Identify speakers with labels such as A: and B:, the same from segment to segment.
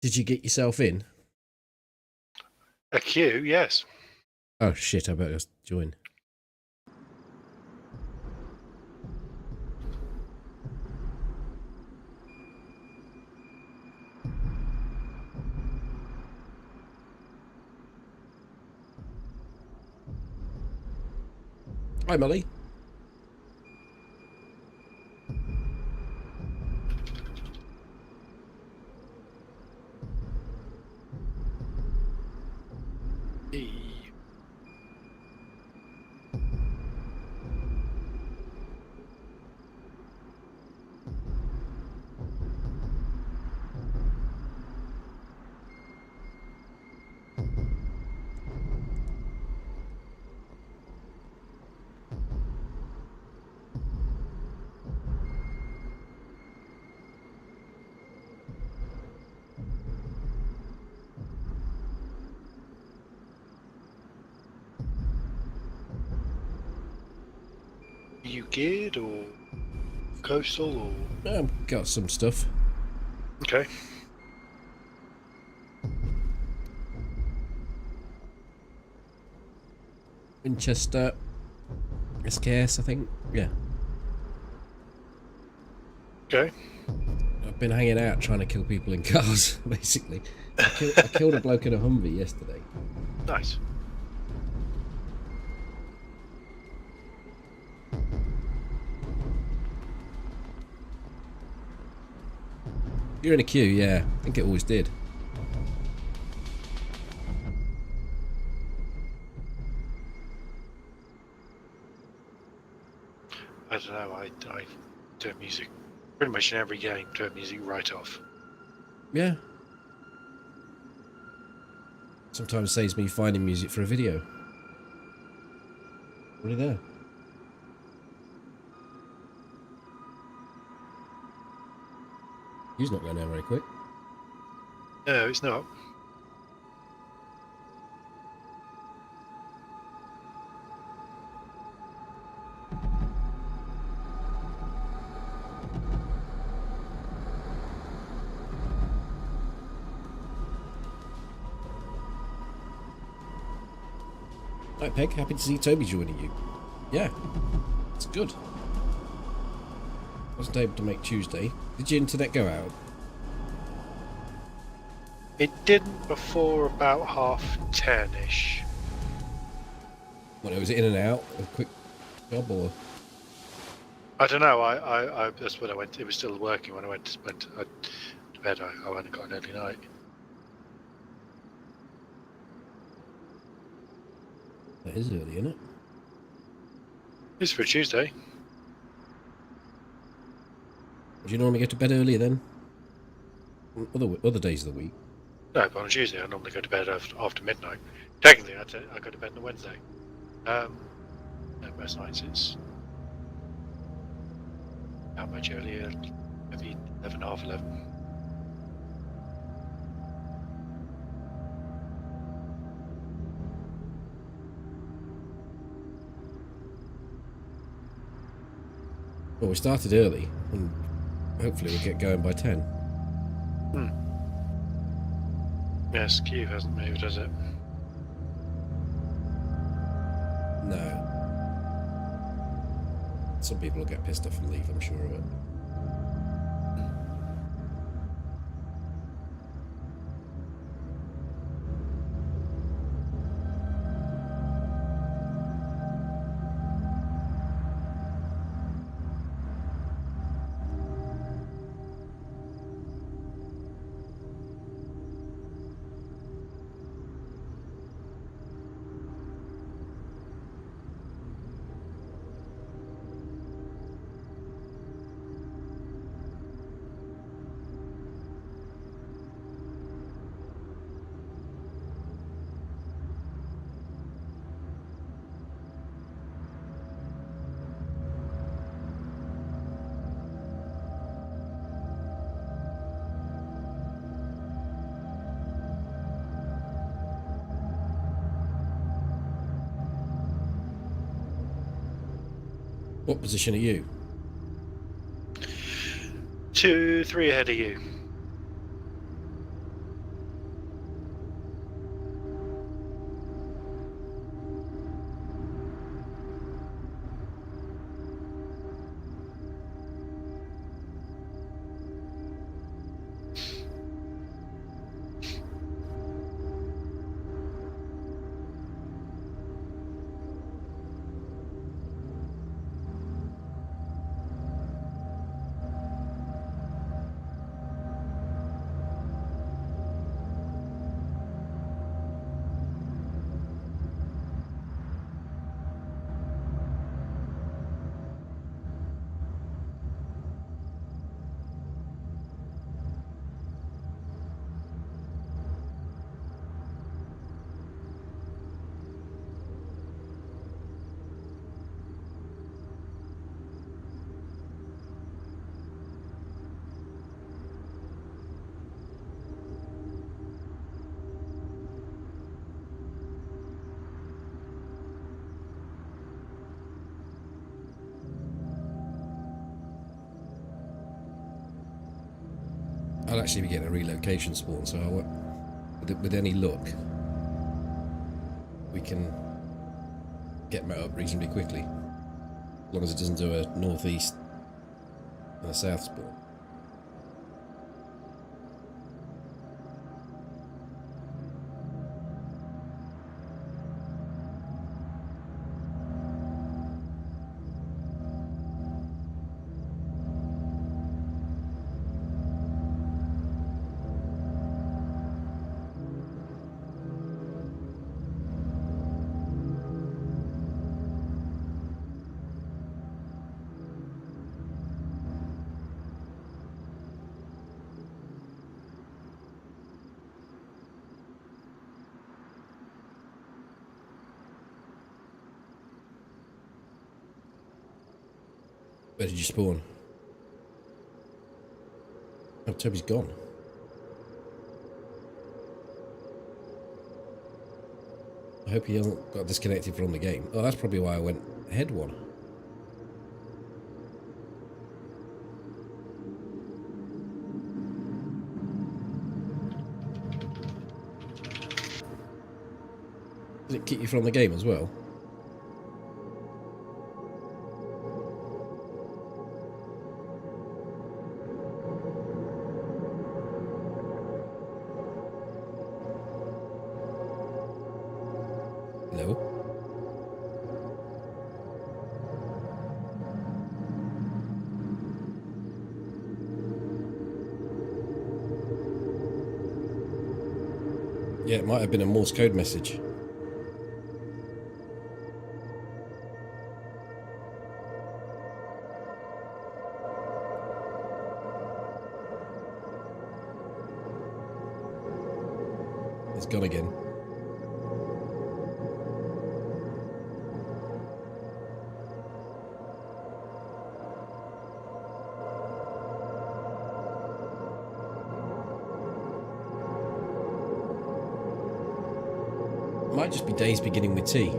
A: Did you get yourself in?
B: A queue, yes.
A: Oh shit, I better just join. Hi, Molly.
B: Are you geared or coastal or?
A: Got some stuff.
B: Okay.
A: Winchester. SKS, I think. Yeah.
B: Okay.
A: I've been hanging out trying to kill people in cars, basically. I killed a bloke in a Humvee yesterday.
B: Nice.
A: You're in a queue, yeah. I think it always did.
B: I don't know, I turn music pretty much in every game, turn music right off.
A: Yeah. Sometimes saves me finding music for a video. Already there. He's not going down very quick.
B: No, it's not.
A: Hi, Peg. Happy to see Toby joining you. Yeah. It's good. Wasn't able to make Tuesday. Did your internet go out?
B: It didn't before about 10:30ish.
A: What, was it in and out? A quick job or?
B: I don't know. I that's when I went. It was still working when I went to bed. I only got an early night.
A: That is early, isn't it?
B: It's for Tuesday.
A: Do you normally go to bed earlier then? Other days of the week?
B: No, but on Tuesday I normally go to bed after midnight. Technically, I go to bed on a Wednesday. No, most nights it's how much earlier? Maybe 11, half 11.
A: Well, we started early, and hopefully we'll get going by 10.
B: Yes, queue hasn't moved, has it?
A: No. Some people will get pissed off and leave, I'm sure of it. What position are you?
B: 2, 3 ahead of you.
A: I'll actually be getting a relocation spawn, so with any luck, we can get met up reasonably quickly, as long as it doesn't do a northeast and a south spawn. Where did you spawn? Oh, Toby's gone. I hope he hasn't got disconnected from the game. Oh, that's probably why I went ahead one. Did it kick you from the game as well? No. Yeah, it might have been a Morse code message. It's gone again. Might just be days beginning with T.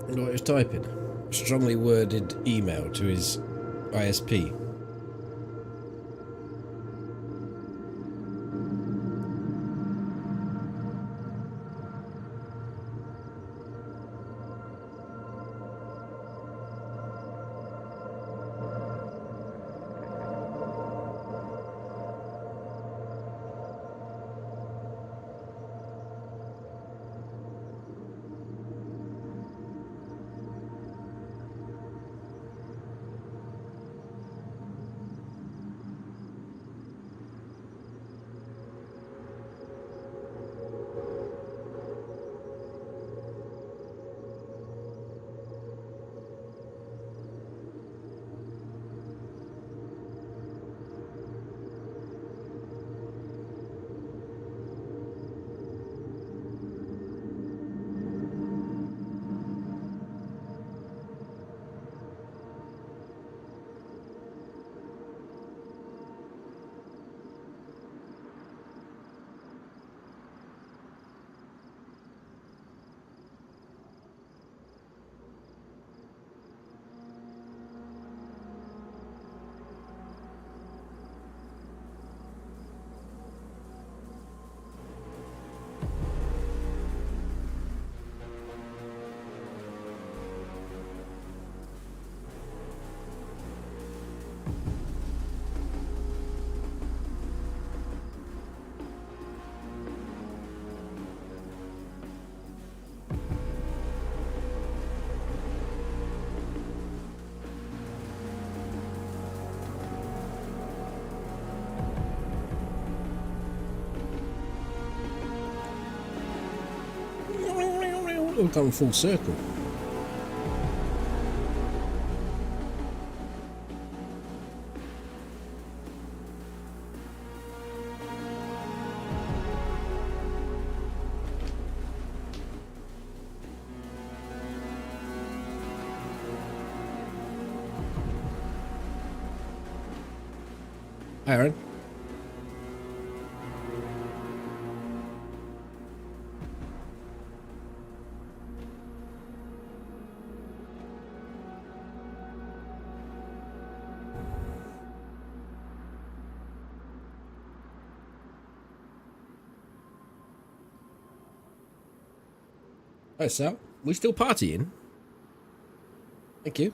A: You know what he was typing? A strongly worded email to his ISP. thought it would come full circle. Aaron. Hi, Sal. We still partying? Thank you.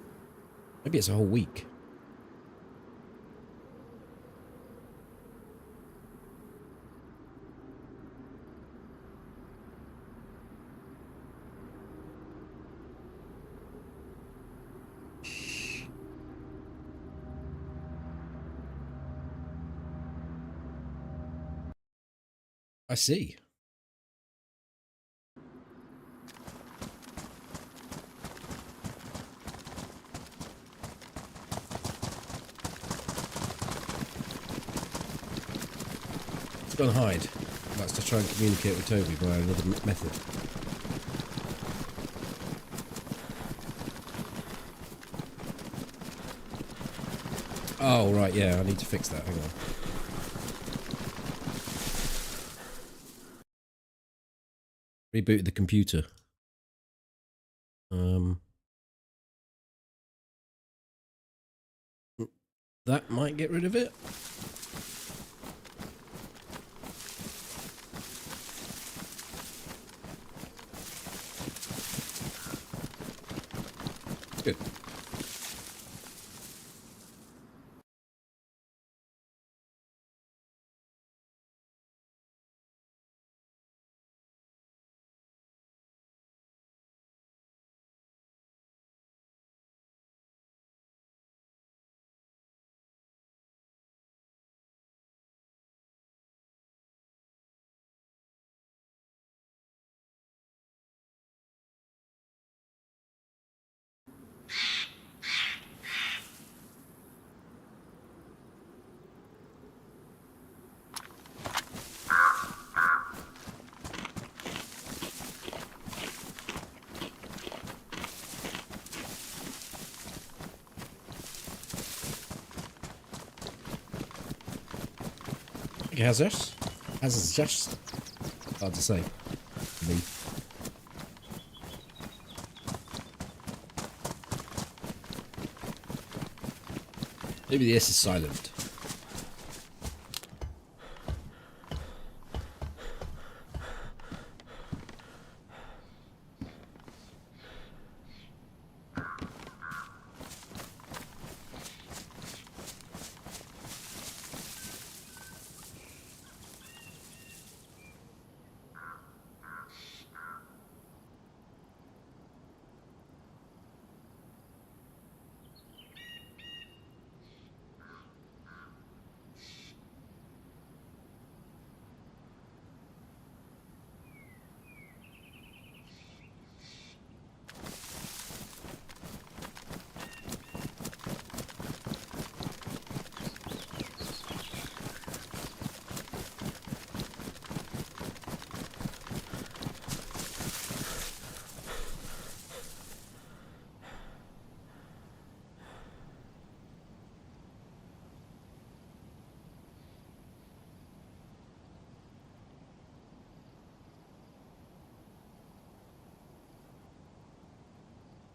A: Maybe it's a whole week. I see. Let's go and hide. That's to try and communicate with Toby via another method. Oh, right, yeah, I need to fix that. Hang on. Rebooted the computer. That might get rid of it. Good. Hazardous? Hazardous? Hard to say. Me. Maybe the S is silent.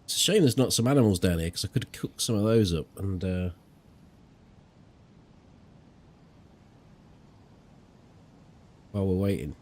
A: It's a shame there's not some animals down here, because I could cook some of those up and while we're waiting.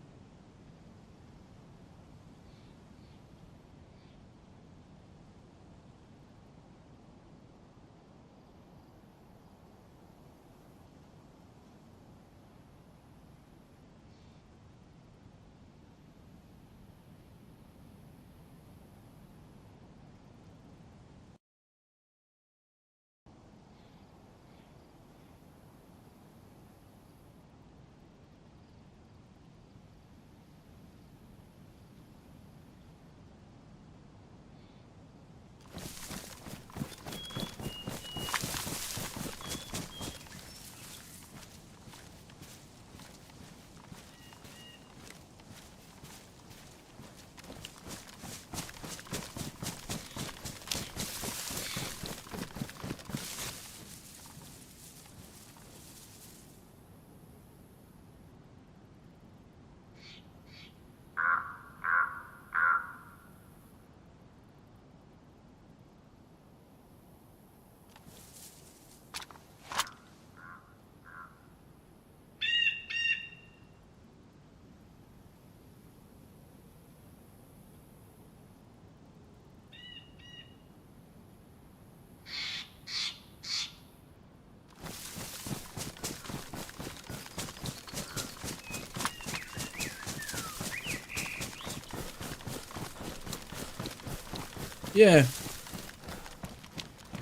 A: Yeah.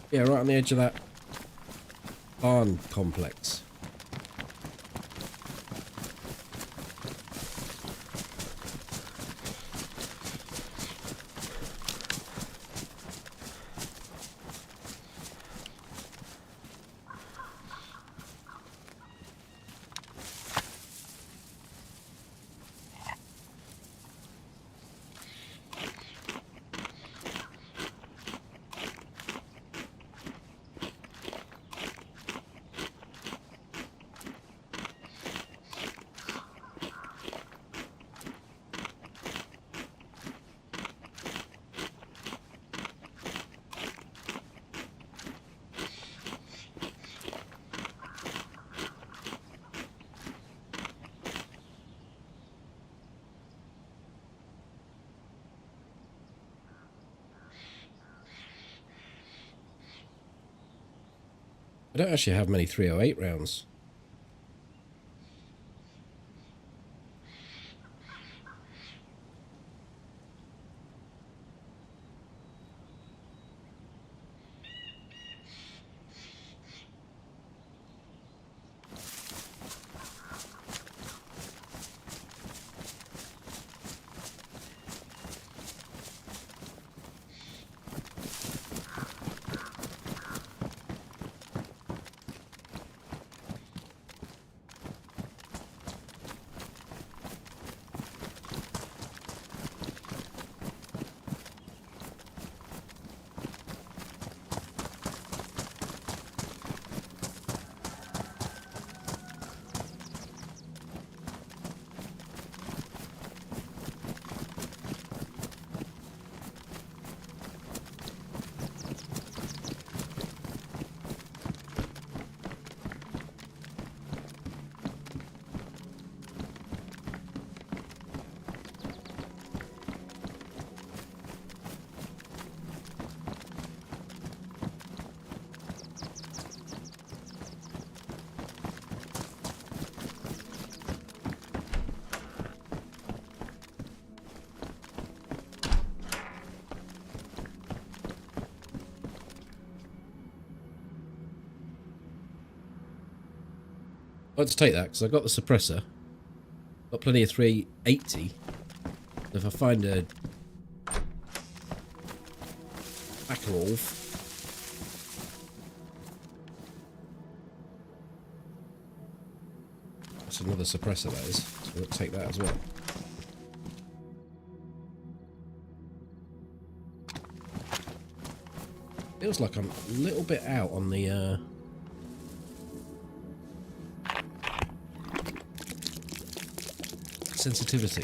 A: Yeah, right on the edge of that barn complex. I don't actually have many 308 rounds. I'd like to take that because I got the suppressor. Got plenty of 380. If I find a Bakalov, that's another suppressor, that is. So we'll take that as well. Feels like I'm a little bit out on the sensitivity.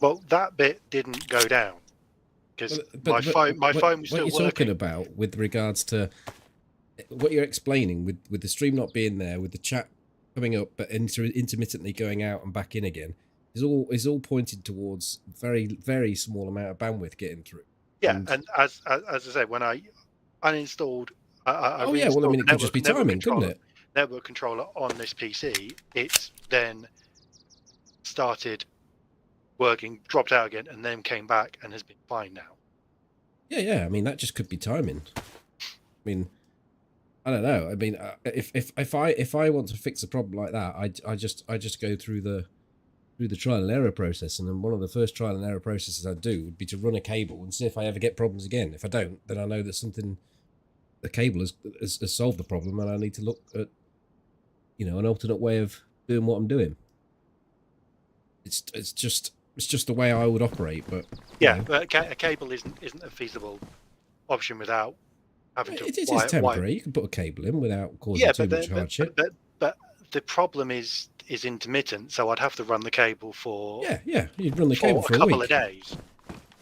B: Well, that bit didn't go down because my phone was still working.
A: What you're talking about with regards to what you're explaining with the stream not being there, with the chat coming up but intermittently going out and back in again, is all pointed towards very small amount of bandwidth getting through.
B: Yeah, and as I said, when I uninstalled, I
A: oh yeah, well I mean it could just be timing, couldn't it?
B: Network controller on this PC, it's then started working, dropped out again, and then came back and has been fine now.
A: Yeah. I mean that just could be timing. I mean, I don't know. I mean, if I want to fix a problem like that, I just go through the trial and error process, and then one of the first trial and error processes I do would be to run a cable and see if I ever get problems again. If I don't, then I know that the cable has solved the problem, and I need to look at, an alternate way of doing what I'm doing. It's just the way I would operate, but
B: yeah, but a cable isn't a feasible option without having to.
A: It is temporary. You can put a cable in without causing too much hardship.
B: But the problem is intermittent, so I'd have to run the cable for
A: you'd run the cable for
B: a couple
A: week.
B: of days,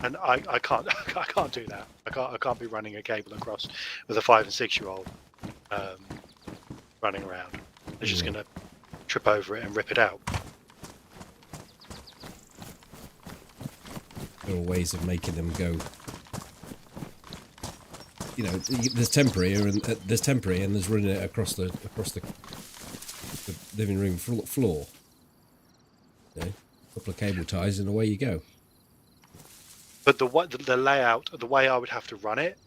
B: and I can't I can't do that. I can't be running a cable across with a 5 and 6 year old running around. They're just going to trip over it and rip it out.
A: There are ways of making them go. There's temporary and there's running it across the living room floor. A couple of cable ties and away you go.
B: But the layout, the way I would have to run it,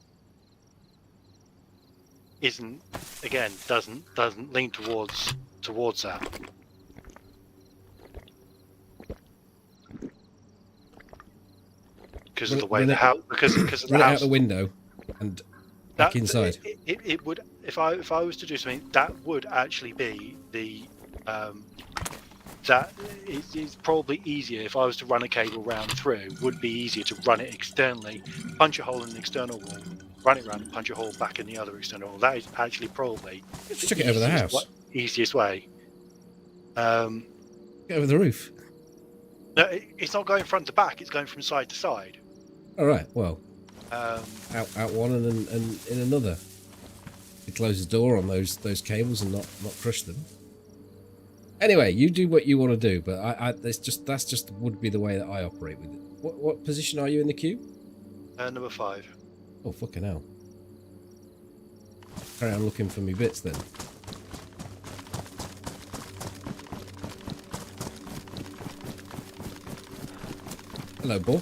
B: doesn't lean towards that. Because of the way the house, because of the
A: run
B: house.
A: It out the window and back inside.
B: It would, if I was to do something, that would actually be the that is probably easier. If I was to run a cable round through, would be easier to run it externally, punch a hole in the external wall, run it round and punch a hole back in the other external wall. That is actually probably
A: just chuck it over the house.
B: Easiest way.
A: Get over the roof.
B: No, it's not going front to back. It's going from side to side.
A: All right. Well,
B: out
A: one and in another. You close the door on those cables and not crush them. Anyway, you do what you want to do, but that's just would be the way that I operate with it. What position are you in the queue?
B: Number 5.
A: Oh fucking hell! Carry on looking for me bits then. Hello, Bull.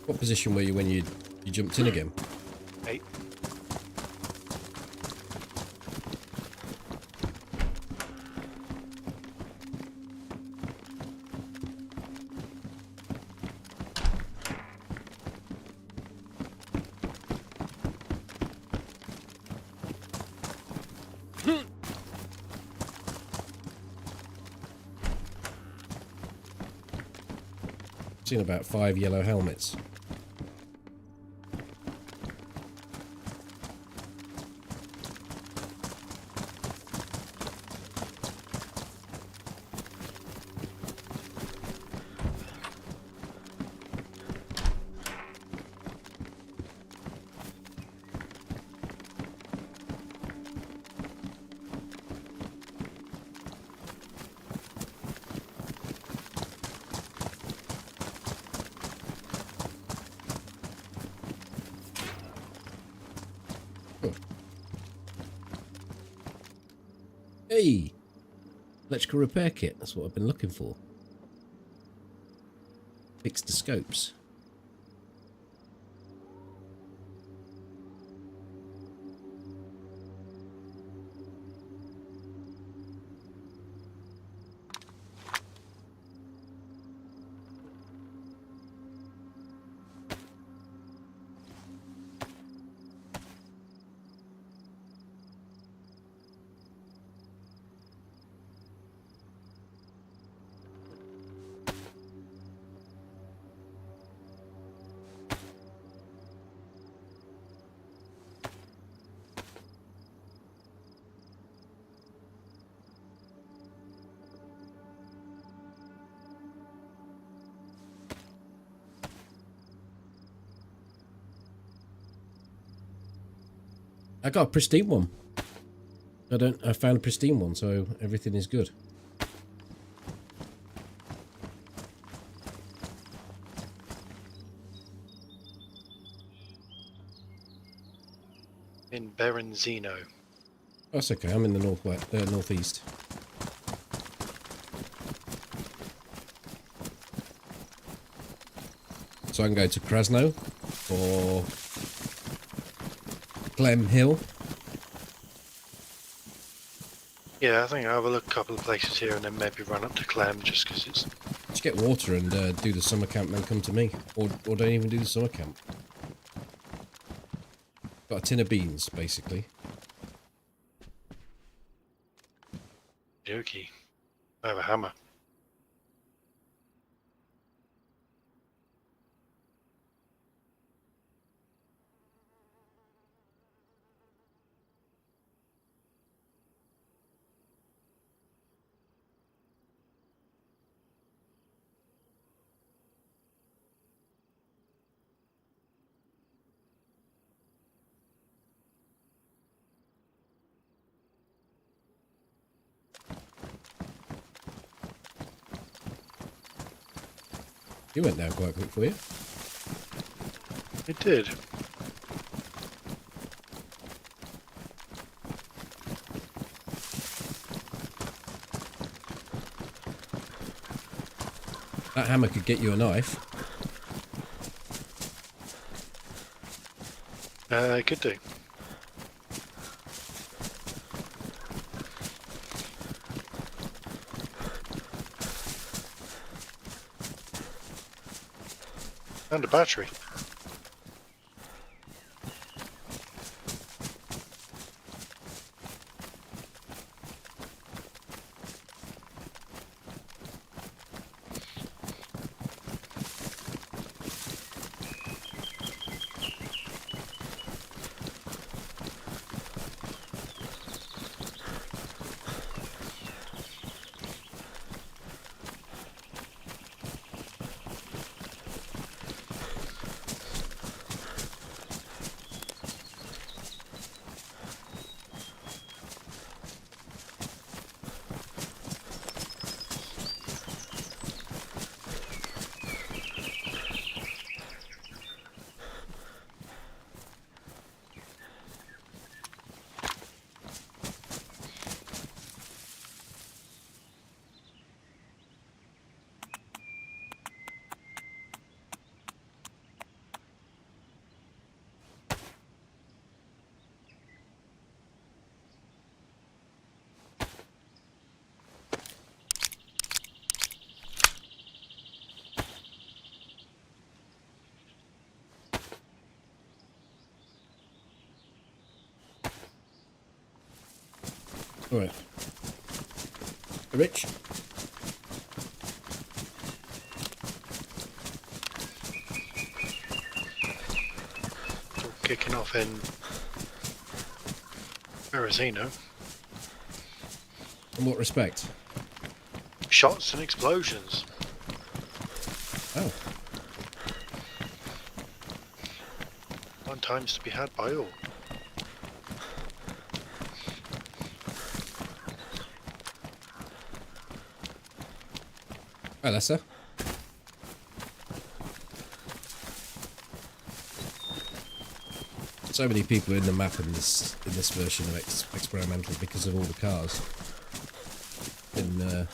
A: What position were you when you jumped in again?
B: 8.
A: Seen about 5 yellow helmets. Hey! Electrical repair kit, that's what I've been looking for. Fix the scopes. I got a pristine one. I found a pristine one, so everything is good.
B: In Berenzino.
A: That's okay. I'm in the northeast. So I can go to Krasno or Clem Hill.
B: Yeah, I think I'll have a look a couple of places here and then maybe run up to Clem just because it's...
A: Just get water and do the summer camp, then come to me. Or don't even do the summer camp. Got a tin of beans, basically.
B: Jokey. I have a hammer.
A: You went down quite quick for you.
B: It did.
A: That hammer could get you a knife.
B: It could do. And a battery.
A: Alright. Rich?
B: It's all kicking off in Berezino.
A: In what respect?
B: Shots and explosions.
A: Oh.
B: Fun times to be had by all.
A: Hi, Lessa. So many people in the map in this version of experimental because of all the cars. And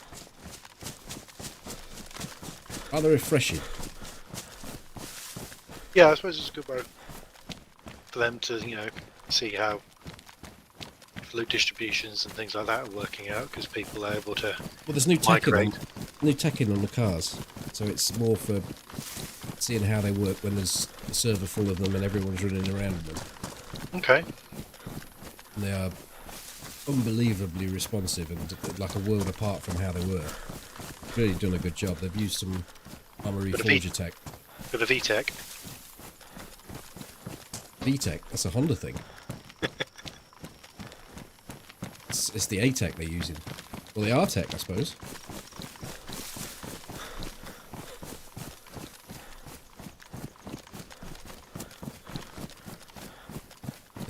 A: rather refreshing.
B: Yeah, I suppose it's a good way for them to, you know, see how loot distributions and things like that are working out because people are able to
A: Well, there's new tech in
B: migrate.
A: them. New tech in on the cars, so it's more for seeing how they work when there's a server full of them and everyone's running around with them.
B: Okay.
A: And they are unbelievably responsive and like a world apart from how they were. Really done a good job. They've used some Armory
B: Bit of
A: Forger tech.
B: Bit of VTech.
A: VTech, that's a Honda thing. It's the A-Tech they're using. Well, the R-Tech, I suppose.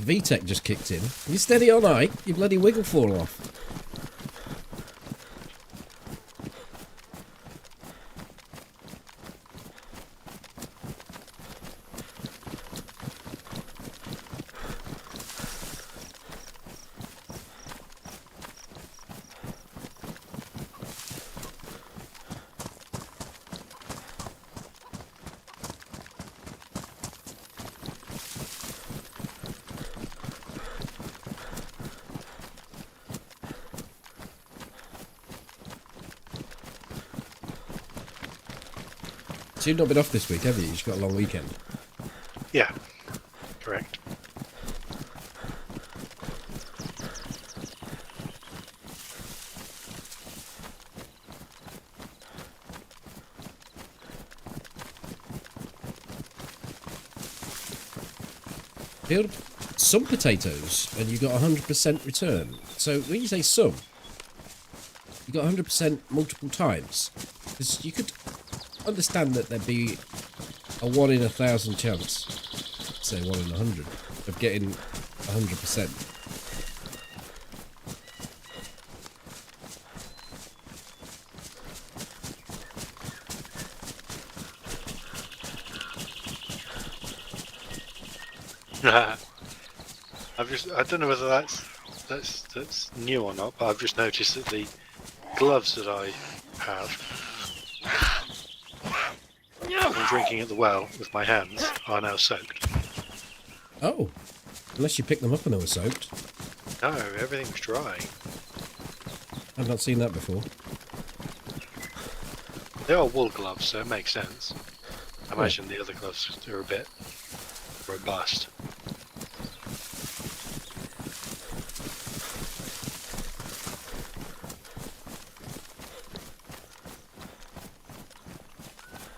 A: The VTech just kicked in. You steady on, Ike? You bloody wiggle fall off. So you've not been off this week, have you? You've just got a long weekend.
B: Yeah, correct.
A: Peeled some potatoes and you got 100% return. So when you say some, you got 100% multiple times. Because you could understand that there'd be a 1 in 1,000 chance, say 1 in 100, of getting 100%.
B: I don't know whether that's new or not, but I've just noticed that the gloves that I have when drinking at the well with my hands are now soaked.
A: Oh, unless you picked them up and they were soaked.
B: No, everything was dry.
A: I've not seen that before.
B: They are wool gloves, so it makes sense. I imagine the other gloves are a bit robust.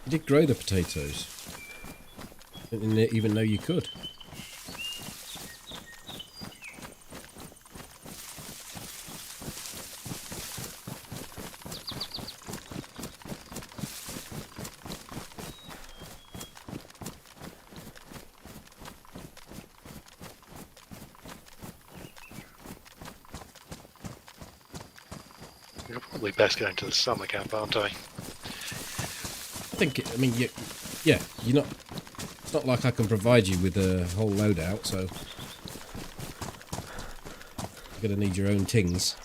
A: You did grow the potatoes. Didn't even know you could.
B: You're probably best going to the summer camp, aren't I?
A: I think, I mean, yeah, you're not, it's not like I can provide you with a whole loadout, so you're going to need your own tings.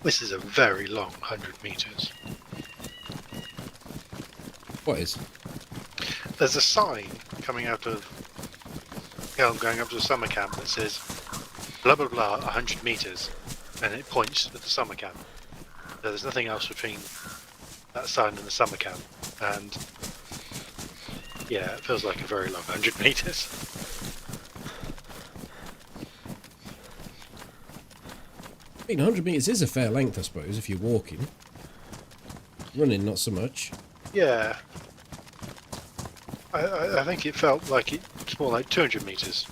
B: This is a very long 100 metres.
A: What is?
B: There's a sign coming out of I'm going up to the summer camp that says blah blah blah 100 metres, and it points at the summer camp. So there's nothing else between that sign and the summer camp, and yeah, it feels like a very long 100 metres.
A: I mean, 100 metres is a fair length, I suppose, if you're walking. Running, not so much.
B: Yeah. I think it felt like it's more like 200 metres.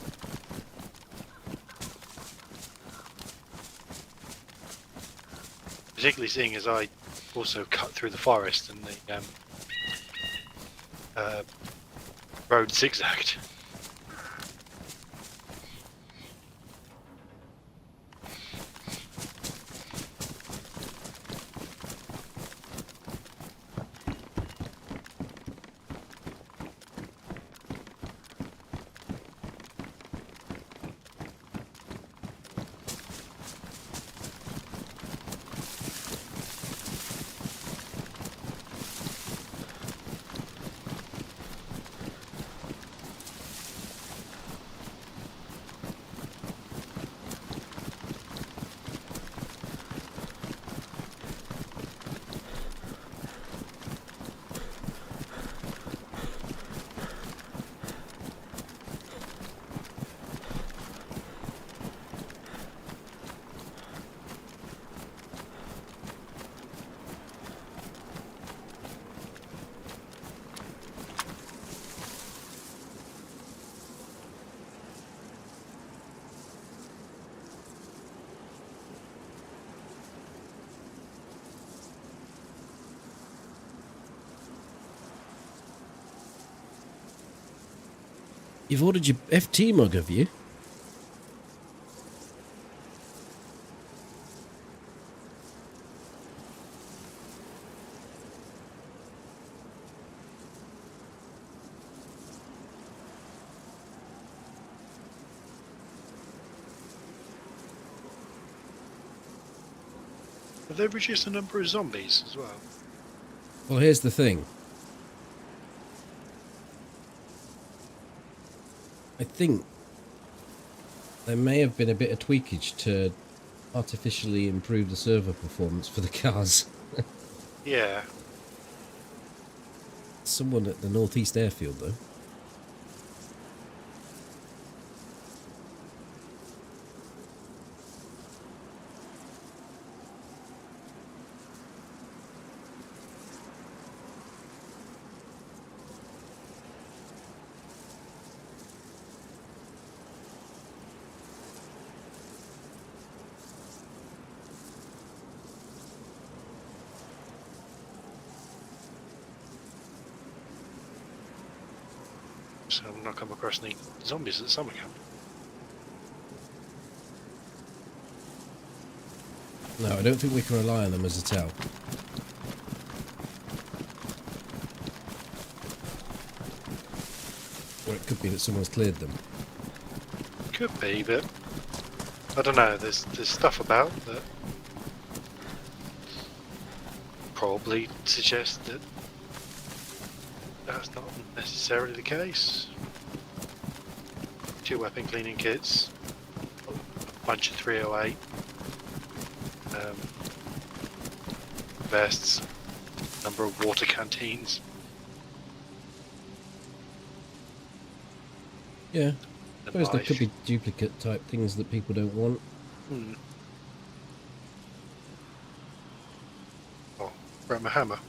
B: Particularly seeing as I also cut through the forest and the road zigzagged.
A: You've ordered your FT mug, have you?
B: Have they reduced the number of zombies as well?
A: Well, here's the thing. I think there may have been a bit of tweakage to artificially improve the server performance for the cars.
B: Yeah.
A: Someone at the northeast airfield, though.
B: So I've not come across any zombies at summer camp.
A: No, I don't think we can rely on them as a tell. Or it could be that someone's cleared them.
B: Could be, but I don't know. There's stuff about that probably suggests that that's not necessarily the case. 2 weapon cleaning kits, a bunch of 308 vests, number of water canteens.
A: Yeah, I
B: and
A: suppose there
B: knife.
A: could be duplicate type things that people don't want.
B: Oh, grab my hammer.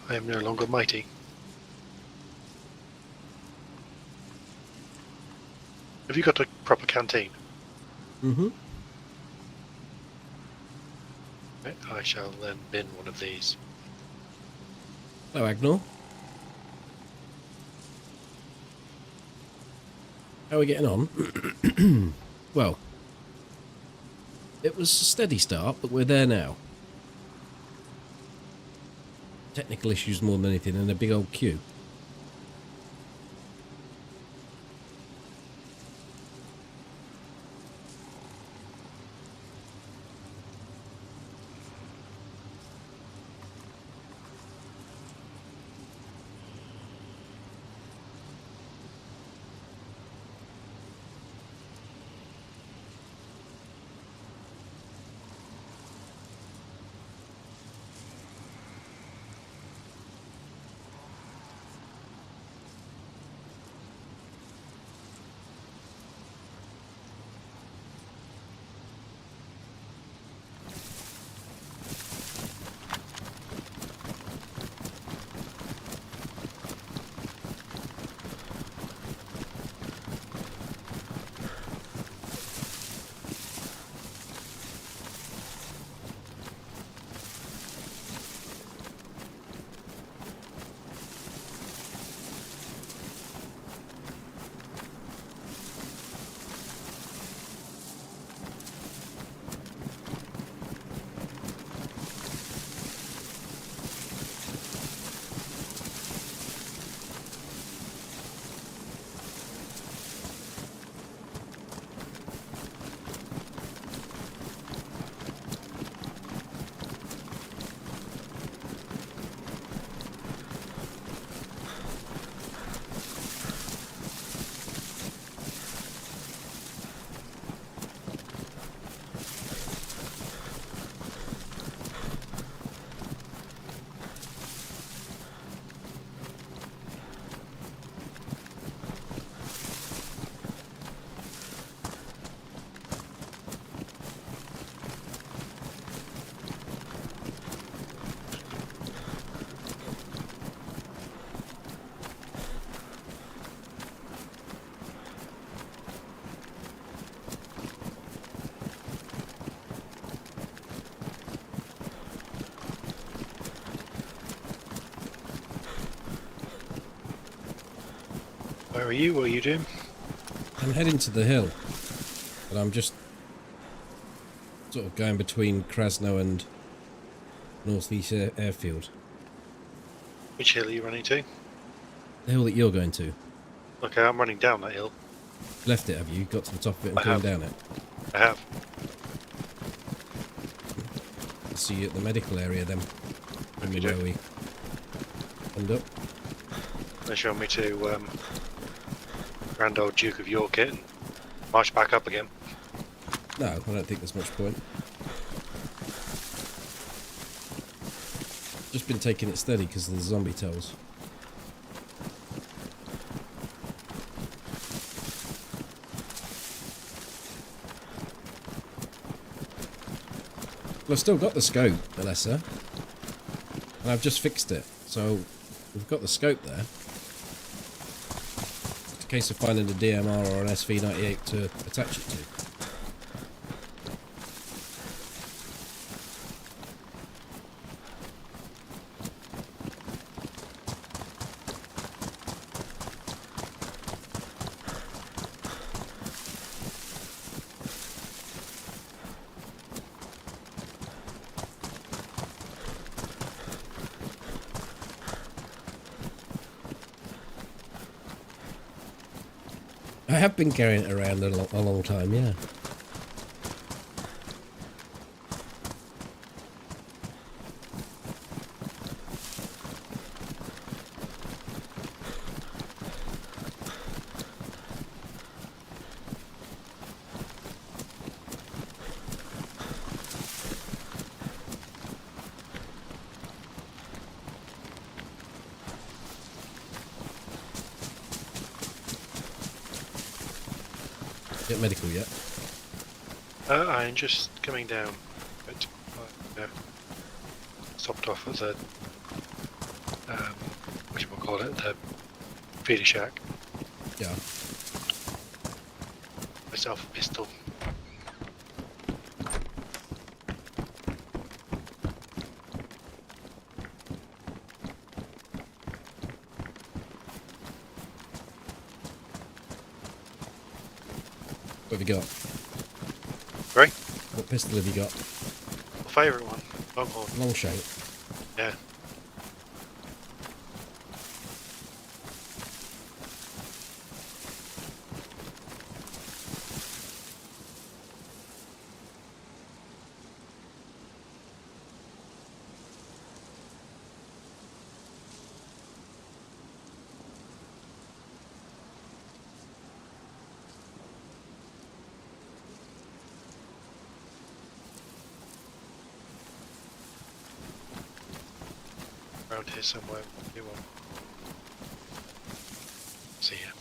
B: I am no longer mighty. Have you got a proper canteen?
A: Mm-hmm.
B: Right, I shall then bin one of these.
A: Hello, Agnor. How are we getting on? Well, it was a steady start, but we're there now. Technical issues more than anything, and a big old queue.
B: Where are you? What are you doing?
A: I'm heading to the hill, but I'm just sort of going between Krasno and Northeast Airfield.
B: Which hill are you running to?
A: The hill that you're going to.
B: Okay, I'm running down that hill.
A: Left it, have you? Got to the top of it and
B: I
A: come
B: have.
A: down it?
B: I have.
A: I'll see you at the medical area then. When we
B: Okay.
A: where we end up.
B: Unless you want me to Grand Old Duke of York it and march back up again.
A: No, I don't think there's much point. Just been taking it steady because of the zombie tails. Well, I've still got the scope, Vanessa. And I've just fixed it. So, we've got the scope there. It's a case of finding a DMR or an SV98 to attach it to. I have been carrying it around a long time, yeah. Get medical yet?
B: I'm just coming down. But, stopped off at the whatchamacallit, the feeder shack.
A: Yeah.
B: Myself a pistol.
A: What have you got?
B: Sorry?
A: What pistol have you got?
B: My favourite one. Longhorn.
A: Long shank.
B: Yeah. Around here somewhere. You want? See ya.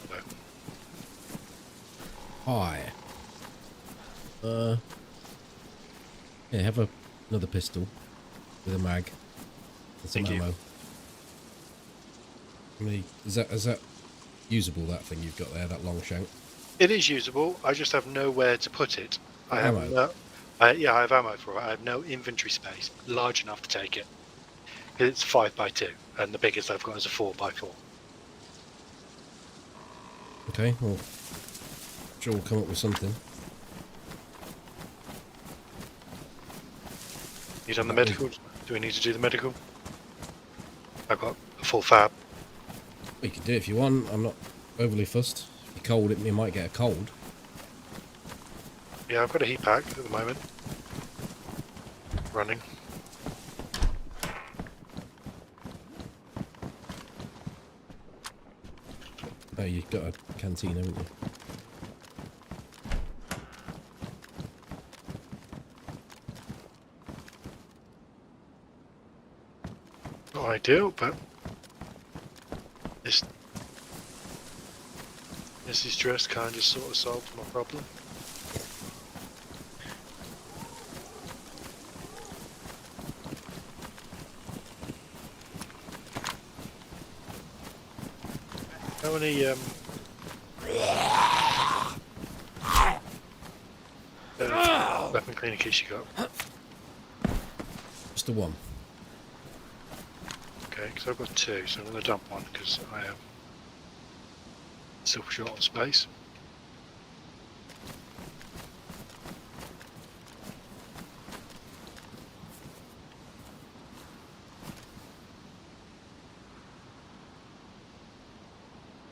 B: Hello.
A: Hi. Yeah, have another pistol with a mag and some
B: Thank you.
A: ammo. How many, is that usable, that thing you've got there, that long shank?
B: It is usable. I just have nowhere to put it. I have
A: Ammo?
B: no. Yeah, I have ammo for it. I have no inventory space large enough to take it. It's 5x2, and the biggest I've got is a 4x4.
A: Okay, well, sure we'll come up with something.
B: You done the medical? Do we need to do the medical? I've got a full fab.
A: Well, you can do it if you want. I'm not overly fussed. If you're cold, you might get a cold.
B: Yeah, I've got a heat pack at the moment. Running.
A: Oh, you've got a canteen, haven't you?
B: Not ideal, but this is dress kind of sort of solved my problem. How many weapon cleaner kits you got?
A: Just the one.
B: Okay, because I've got 2, so I'm going to dump one because I am still short on space.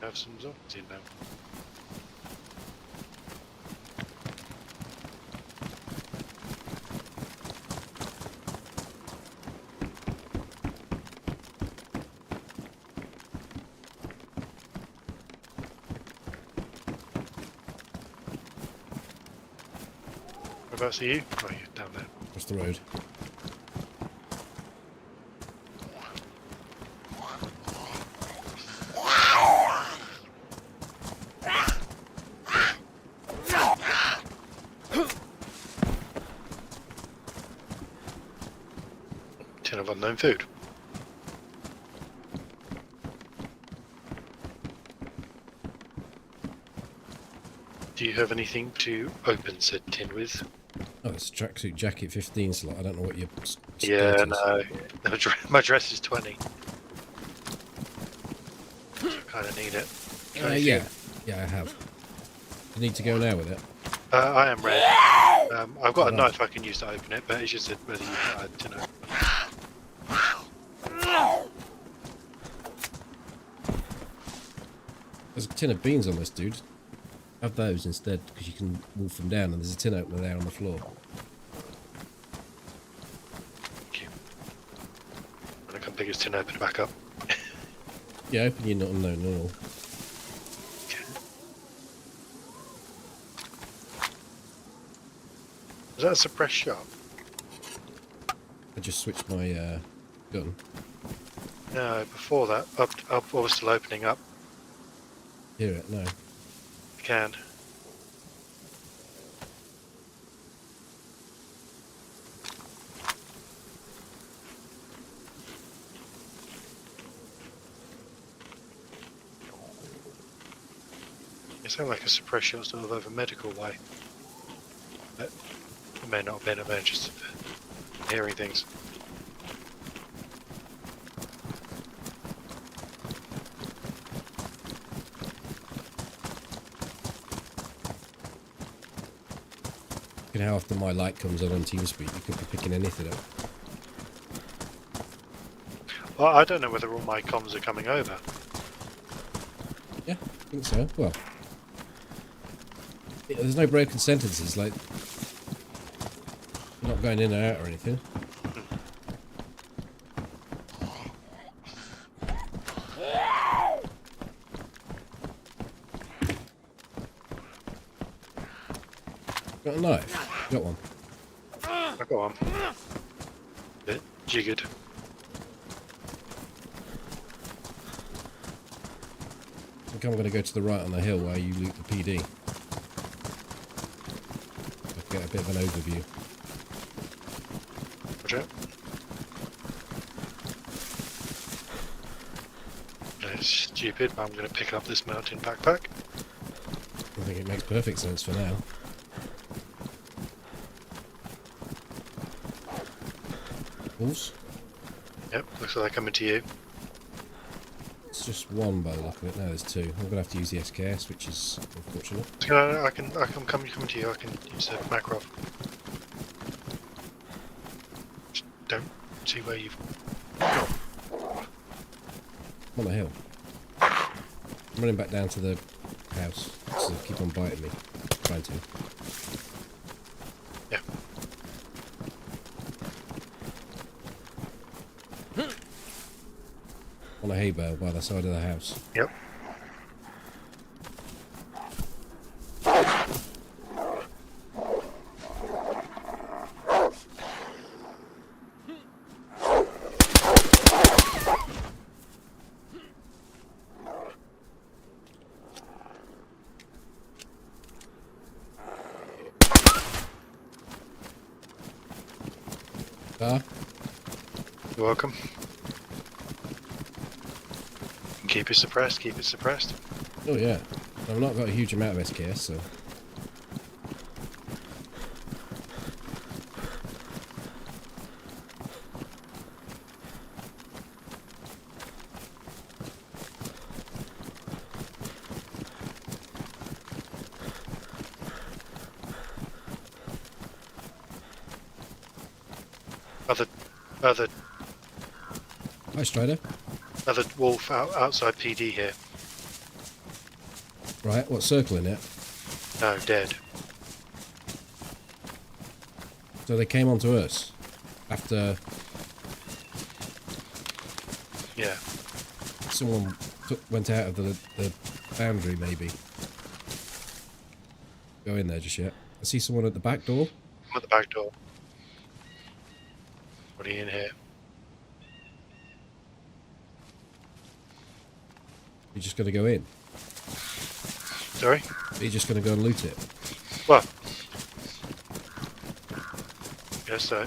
B: Have some zombies in now. Whereabouts are you? Oh, you're down there.
A: Across the road.
B: Tin of unknown food. Do you have anything to open said tin with?
A: Oh, it's tracksuit jacket 15 slot. I don't know what your
B: Yeah,
A: status
B: no. My dress is 20. So I kind of need it.
A: yeah. Yeah, I have. You need to go now with it?
B: I am ready. I've got a knife I can use to open it, but it's just whether you don't know.
A: There's a tin of beans on this, dude. Have those instead, because you can wolf them down, and there's a tin opener there on the floor.
B: Thank you. I'm going to come pick his tin opener back up.
A: Yeah, open your not unknown normal.
B: Okay. Is that a suppressed shot?
A: I just switched my gun.
B: No, before that, I was still opening up.
A: Hear it? No.
B: I can. It sounds like a suppressed shot sort of over medical way. But it may not have been, it may have just hearing things.
A: Look at how often my light comes on TeamSpeak. You could be picking anything up.
B: Well, I don't know whether all my comms are coming over.
A: Yeah, I think so. Well, there's no broken sentences, like, you're not going in and out or anything. Got a knife? Got one.
B: I got one. Bit jiggered.
A: I think I'm going to go to the right on the hill while you loot the PD. I'll get a bit of an overview.
B: Watch out. It's stupid, but I'm going to pick up this mountain backpack.
A: I think it makes perfect sense for now. Wolves?
B: Yep, looks like they're coming to you.
A: It's just one by the look of it. No, there's two. I'm going to have to use the SKS, which is unfortunate.
B: I can come to you. I can use the Makarov. Just don't see where you've gone.
A: I'm on the hill. I'm running back down to the house. So keep on biting me. Trying to.
B: Yeah.
A: On a hay bale by the side of the house.
B: Yep.
A: Ah,
B: You're welcome. Keep it suppressed, keep it suppressed.
A: oh yeah. I've not got a huge amount of SKS, so.
B: Other
A: Hi, Strider.
B: wolf outside PD here.
A: Right, what, circling it?
B: No, dead.
A: So they came onto us after
B: Yeah.
A: someone went out of the boundary, maybe. Go in there just yet. I see someone at the back door.
B: I'm at the back door. What are you in here?
A: You're just going to go in.
B: Sorry?
A: You're just going to go and loot it.
B: Well, guess so.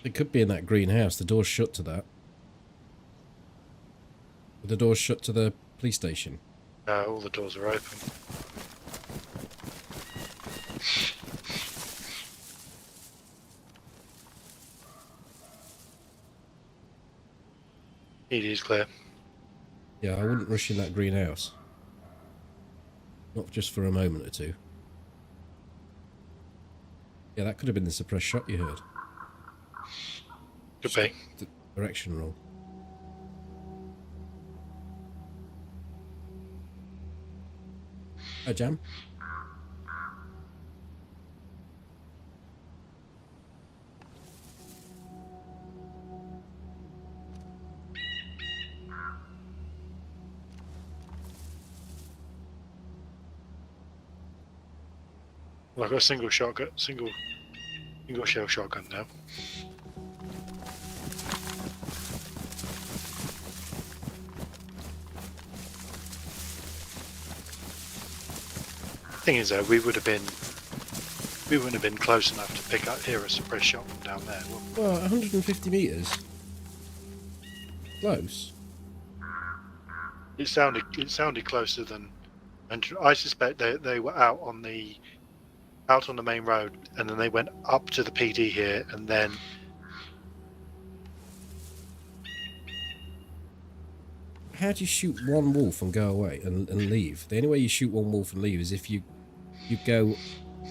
A: It could be in that greenhouse. The door's shut to that. The door's shut to the police station.
B: All the doors are open. PD is clear.
A: Yeah, I wouldn't rush in that greenhouse. Not just for a moment or two. Yeah, that could have been the suppressed shot you heard.
B: Could be.
A: The direction wrong. Hi, Jam.
B: Well, I've got a single shell shotgun now. Thing is, though, we wouldn't have been close enough to hear a suppressed shot from down there.
A: Well, 150 metres. Close.
B: It sounded closer than, and I suspect they were out on the main road, and then they went up to the PD here, and then
A: How do you shoot one wolf and go away and leave? The only way you shoot one wolf and leave is if you go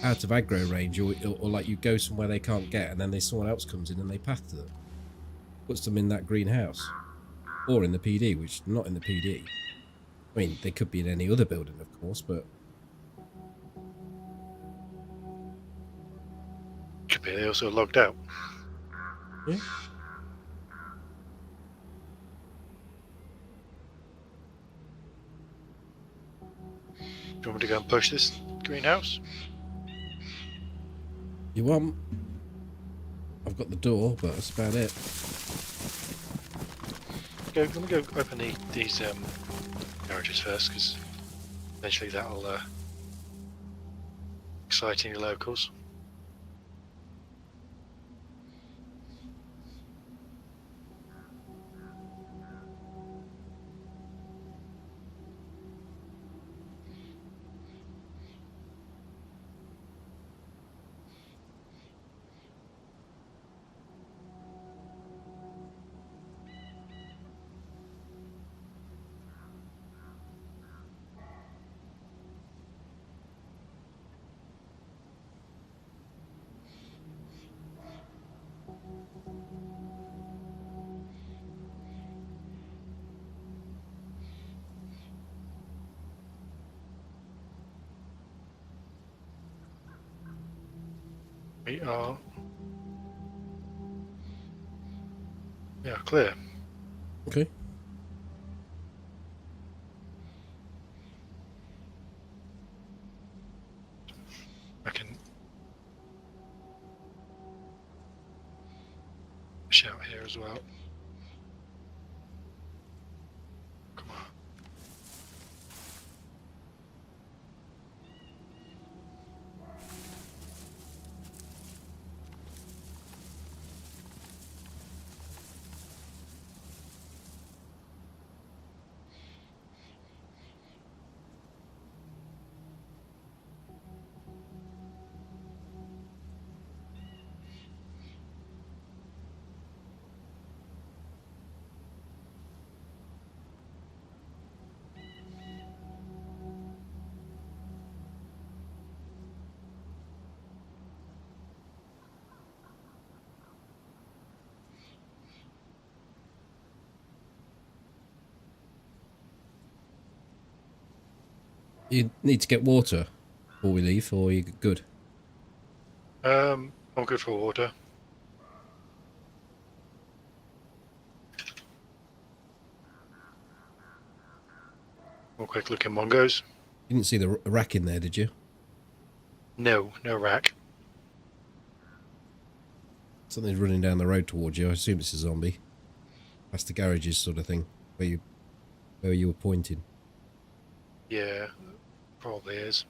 A: out of aggro range, or like you go somewhere they can't get, and then someone else comes in and they path to them. Puts them in that greenhouse. Or in the PD, which not in the PD. I mean, they could be in any other building, of course, but
B: could be they also logged out.
A: yeah.
B: Do you want me to go and push this greenhouse?
A: You want? I've got the door, but that's about it.
B: Let me go open these garages first, because eventually that'll excite any locals. We are... yeah, clear.
A: Okay.
B: I can shout here as well. Come on.
A: You need to get water before we leave, or you good?
B: I'm good for water. One quick look in Mongo's.
A: You didn't see the rack in there, did you?
B: No rack.
A: Something's running down the road towards you. I assume it's a zombie. That's the garages sort of thing, where you were pointing.
B: Yeah, probably is.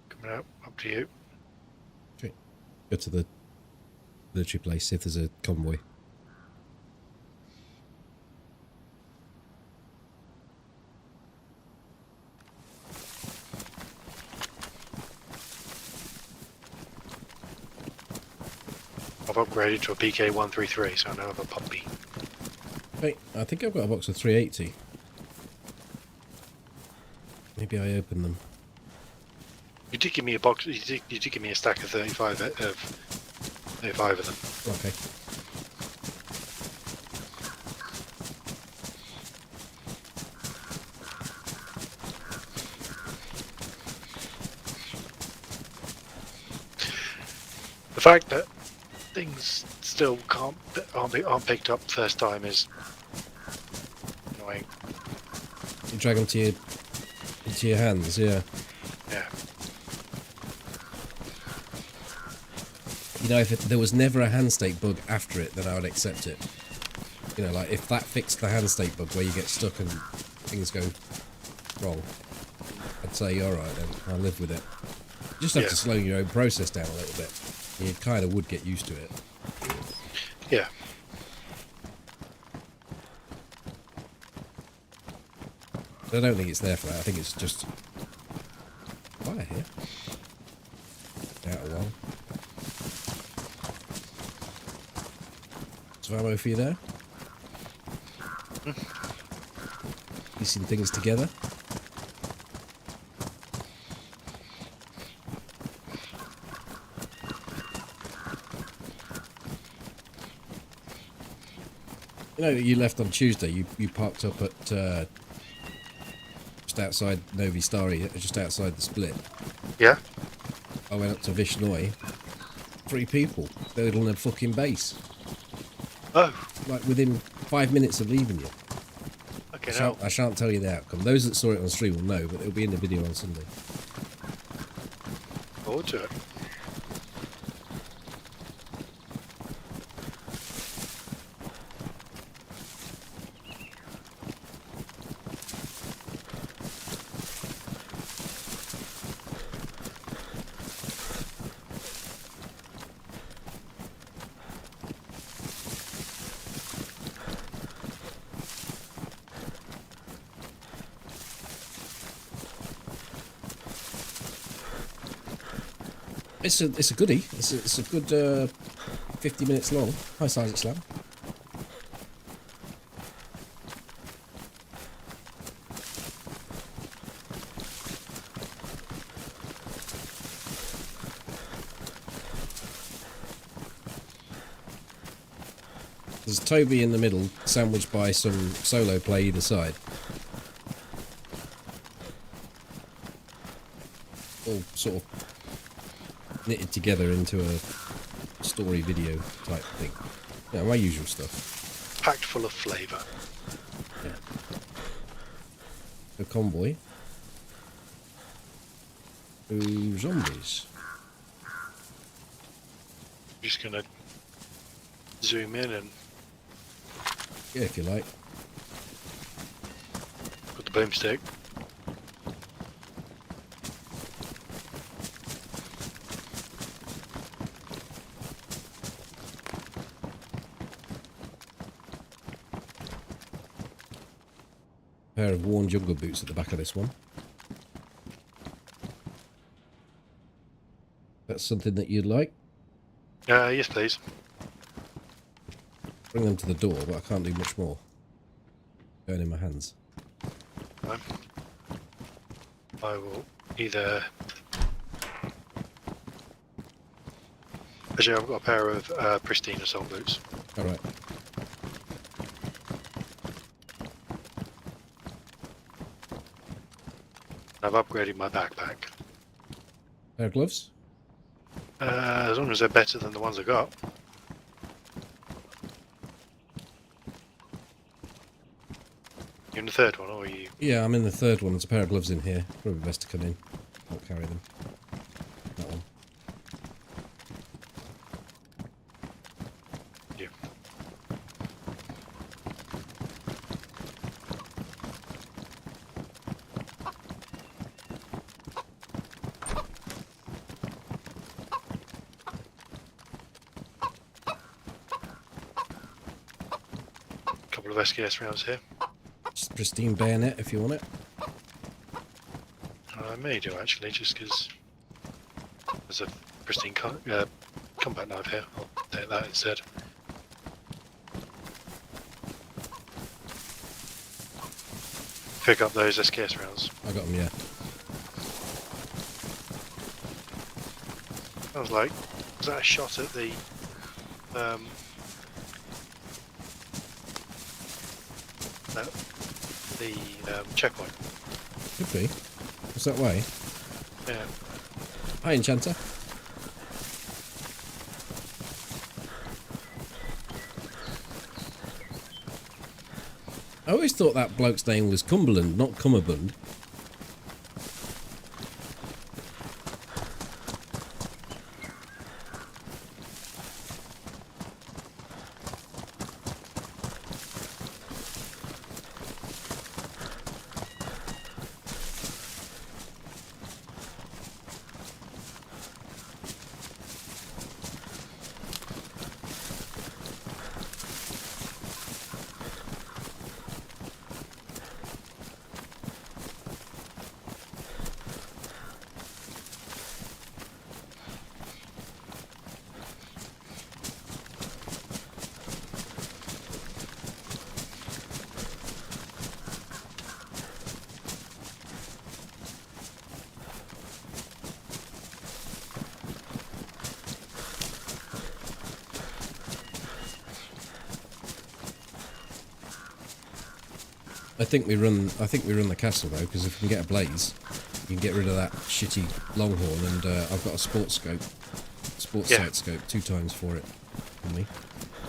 B: Coming out, up to you.
A: Okay. Go to the military place, see if there's a convoy.
B: I've upgraded to a PK-133, so I now have a puppy.
A: Hey, I think I've got a box of 380. Maybe I open them.
B: You did give me a box. You did give me a stack of 35 of them.
A: Okay.
B: The fact that things still aren't picked up first time is annoying.
A: You drag them into your hands, yeah.
B: Yeah.
A: You know, if there was never a hand stake bug after it, then I would accept it. You know, like if that fixed the hand stake bug where you get stuck and things go wrong, I'd say, alright then, I'll live with it. You just have to slow your own process down a little bit. You kind of would get used to it.
B: Yeah.
A: I don't think it's there for that. I think it's just fire here. Out a while. Some ammo for you there. Piecing things together. You know, you left on Tuesday. You parked up at just outside Novi Stari, just outside the split.
B: Yeah.
A: I went up to Vishnoi. 3 people. They're on a fucking base.
B: Oh.
A: Like within 5 minutes of leaving you.
B: Okay.
A: I shan't tell you the outcome. Those that saw it on stream will know, but it'll be in the video on Sunday.
B: Forward to it.
A: It's a goodie. It's a good 50 minutes long. Hi, Silent Slam. There's Toby in the middle, sandwiched by some solo play either side. All sort of knitted together into a story video type thing. Yeah, my usual stuff.
B: Packed full of flavour.
A: Yeah. A convoy. Ooh, zombies.
B: Just gonna zoom in and
A: Yeah, if you like.
B: put the boomstick.
A: Pair of worn jungle boots at the back of this one. That's something that you'd like.
B: Yes, please.
A: Bring them to the door, but I can't do much more. Going in my hands.
B: No. I will either Actually, I've got a pair of pristine assault boots.
A: All right.
B: I've upgraded my backpack.
A: Pair of gloves.
B: As long as they're better than the ones I got. You're in the third one, or are you?
A: Yeah, I'm in the third one. There's a pair of gloves in here. Probably best to come in. I'll carry them. That one.
B: Yeah. Couple of SKS rounds here.
A: Just pristine bayonet if you want it.
B: I may do actually, just because there's a pristine combat knife here. I'll take that instead. Pick up those SKS rounds.
A: I got them, yeah.
B: Sounds like, was that a shot at the checkpoint?
A: Could be. What's that way?
B: Yeah.
A: Hi, Enchanter. I always thought that bloke's name was Cumberland, not Cummerbund. I think we run the castle though, because if we can get a blaze, you can get rid of that shitty longhorn, and I've got a sports sight scope 2 times for it for me.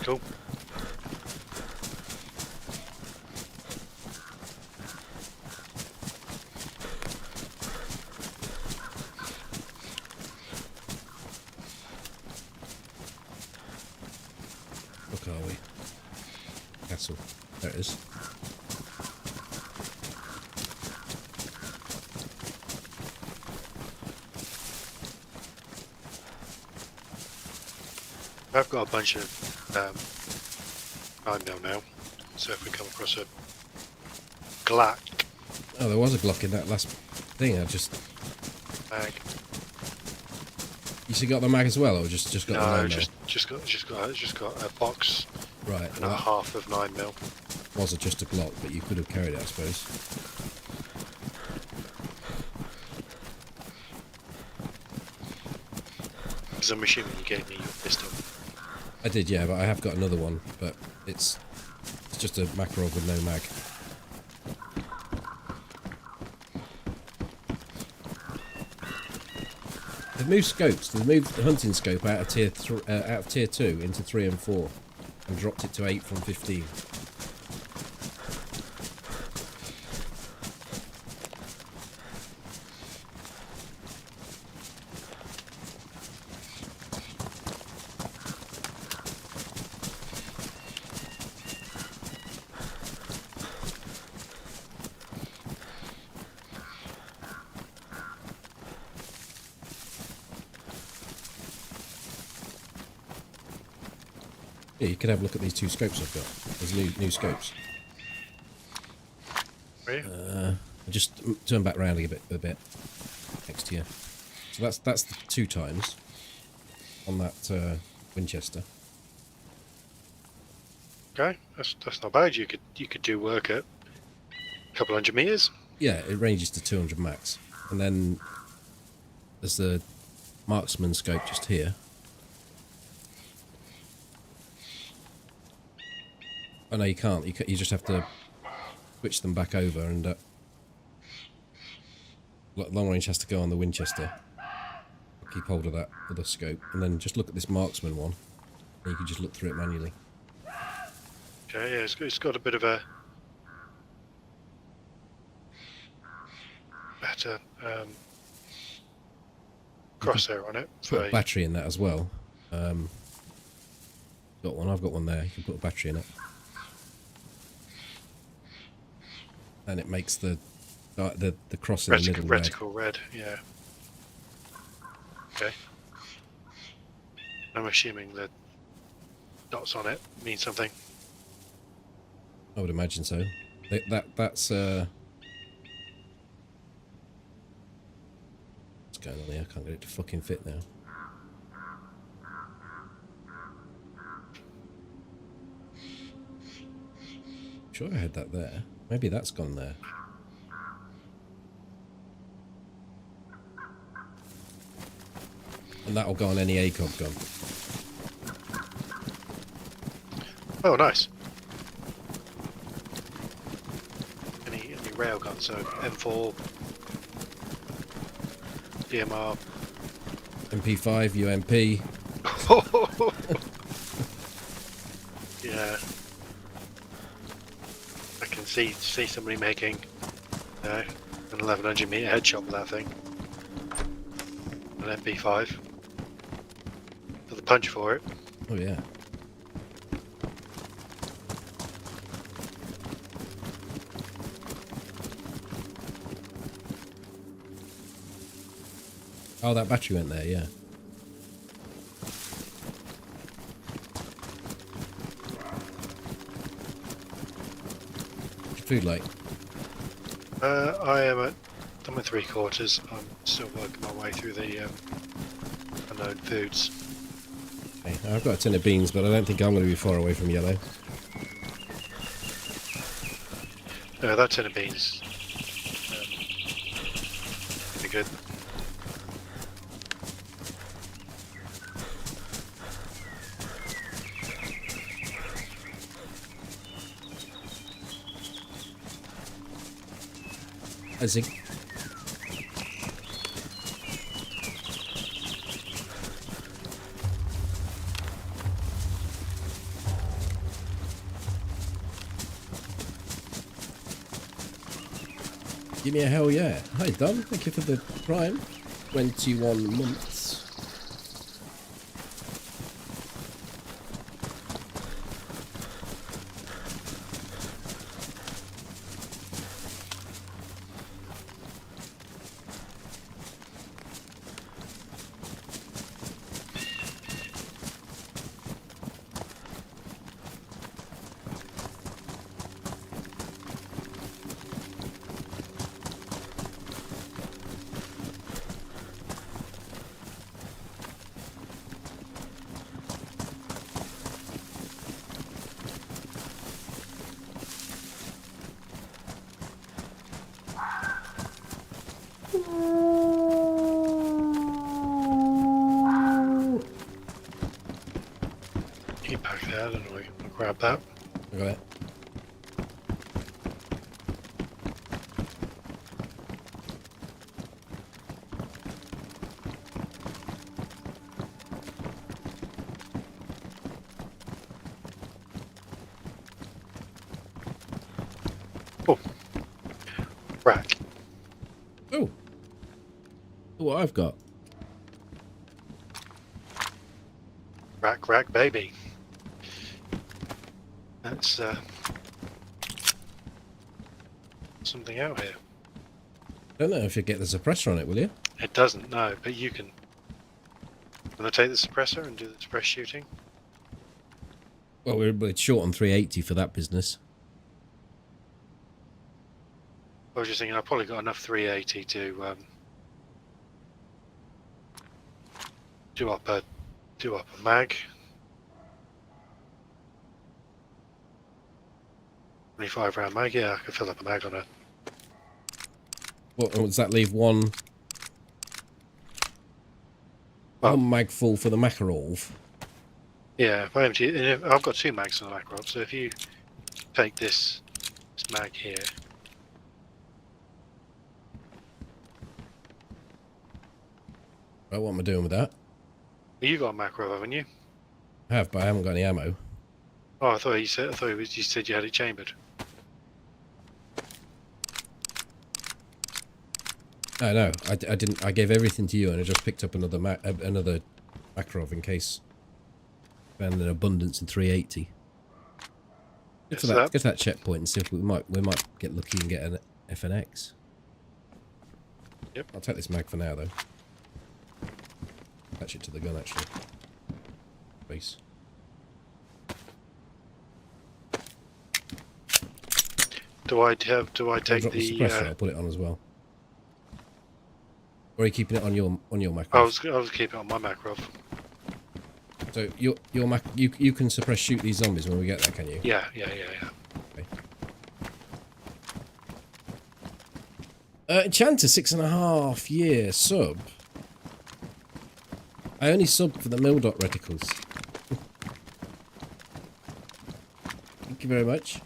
B: Cool.
A: Look, are we? Castle. There it is.
B: I've got a bunch of 9mm now, so if we come across a Glock
A: Oh, there was a Glock in that last thing. I just...
B: mag.
A: You still got the mag as well, or just got the 9mm?
B: No, just got a box
A: Right.
B: and a half of 9mm.
A: Was it just a Glock, but you could have carried it, I suppose.
B: Because I'm assuming you gave me your pistol.
A: I did, yeah, but I have got another one, but it's just a Makarov with no mag. They've moved scopes. They've moved the hunting scope out of tier 2 into 3 and 4, and dropped it to 8 from 15. Yeah, you can have a look at these 2 scopes I've got. There's new scopes.
B: Are you?
A: I just turn back round a bit next to you. So that's the 2 times on that Winchester.
B: Okay, that's not bad. You could do work at a couple 100 meters.
A: Yeah, it ranges to 200 max. And then there's the marksman scope just here. Oh no, you can't. You just have to switch them back over, and long range has to go on the Winchester. Keep hold of that other scope, and then just look at this marksman one. And you can just look through it manually.
B: Okay, yeah, it's got a bit of a better crosshair on it.
A: Put a battery in that as well. Got one. I've got one there. You can put a battery in it, and it makes the cross in the middle red.
B: Reticle red. Yeah. Okay. I'm assuming the dots on it mean something.
A: I would imagine so. That's what's going on here? I can't get it to fucking fit now. Sure, I had that there. Maybe that's gone there. And that'll go on any ACOG gun.
B: Oh, nice. Any railgun, so M4, DMR,
A: MP5, UMP.
B: Yeah. I can see somebody making an 1100 meter headshot with that thing. An MP5. For the punch for it.
A: Oh yeah. Oh, that battery went there, yeah. What's your food like?
B: I'm at 3/4. I'm still working my way through the unknown foods.
A: Okay, I've got a tin of beans, but I don't think I'm going to be far away from yellow.
B: No, that tin of beans. Pretty good.
A: A zig. Give me a hell yeah. Hi Dom, thank you for the prime. 21 months.
B: Keep back there, I don't know, I'll grab that.
A: I got it.
B: Oh. Rack.
A: Oh. What I've got.
B: Rack, baby. That's something out here.
A: Don't know if you get the suppressor on it, will you?
B: It doesn't, no, but you can. Can I take the suppressor and do the suppress shooting?
A: Well, we're short on 380 for that business.
B: I was just thinking I've probably got enough 380 to do up a mag. 25 round mag, yeah, I could fill up a mag on it.
A: What does that leave? One mag full for the Makarov.
B: Yeah, if I empty it, I've got 2 mags on the Makarov, so if you take this mag here.
A: Right, what am I doing with that?
B: Well, you got a macro, haven't you?
A: I have, but I haven't got any ammo.
B: Oh, I thought you said you said you had it chambered.
A: No, I didn't. I gave everything to you, and I just picked up another Makarov in case I found an abundance in 380. Get to that checkpoint and see if we might get lucky and get an FNX.
B: Yep.
A: I'll take this mag for now, though. Attach it to the gun, actually. Base.
B: Do I take
A: Drop the suppressor, I'll put it on as well. Or are you keeping it on your Makarov?
B: I was keeping it on my Makarov.
A: So your Mac, you can suppress shoot these zombies when we get there, can you?
B: Yeah.
A: Okay. Enchanter 6.5 year sub. I only sub for the Mildot reticles. Thank you very much.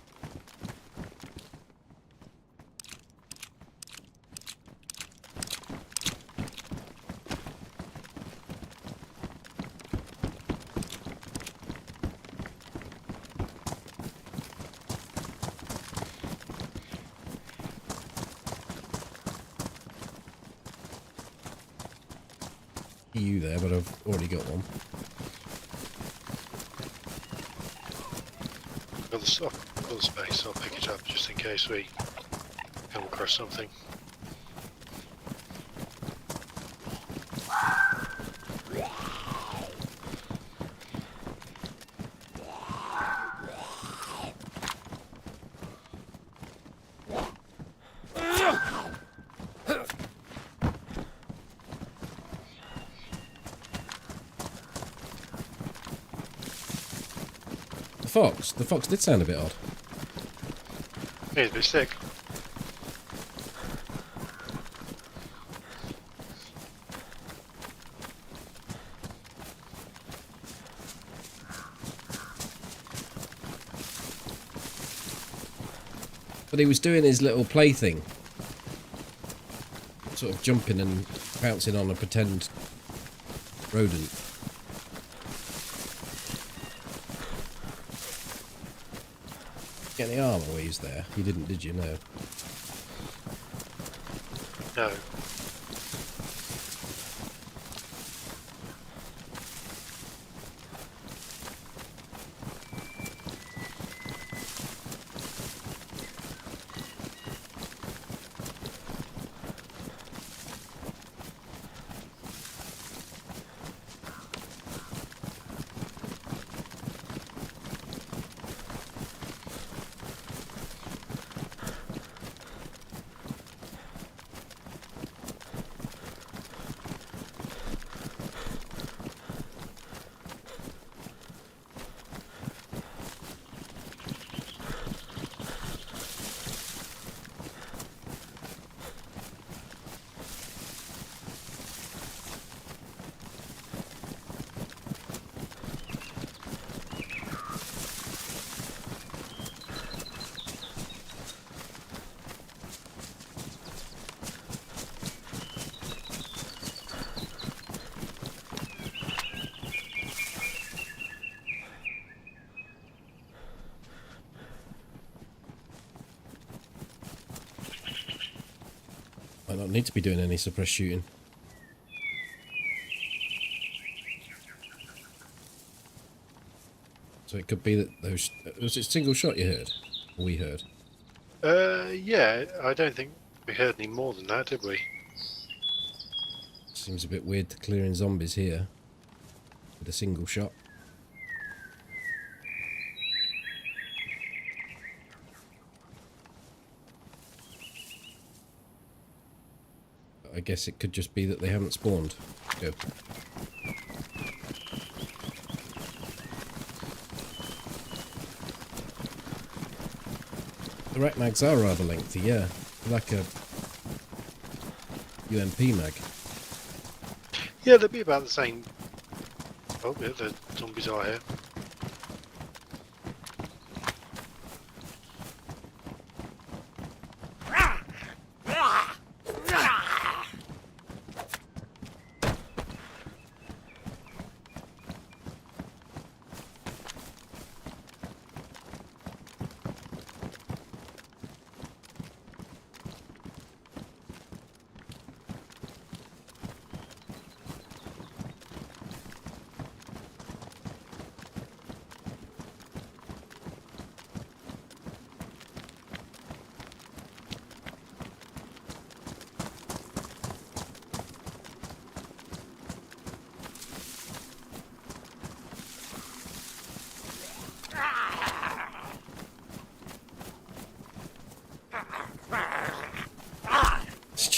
A: You there, but I've already got one.
B: Got the space. I'll pick it up just in case we come across something.
A: The fox did sound a bit odd.
B: He's a bit sick.
A: But he was doing his little play thing. Sort of jumping and pouncing on a pretend rodent. Get any armour while he's there? You didn't, did you? No.
B: No.
A: I don't need to be doing any suppressed shooting. So it could be that those... Was it single shot you heard? Or we heard?
B: Yeah, I don't think we heard any more than that, did we?
A: Seems a bit weird to clearing zombies here. With a single shot. I guess it could just be that they haven't spawned. Go. The rack mags are rather lengthy, yeah. Like a UMP mag.
B: Yeah, they'll be about the same. Oh, yeah, the zombies are here.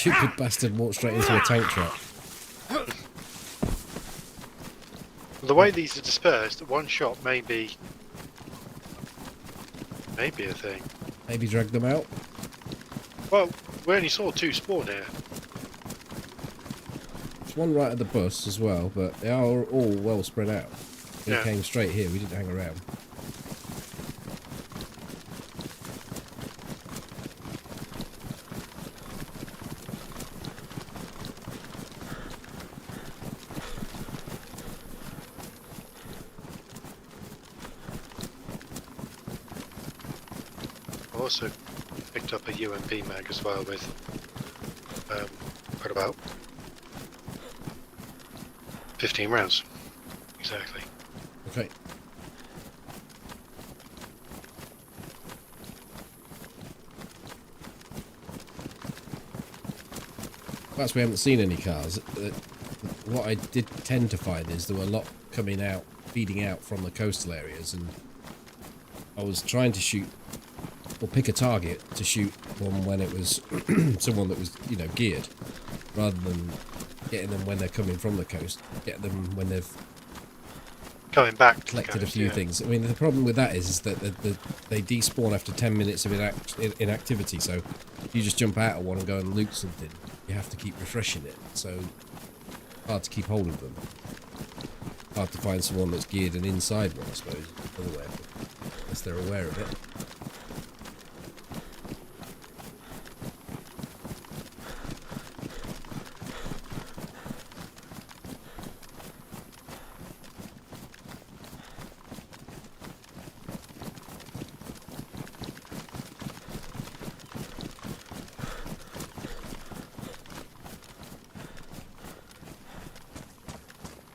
A: stupid bastard walked straight into a tank truck.
B: The way these are dispersed, one shot may be a thing.
A: Maybe drag them out.
B: Well, we only saw 2 spawn here.
A: There's one right at the bus as well, but they are all well spread out. We
B: Yeah.
A: came straight here, we didn't hang around.
B: I also picked up a UMP mag as well with got about 15 rounds. Exactly.
A: Okay. Perhaps we haven't seen any cars. What I did tend to find is there were a lot coming out, feeding out from the coastal areas, and I was trying to shoot or pick a target to shoot from when it was someone that was, you know, geared, rather than getting them when they're coming from the coast. Get them when they've
B: Coming back to
A: collected
B: the coast,
A: a few
B: yeah.
A: things. I mean, the problem with that is that they despawn after 10 minutes of inactivity. So if you just jump out of one and go and loot something, you have to keep refreshing it. So hard to keep hold of them. Hard to find someone that's geared and inside one, I suppose. Otherwise, unless they're aware of it.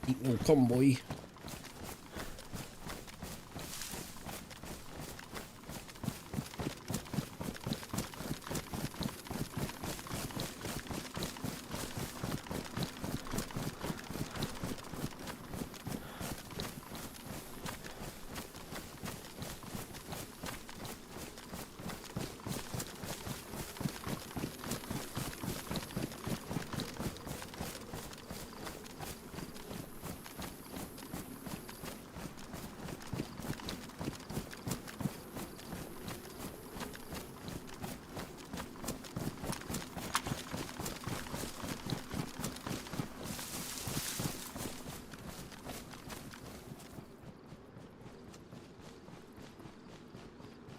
A: Eating all convoy.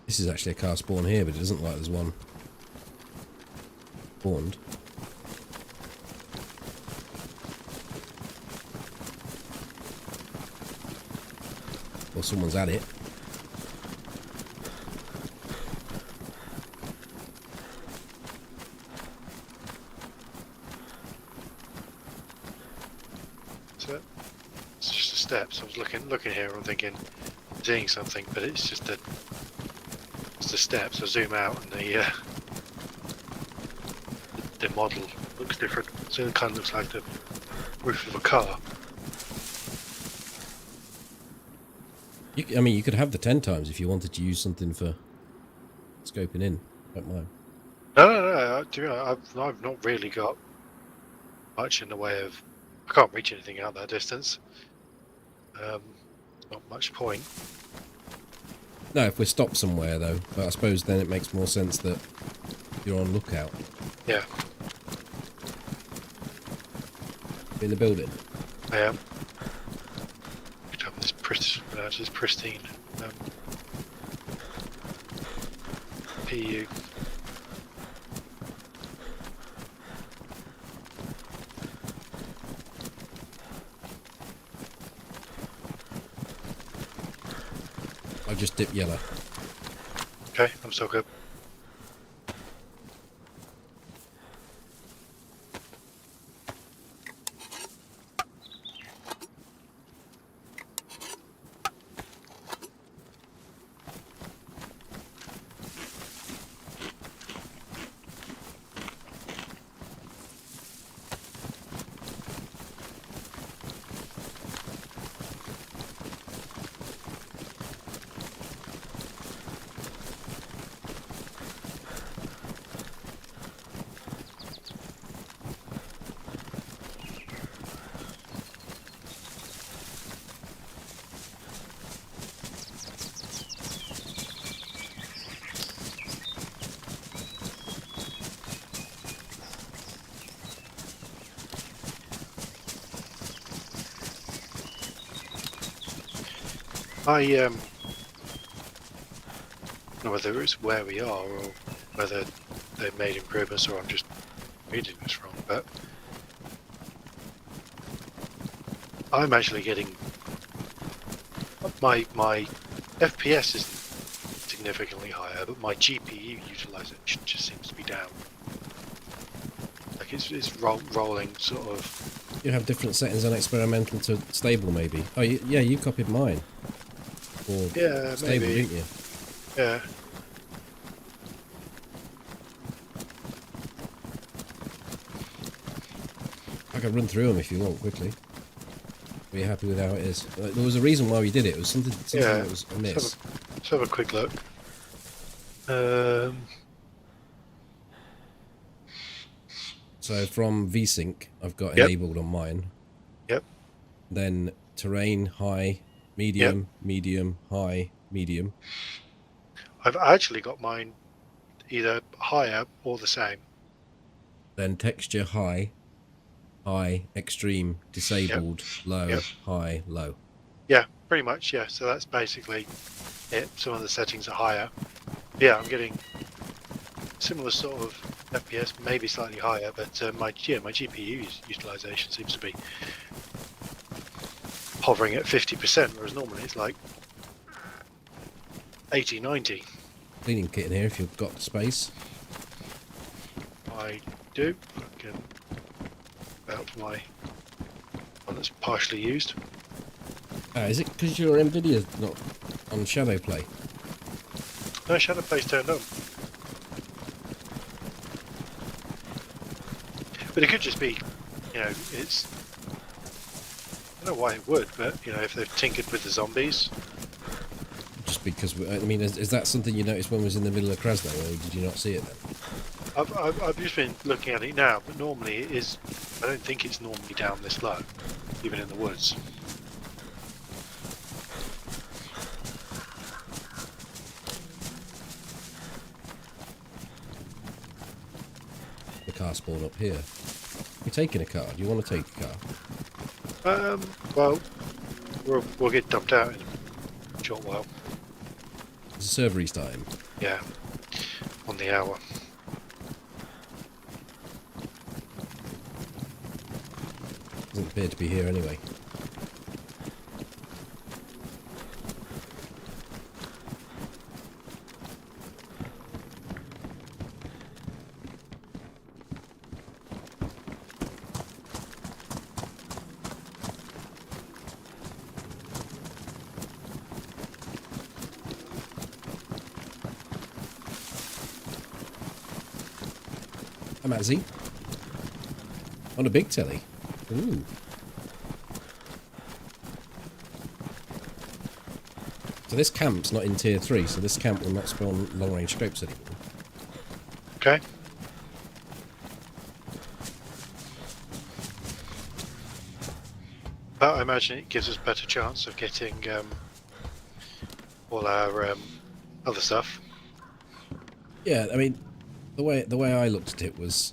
A: This is actually a car spawn here, but it doesn't look like there's one spawned. Or someone's at it.
B: So it's just the steps. I was looking here. I'm thinking, seeing something, but it's just the steps. I zoom out, and the model looks different. So it kind of looks like the roof of a car.
A: I mean, you could have the 10 times if you wanted to use something for scoping in. Don't mind.
B: No. I've not really got much in the way of. I can't reach anything out that distance. Not much point.
A: No, if we're stopped somewhere though, but I suppose then it makes more sense that you're on lookout.
B: Yeah,
A: In the building.
B: I am. Picked up this pristine PU.
A: I just dip yellow.
B: Okay, I'm still good. I don't know whether it's where we are or whether they've made improvements or I'm just reading this wrong, but I'm actually getting my FPS isn't significantly higher, but my GPU utilization just seems to be down. Like it's rolling sort of.
A: You have different settings on experimental to stable, maybe. Oh, yeah, you copied mine. Or
B: Yeah,
A: stable,
B: maybe.
A: didn't you?
B: Yeah.
A: I can run through them if you want quickly. Are you happy with how it is? There was a reason why we did it. It was something that was amiss.
B: Let's have a quick look.
A: So from VSync, I've got
B: Yep.
A: enabled on mine.
B: Yep.
A: Then terrain, high, medium, medium, high, medium.
B: I've actually got mine either higher or the same.
A: Then texture, high, high, extreme, disabled, low, high, low.
B: Yeah, pretty much, yeah. So that's basically it. Some of the settings are higher. Yeah, I'm getting similar sort of FPS, maybe slightly higher, but my GPU utilization seems to be hovering at 50%, whereas normally it's like 80, 90.
A: Cleaning kit in here if you've got space.
B: I do. I can out my one that's partially used.
A: Is it because your Nvidia's not on shadow play?
B: No, shadow play's turned on. But it could just be, you know, it's. I don't know why it would, but you know, if they've tinkered with the zombies.
A: Just because, I mean, is that something you noticed when it was in the middle of Krasno, or did you not see it then?
B: I've just been looking at it now, but normally it is. I don't think it's normally down this low, even in the woods.
A: The car spawned up here. You're taking a car. Do you want to take a car?
B: Well, we'll get dumped out in a short while.
A: It's a server restarting.
B: Yeah, on the hour.
A: Doesn't appear to be here anyway. I'm at Z. On a big telly. Ooh. So this camp's not in tier 3, so this camp will not spawn long range scopes anymore.
B: Okay. But I imagine it gives us a better chance of getting all our other stuff.
A: Yeah, I mean, the way I looked at it was,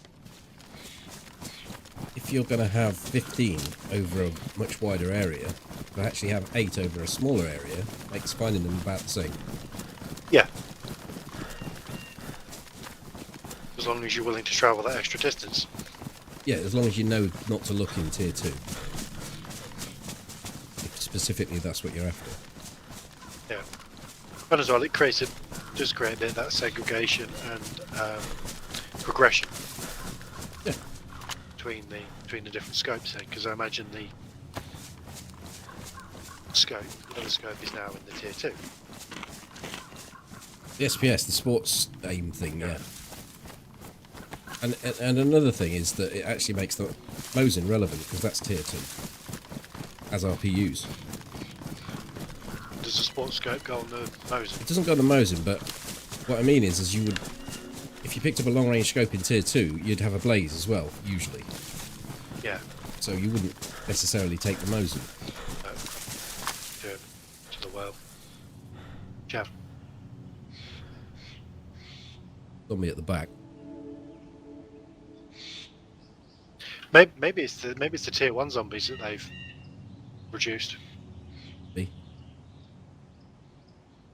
A: if you're going to have 15 over a much wider area, to actually have 8 over a smaller area makes finding them about the same.
B: Yeah. As long as you're willing to travel that extra distance.
A: Yeah, as long as you know not to look in tier 2. If specifically that's what you're after.
B: Yeah. And as well, it does create a bit of that segregation and progression.
A: Yeah.
B: Between the different scopes then, because I imagine the other scope is now in the tier 2.
A: The SPS, the sports aim thing, yeah. And another thing is that it actually makes the Mosin relevant, because that's tier 2. As RPUs.
B: Does the sports scope go on the Mosin?
A: It doesn't go on the Mosin, but what I mean is you would, if you picked up a long range scope in tier 2, you'd have a Blaze as well, usually.
B: Yeah.
A: So you wouldn't necessarily take the Mosin.
B: No. To the well. Jeff.
A: Zombie at the back.
B: Maybe it's the tier 1 zombies that they've reduced.
A: See?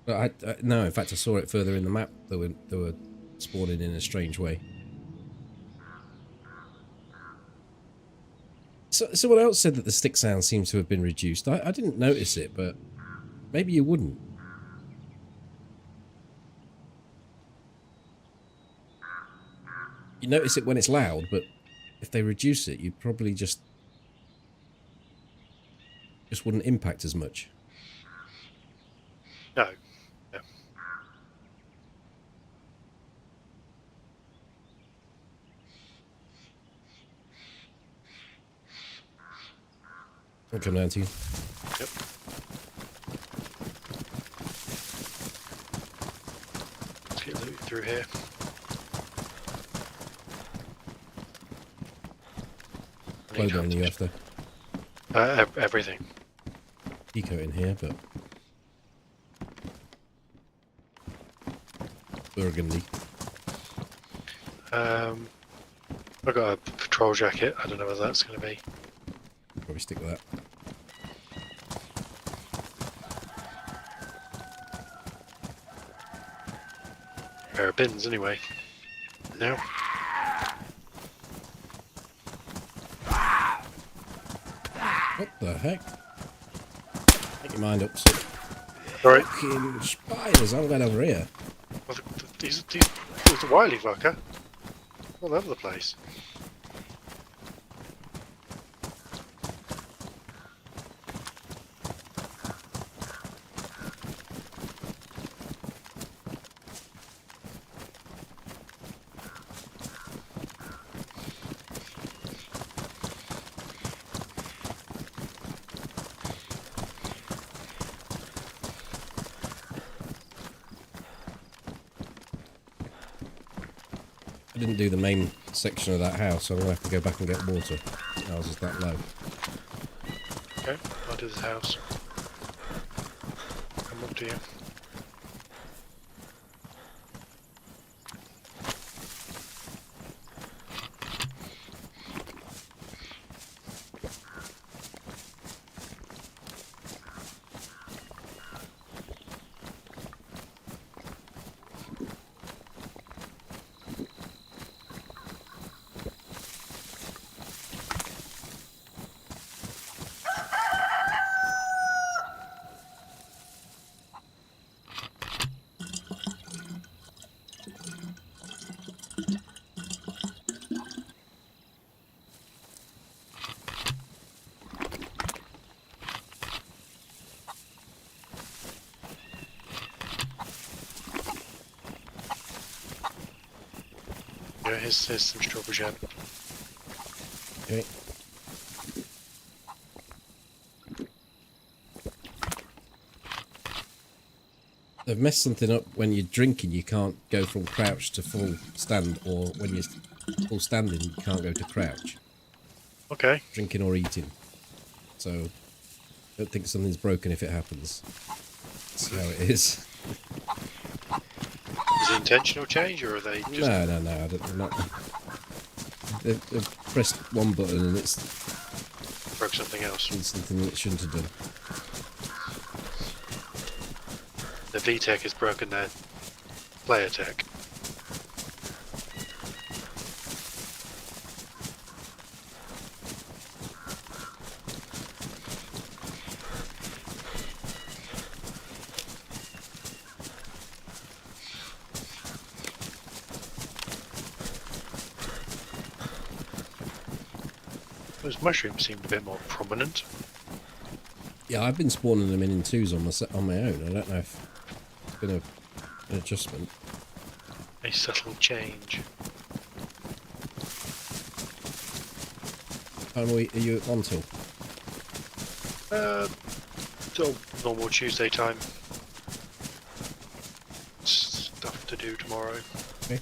A: But no, in fact, I saw it further in the map. They were spawning in a strange way. So, someone else said that the stick sound seems to have been reduced. I didn't notice it, but maybe you wouldn't. You notice it when it's loud, but if they reduce it, you'd probably just wouldn't impact as much.
B: No. No.
A: I'll come down to you.
B: Yep. Let's get loot through here.
A: Clothing you after.
B: Everything.
A: Eco in here, but burgundy.
B: I've got a patrol jacket. I don't know whether that's going to be.
A: Probably stick with that.
B: Pair of bins anyway. No.
A: What the heck? Make your mind up, son.
B: Alright.
A: Fucking spiders, I'm going over here.
B: Well, these the wily fucker. All over the place.
A: I didn't do the main section of that house, so I'm going to have to go back and get water. The house is that low.
B: Okay, I'll do this house. Come up to you. Yeah, here's some strawberry jam.
A: Okay. They've messed something up. When you're drinking, you can't go from crouch to full stand, or when you're full standing, you can't go to crouch.
B: Okay.
A: Drinking or eating. So, I don't think something's broken if it happens. That's how it is.
B: Is it intentional change, or are they just...
A: No, they're not. They've pressed one button and it's
B: broke something else?
A: done something that it shouldn't have done.
B: The VTech has broken their player tech. Those mushrooms seemed a bit more prominent.
A: Yeah, I've been spawning them in twos on my own. I don't know if it's been an adjustment.
B: A subtle change.
A: How long are you on till?
B: Till normal Tuesday time. Stuff to do tomorrow.
A: Okay.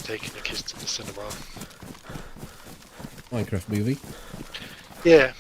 B: Taking the kids to the cinema.
A: Minecraft movie.
B: Yeah.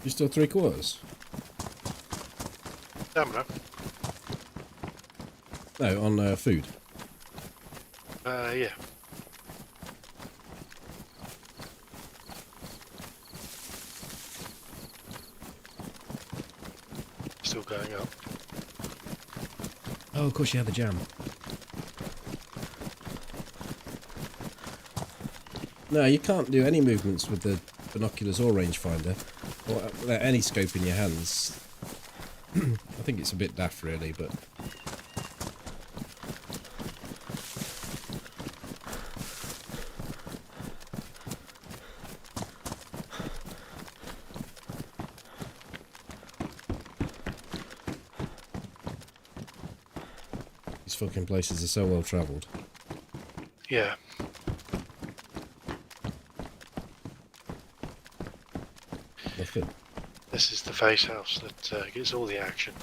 A: You still 3/4?
B: Stamina.
A: No, on food.
B: Yeah. Still going up.
A: Oh, of course you had the jam. No, you can't do any movements with the binoculars or rangefinder, or without any scope in your hands. I think it's a bit daft, really, but... These fucking places are so well travelled.
B: Yeah.
A: Nothing.
B: This is the face house that gets all the action.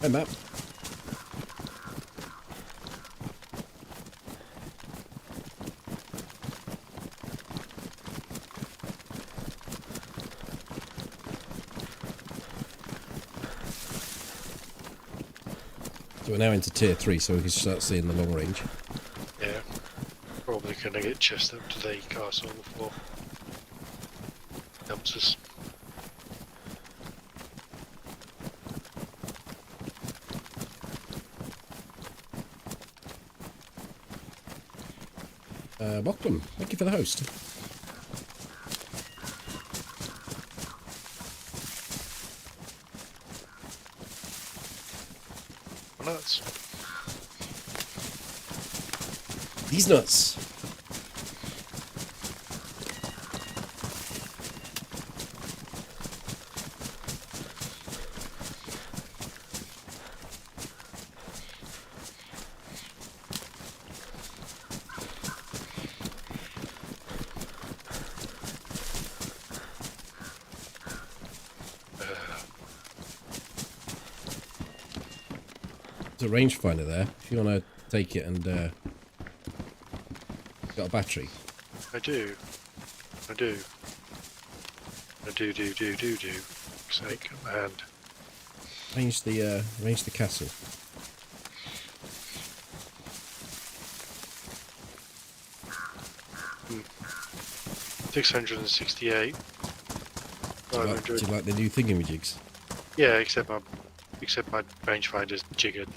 A: Hey, map. So we're now into tier 3, so we can start seeing the long range.
B: Yeah. Probably gonna get chest up to the castle before dumps us.
A: Welcome. Thank you for the host.
B: Nuts.
A: These nuts. There's a rangefinder there. If you want to take it and got a battery.
B: I do. I do. I do. Sake, and
A: Range the castle.
B: hmm. 668.
A: Do you like the new thingamajigs?
B: Yeah, except my rangefinder's jiggered.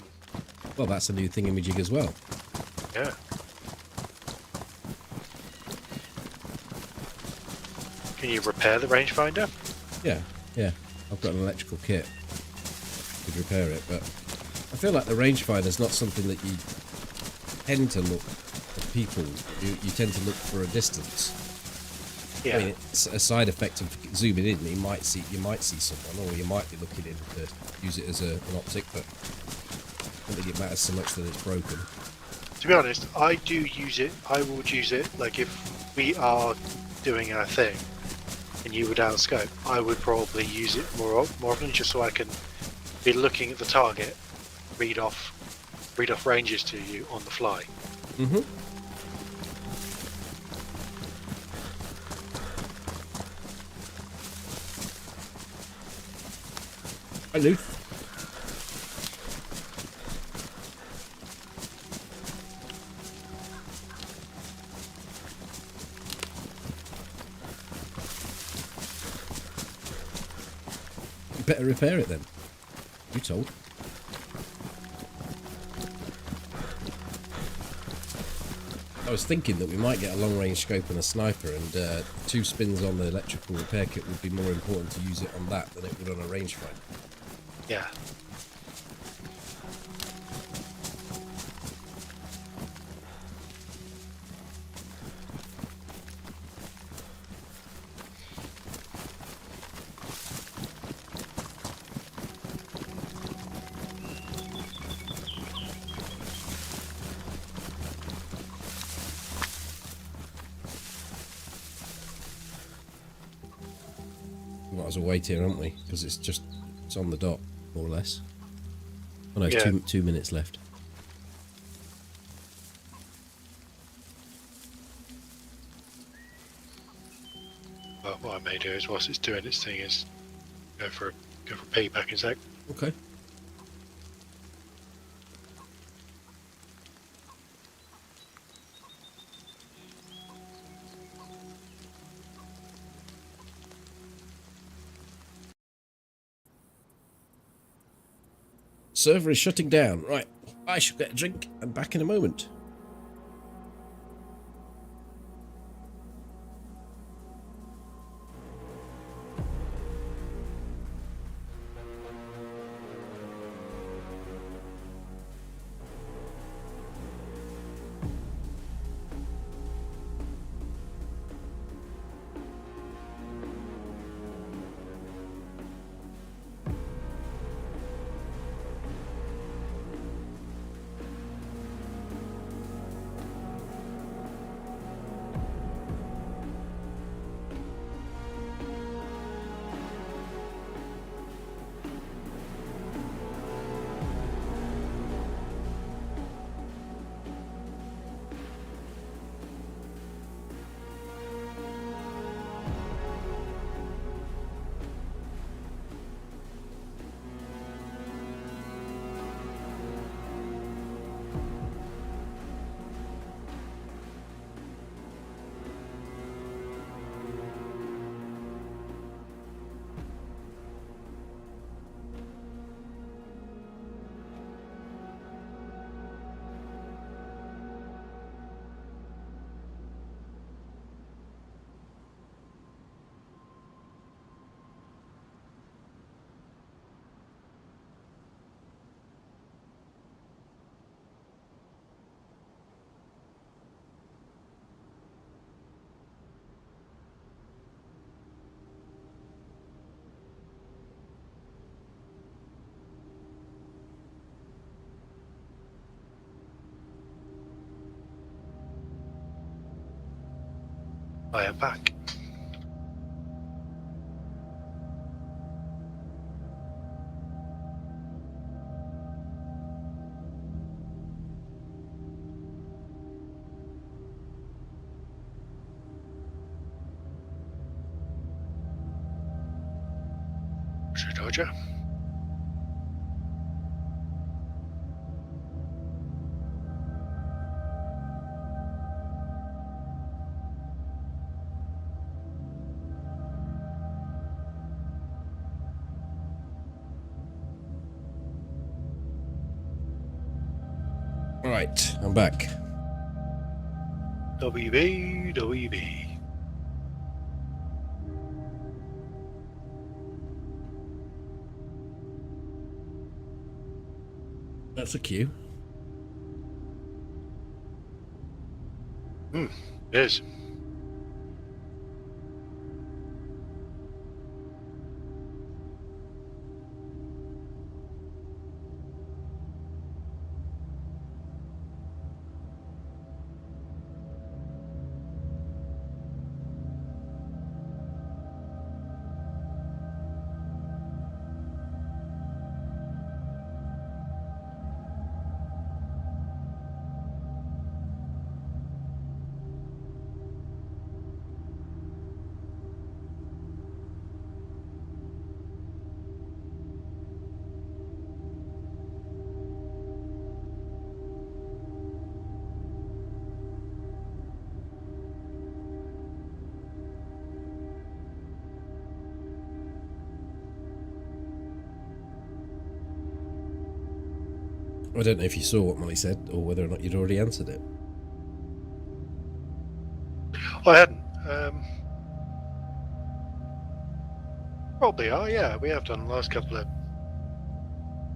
A: Well, that's a new thingamajig as well.
B: Yeah. Can you repair the rangefinder?
A: Yeah. I've got an electrical kit. Could repair it, but I feel like the rangefinder's not something that you tend to look at people. You tend to look for a distance.
B: Yeah.
A: I mean, it's a side effect of zooming in. You might see someone, or you might be looking in to use it as an optic, but I don't think it matters so much that it's broken.
B: To be honest, I do use it. I would use it, like if we are doing our thing and you would outscope, I would probably use it more often, just so I can be looking at the target, read off ranges to you on the fly.
A: Mm-hmm. Hi, Luth. You better repair it then. You told. I was thinking that we might get a long-range scope and a sniper, and 2 spins on the electrical repair kit would be more important to use it on that than it would on a rangefinder.
B: Yeah.
A: as well wait here, aren't we? Because it's on the dot, more or less. Oh no, it's
B: Yeah.
A: 2 minutes left.
B: Well, what I may do is, whilst it's doing its thing, is go for a pee back in a sec.
A: Okay. Server is shutting down. Right, I shall get a drink and back in a moment.
B: I am back. Roger.
A: Right, I'm back.
B: WB.
A: That's a queue.
B: It is.
A: I don't know if you saw what Molly said or whether or not you'd already answered it.
B: I hadn't. Probably are. Yeah, we have done the last couple of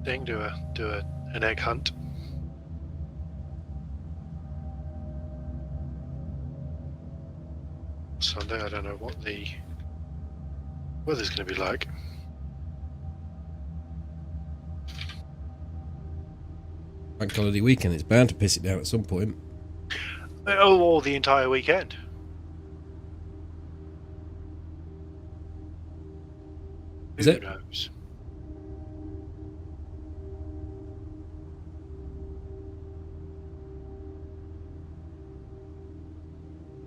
B: thing. Do an egg hunt. Sunday. I don't know what the weather's going to be like.
A: Bank holiday weekend, it's bound to piss it down at some point.
B: Oh, or the entire weekend.
A: Is
B: Who
A: it?
B: knows?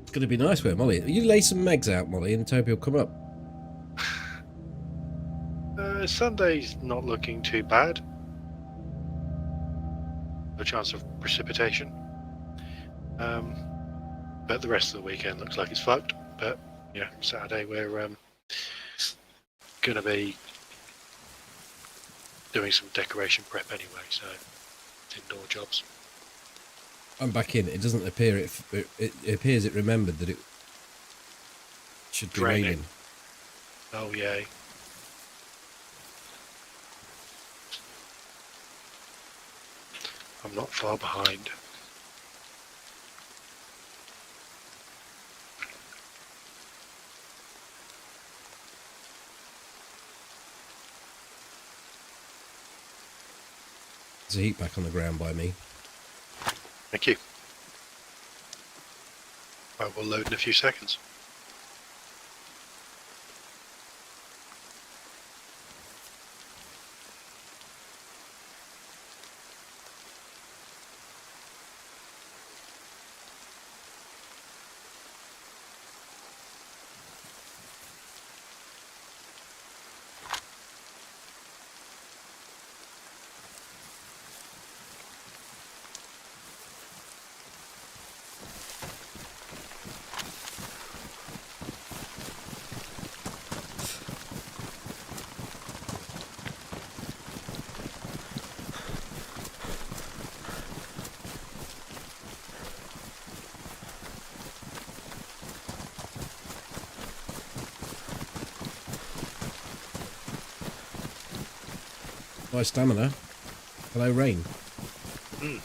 A: It's going to be nice with Molly. You lay some megs out, Molly, and Toby will come up.
B: Sunday's not looking too bad. No chance of precipitation. But the rest of the weekend looks like it's fucked. But yeah, Saturday we're going to be doing some decoration prep anyway, so it's indoor jobs.
A: I'm back in. It doesn't appear it appears it remembered that it should be raining.
B: Oh yay. I'm not far behind.
A: There's a heat back on the ground by me.
B: Thank you. I will load in a few seconds.
A: Nice stamina. Hello, rain.
B: Mm.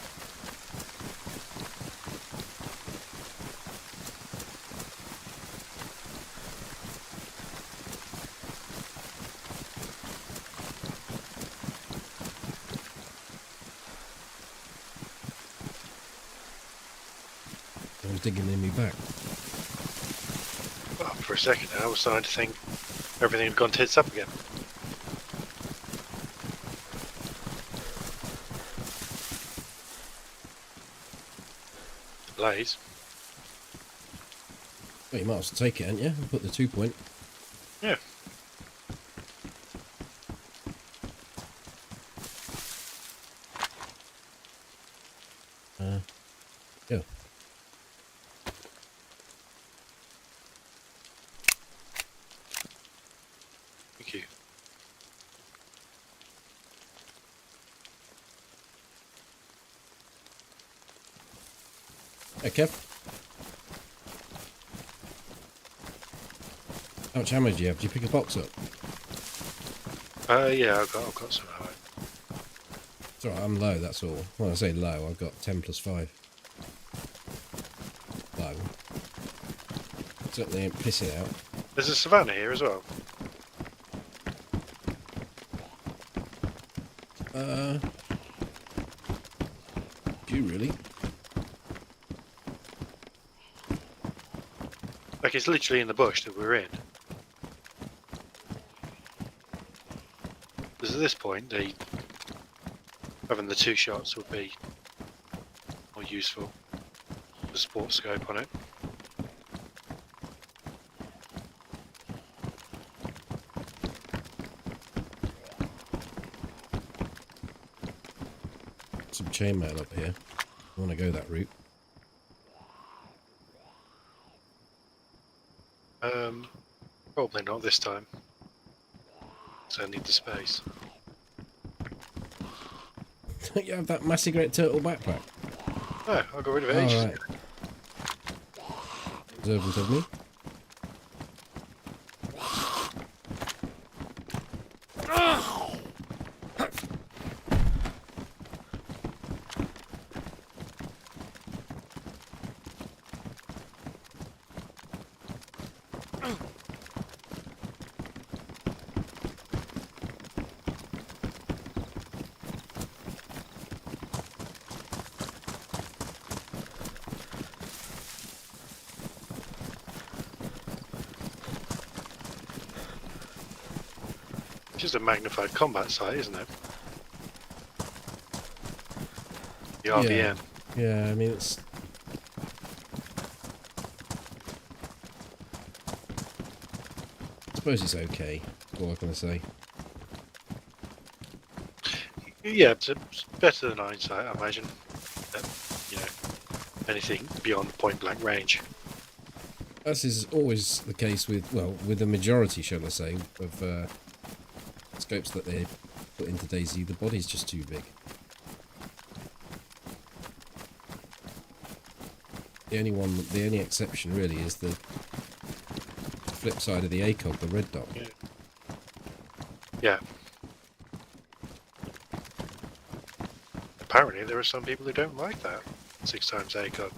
A: Someone's digging in me back.
B: Well, for a second I was starting to think everything had gone tits up again. Blaze.
A: Well, you might as well take it, ain't you? I'll put the 2 point.
B: Yeah.
A: Yeah.
B: Thank you.
A: Hey, Kev. How much ammo do you have? Do you pick a box up?
B: Yeah, I've got some of it.
A: It's alright, I'm low, that's all. When I say low, I've got 10 plus 5. Low. Certainly ain't pissing out.
B: There's a savannah here as well.
A: Do you really?
B: Like, it's literally in the bush that we're in. Because at this point, having the 2 shots would be more useful. The sport scope on it.
A: Some chainmail up here. I want to go that route.
B: Probably not this time. So I need the space.
A: Don't you have that massive great turtle backpack?
B: No, I got rid of it ages
A: Alright.
B: ago.
A: Observant of me.
B: Just a magnified combat site, isn't it? The
A: Yeah.
B: RVM.
A: Yeah, I mean, it's... I suppose it's okay, that's all I'm going to say.
B: Yeah, it's better than hindsight, I imagine. You know, anything beyond point blank range.
A: As is always the case with, well, with the majority, shall I say, of scopes that they put into DayZ, the body's just too big. The only exception really is the flip side of the ACOG, the red dot.
B: Yeah. Yeah. Apparently there are some people who don't like that. 6 times ACOG.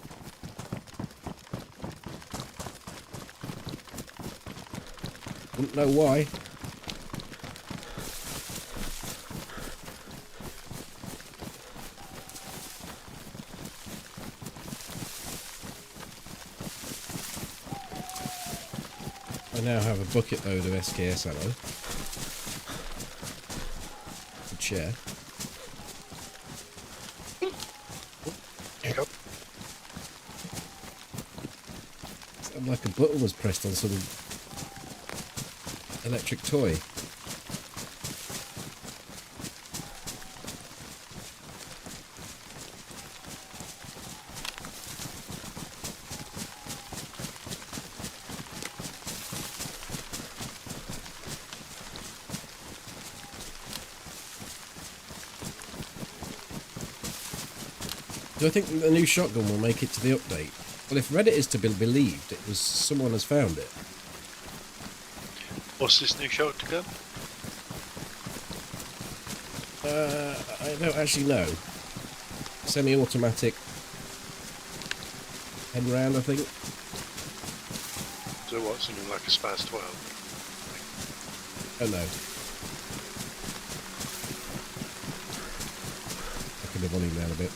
A: Wouldn't know why. I now have a bucket load of SKS ammo to share.
B: ACOG.
A: Sounded like a button was pressed on some electric toy. Do I think the new shotgun will make it to the update? Well, if Reddit is to be believed, it was someone has found it.
B: What's this new shotgun?
A: I don't actually know. Semi-automatic 10 round, I think.
B: So what, something like a Spaz 12?
A: Oh no. Taking the volume down a bit.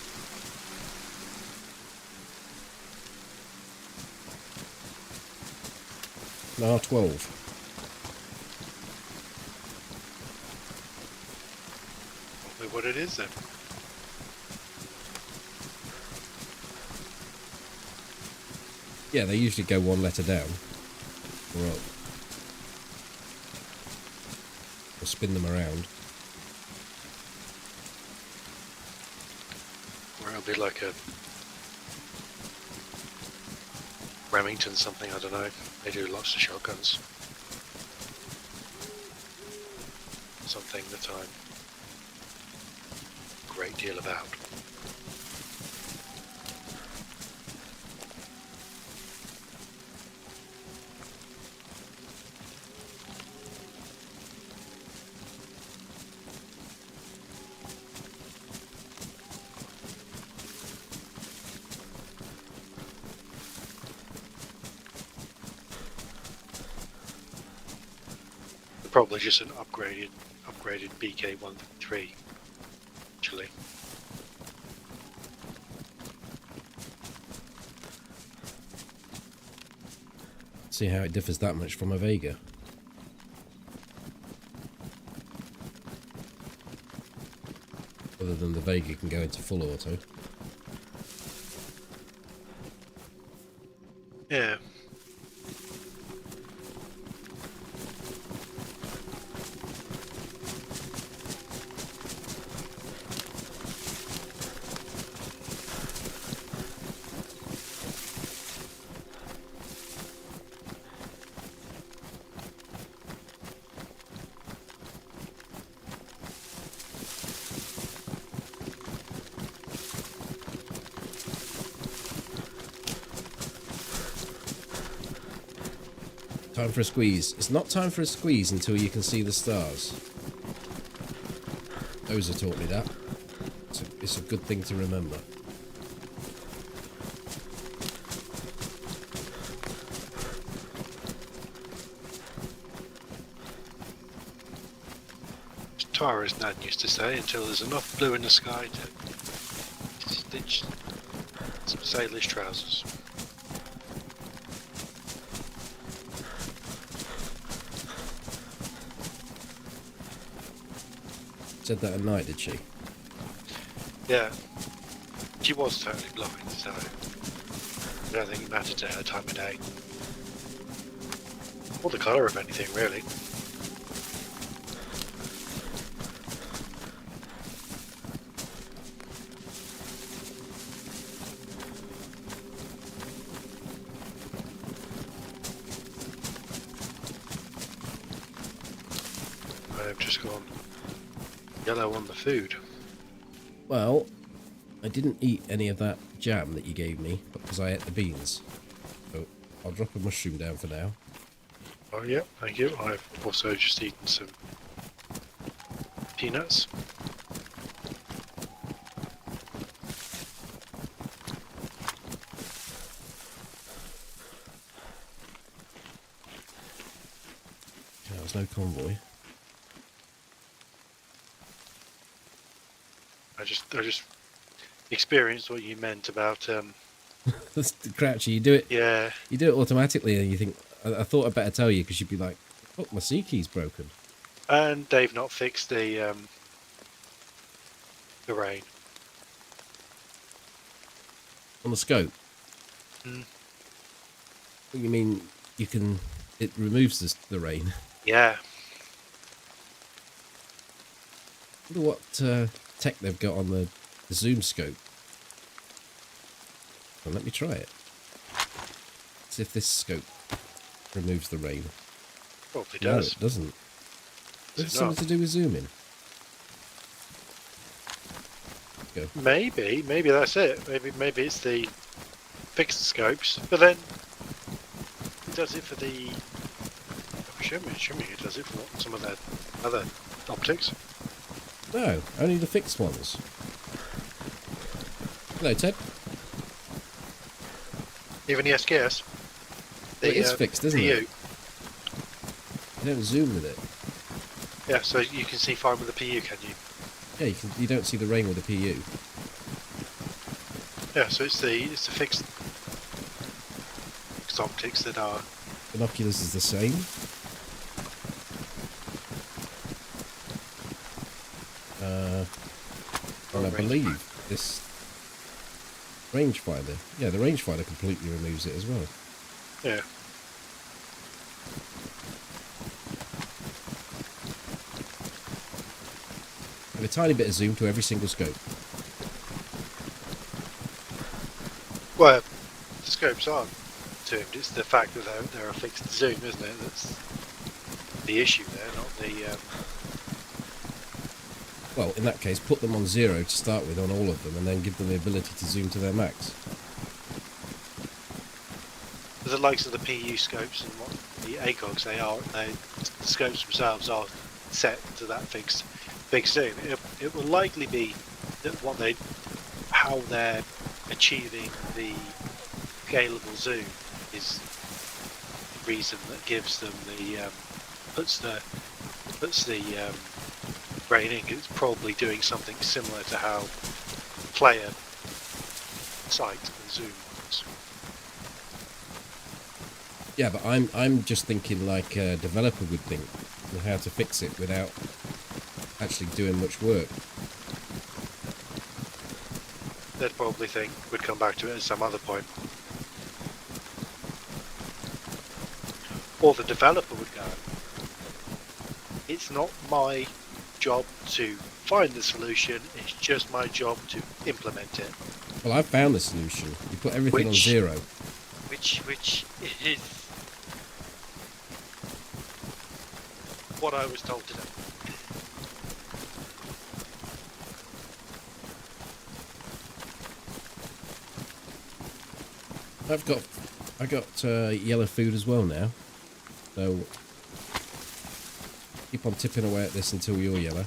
A: An R12.
B: Probably what it is then.
A: Yeah, they usually go one letter down. Or up. Or spin them around.
B: Or it'll be like a Remington something, I don't know. They do lots of shotguns. Something that I'm a great deal about. Probably just an upgraded BK-13, actually.
A: See how it differs that much from a Vega. Other than the Vega can go into full auto.
B: Yeah.
A: Time for a squeeze. It's not time for a squeeze until you can see the stars. Oza taught me that. It's a good thing to remember.
B: Tara's nan used to say, until there's enough blue in the sky to stitch some sailor's trousers.
A: said that at night, did she?
B: Yeah. She was totally blind, so I don't think it mattered to her time of day. Or the colour of anything, really. I've just gone yellow on the food.
A: Well, I didn't eat any of that jam that you gave me because I ate the beans. So I'll drop a mushroom down for now.
B: Oh yeah, thank you. I've also just eaten some peanuts.
A: There's no convoy.
B: I just experienced what you meant about
A: Crouchy, you do it.
B: yeah.
A: You do it automatically, and you think I thought I'd better tell you because you'd be like, "Look, my C key's broken."
B: And they've not fixed the rain.
A: On the scope.
B: Mm.
A: You mean you can? It removes the rain.
B: Yeah.
A: I wonder what tech they've got on the zoom scope. Well, let me try it. See if this scope removes the rain.
B: Probably
A: No,
B: does.
A: it doesn't.
B: Does
A: It's
B: it
A: something
B: not?
A: to do with zooming. Go.
B: Maybe that's it. Maybe it's the fixed scopes, but then it does it for the. Show me it does it for some of the other optics.
A: No, only the fixed ones. Hello, Ted.
B: Even the SKS.
A: It is fixed, isn't
B: PU.
A: it? You don't zoom with it.
B: Yeah, so you can see fine with the PU, can you?
A: Yeah, you don't see the rain with the PU.
B: Yeah, so it's the fixed optics that are.
A: Binoculars is the same. And I believe this rangefinder. Yeah, the rangefinder completely removes it as well.
B: Yeah.
A: And a tiny bit of zoom to every single scope.
B: Well, the scopes aren't zoomed. It's the fact that they're a fixed zoom, isn't it? That's the issue there, not the.
A: Well, in that case, put them on 0 to start with on all of them, and then give them the ability to zoom to their max.
B: The likes of the PU scopes and what the ACOGs the scopes themselves are set to that fixed zoom. It will likely be that how they're achieving the scalable zoom is the reason that gives them the puts the raining. It's probably doing something similar to how player sight and zoom works.
A: Yeah, but I'm just thinking like a developer would think, and how to fix it without actually doing much work.
B: They'd probably think we'd come back to it at some other point. Or the developer would go, it's not my job to find the solution, it's just my job to implement it.
A: Well, I've found the solution. You put everything on 0.
B: Which is what I was told to do.
A: I got yellow food as well now, so keep on tipping away at this until you're yellow.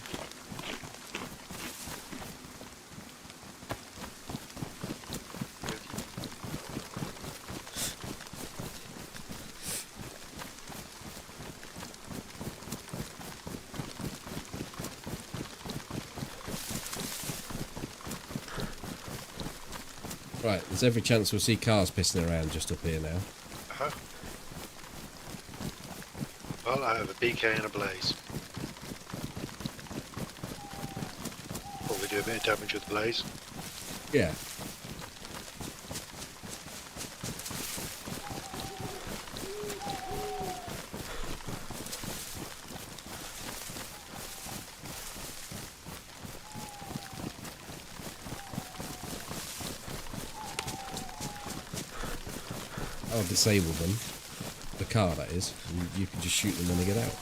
A: Right, there's every chance we'll see cars pissing around just up here now.
B: Uh-huh. Well, I have a BK and a blaze. probably do a bit of damage with the blaze.
A: Yeah. I'll disable them. The car, that is. And you can just shoot them when they get out.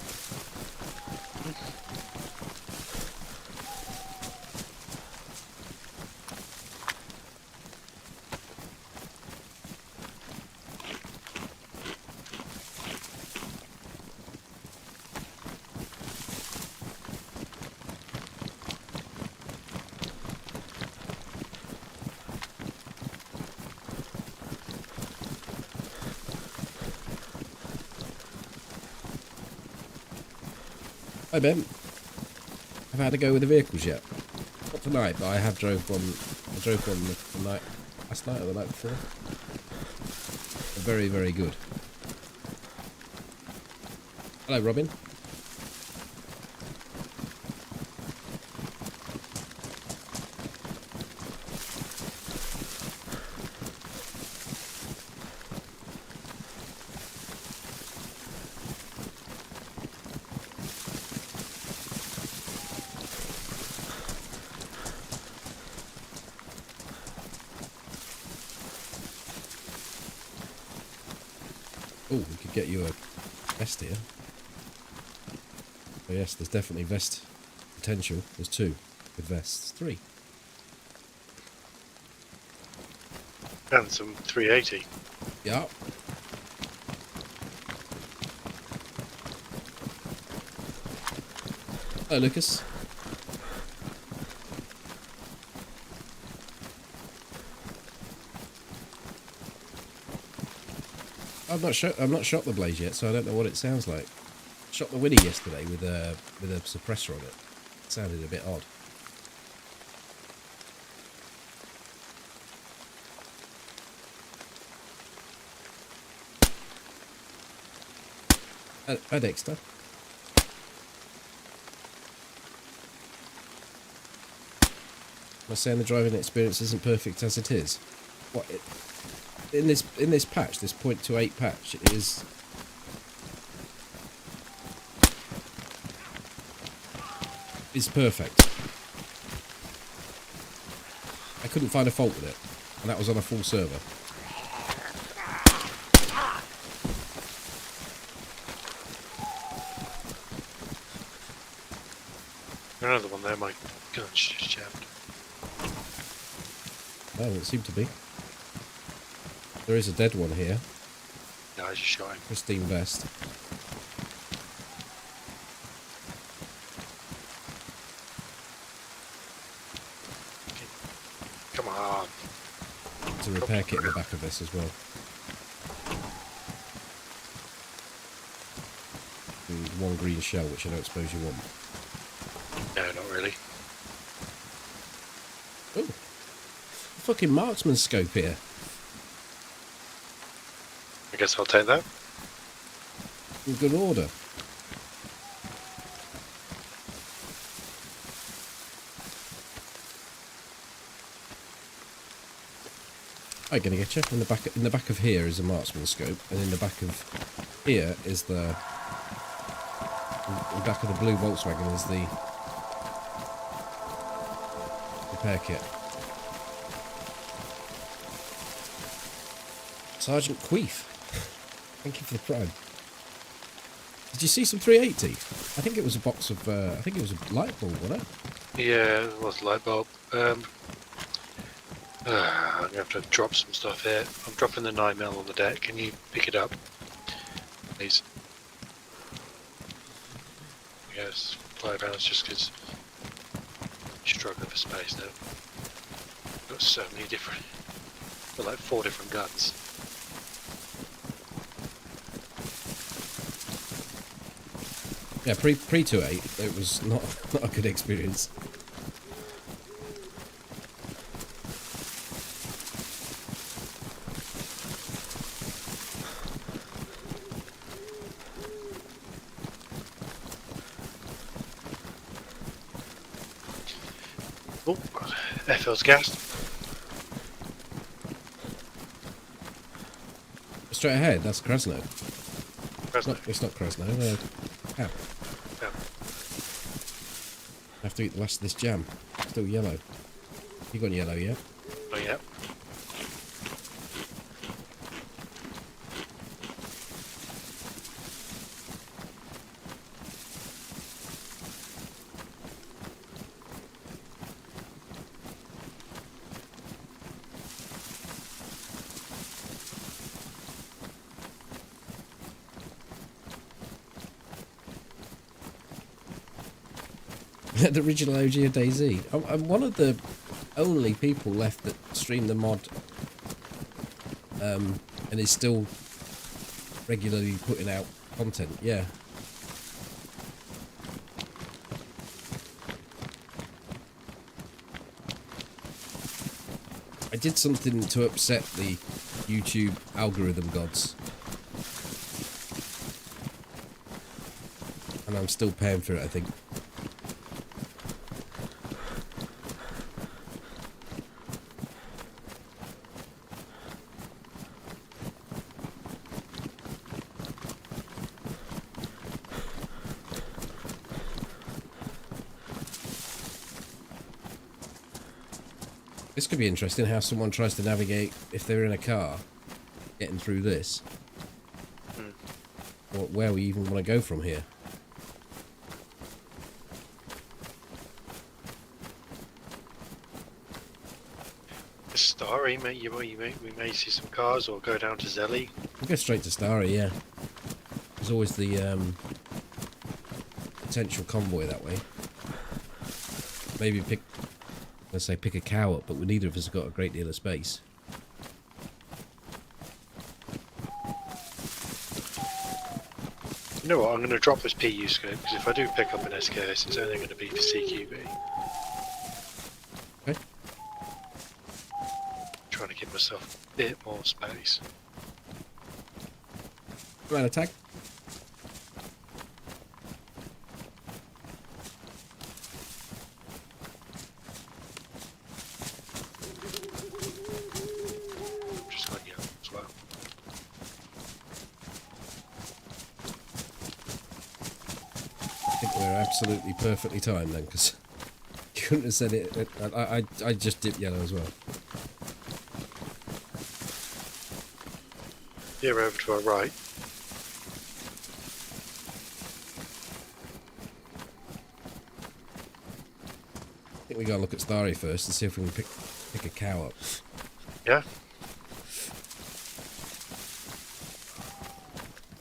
A: Hi Ben. Have I had a go with the vehicles yet? Not tonight, but I have drove one. I drove one the night, last night or the night before. They're very, very good. Hello, Robin. Oh, we could get you a vest here. Oh yes, there's definitely vest potential. There's 2 with vests. 3.
B: And some 380.
A: Yeah. Hello, Lucas. I've not shot the blaze yet, so I don't know what it sounds like. Shot the Winnie yesterday with a suppressor on it. It sounded a bit odd. Hi Dexter. Am I saying the driving experience isn't perfect as it is? What? In this patch, this 0.28 patch, it is perfect. I couldn't find a fault with it, and that was on a full server.
B: Another one there, my gun's just jammed.
A: No, it seemed to be. There is a dead one here.
B: No, I just shot him.
A: Pristine vest.
B: Come on.
A: There's a repair kit in the back of this as well. And 1 green shell, which I don't suppose you want.
B: No, not really.
A: Oh, fucking marksman scope here.
B: I guess I'll take that.
A: In good order. I'm gonna get you. In the back of here is a marksman scope, and in the back of here is the back of the blue Volkswagen is the repair kit. Sergeant Queef, thank you for the prime. Did you see some 380? I think it was a box of. I think it was a light bulb, wasn't it?
B: Yeah, it was a light bulb. I'm gonna have to drop some stuff here. I'm dropping the 9mm on the deck. Can you pick it up, please? Yes, 5 hours just because I'm struggling for space now. Got so many different, got like 4 different guns.
A: Yeah, pre 2.8, it was not a good experience.
B: Oh, airfield's gassed.
A: Straight ahead, that's Krasno.
B: Krasno.
A: It's not Krasno. Cow.
B: Yeah.
A: I have to eat the last of this jam. Still yellow. You gone yellow yet?
B: Oh yeah.
A: The original OG of DayZ. I'm one of the only people left that stream the mod and is still regularly putting out content. Yeah. I did something to upset the YouTube algorithm gods. And I'm still paying for it, I think. This could be interesting, how someone tries to navigate if they're in a car, getting through this. Or where we even want to go from here.
B: Starry, we may see some cars or go down to Zelly.
A: We'll go straight to Starry, yeah. There's always the potential convoy that way. Maybe pick a cow up, but neither of us have got a great deal of space.
B: You know what, I'm going to drop this PU scope, because if I do pick up an SKS, it's only going to be for CQB.
A: Okay.
B: Trying to give myself a bit more space.
A: Come on, attack. Absolutely perfectly timed then, because you couldn't have said it. I just dipped yellow as well.
B: Yeah, over to our right.
A: I think we gotta look at Starry first and see if we can pick a cow up.
B: Yeah.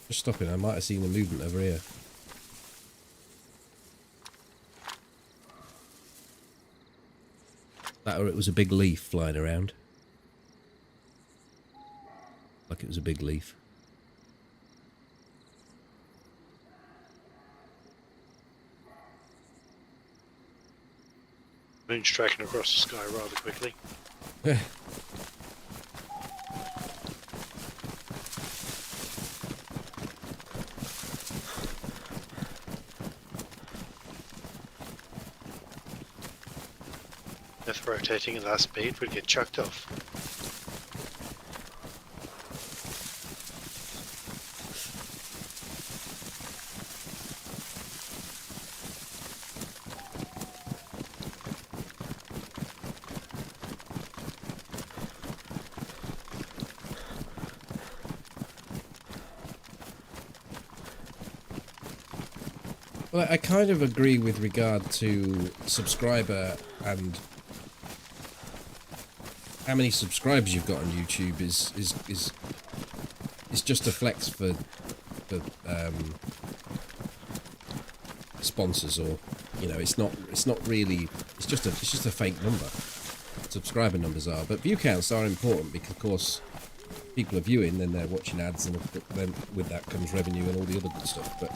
A: Just stopping. I might have seen the movement over here. That or it was a big leaf flying around. Like it was a big leaf.
B: Moon's tracking across the sky rather quickly. If rotating at that speed, we'd get chucked off.
A: Well, I kind of agree with regard to subscriber and how many subscribers you've got on YouTube is just a flex for sponsors, or it's not really, it's just a fake number. Subscriber numbers are, but view counts are important because of course people are viewing, then they're watching ads, and then with that comes revenue and all the other good stuff. But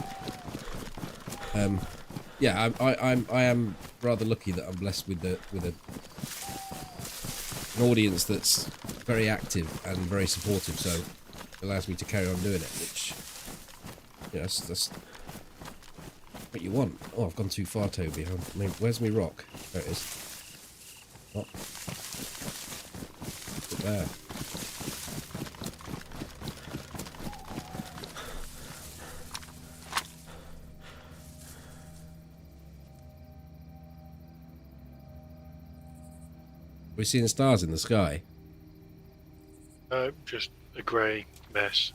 A: yeah, I am rather lucky that I'm blessed with an audience that's very active and very supportive, so it allows me to carry on doing it, which that's what you want. Oh, I've gone too far, Toby. I mean, where's my rock? There it is. What? Look there. We're seeing stars in the sky.
B: Just a grey mess.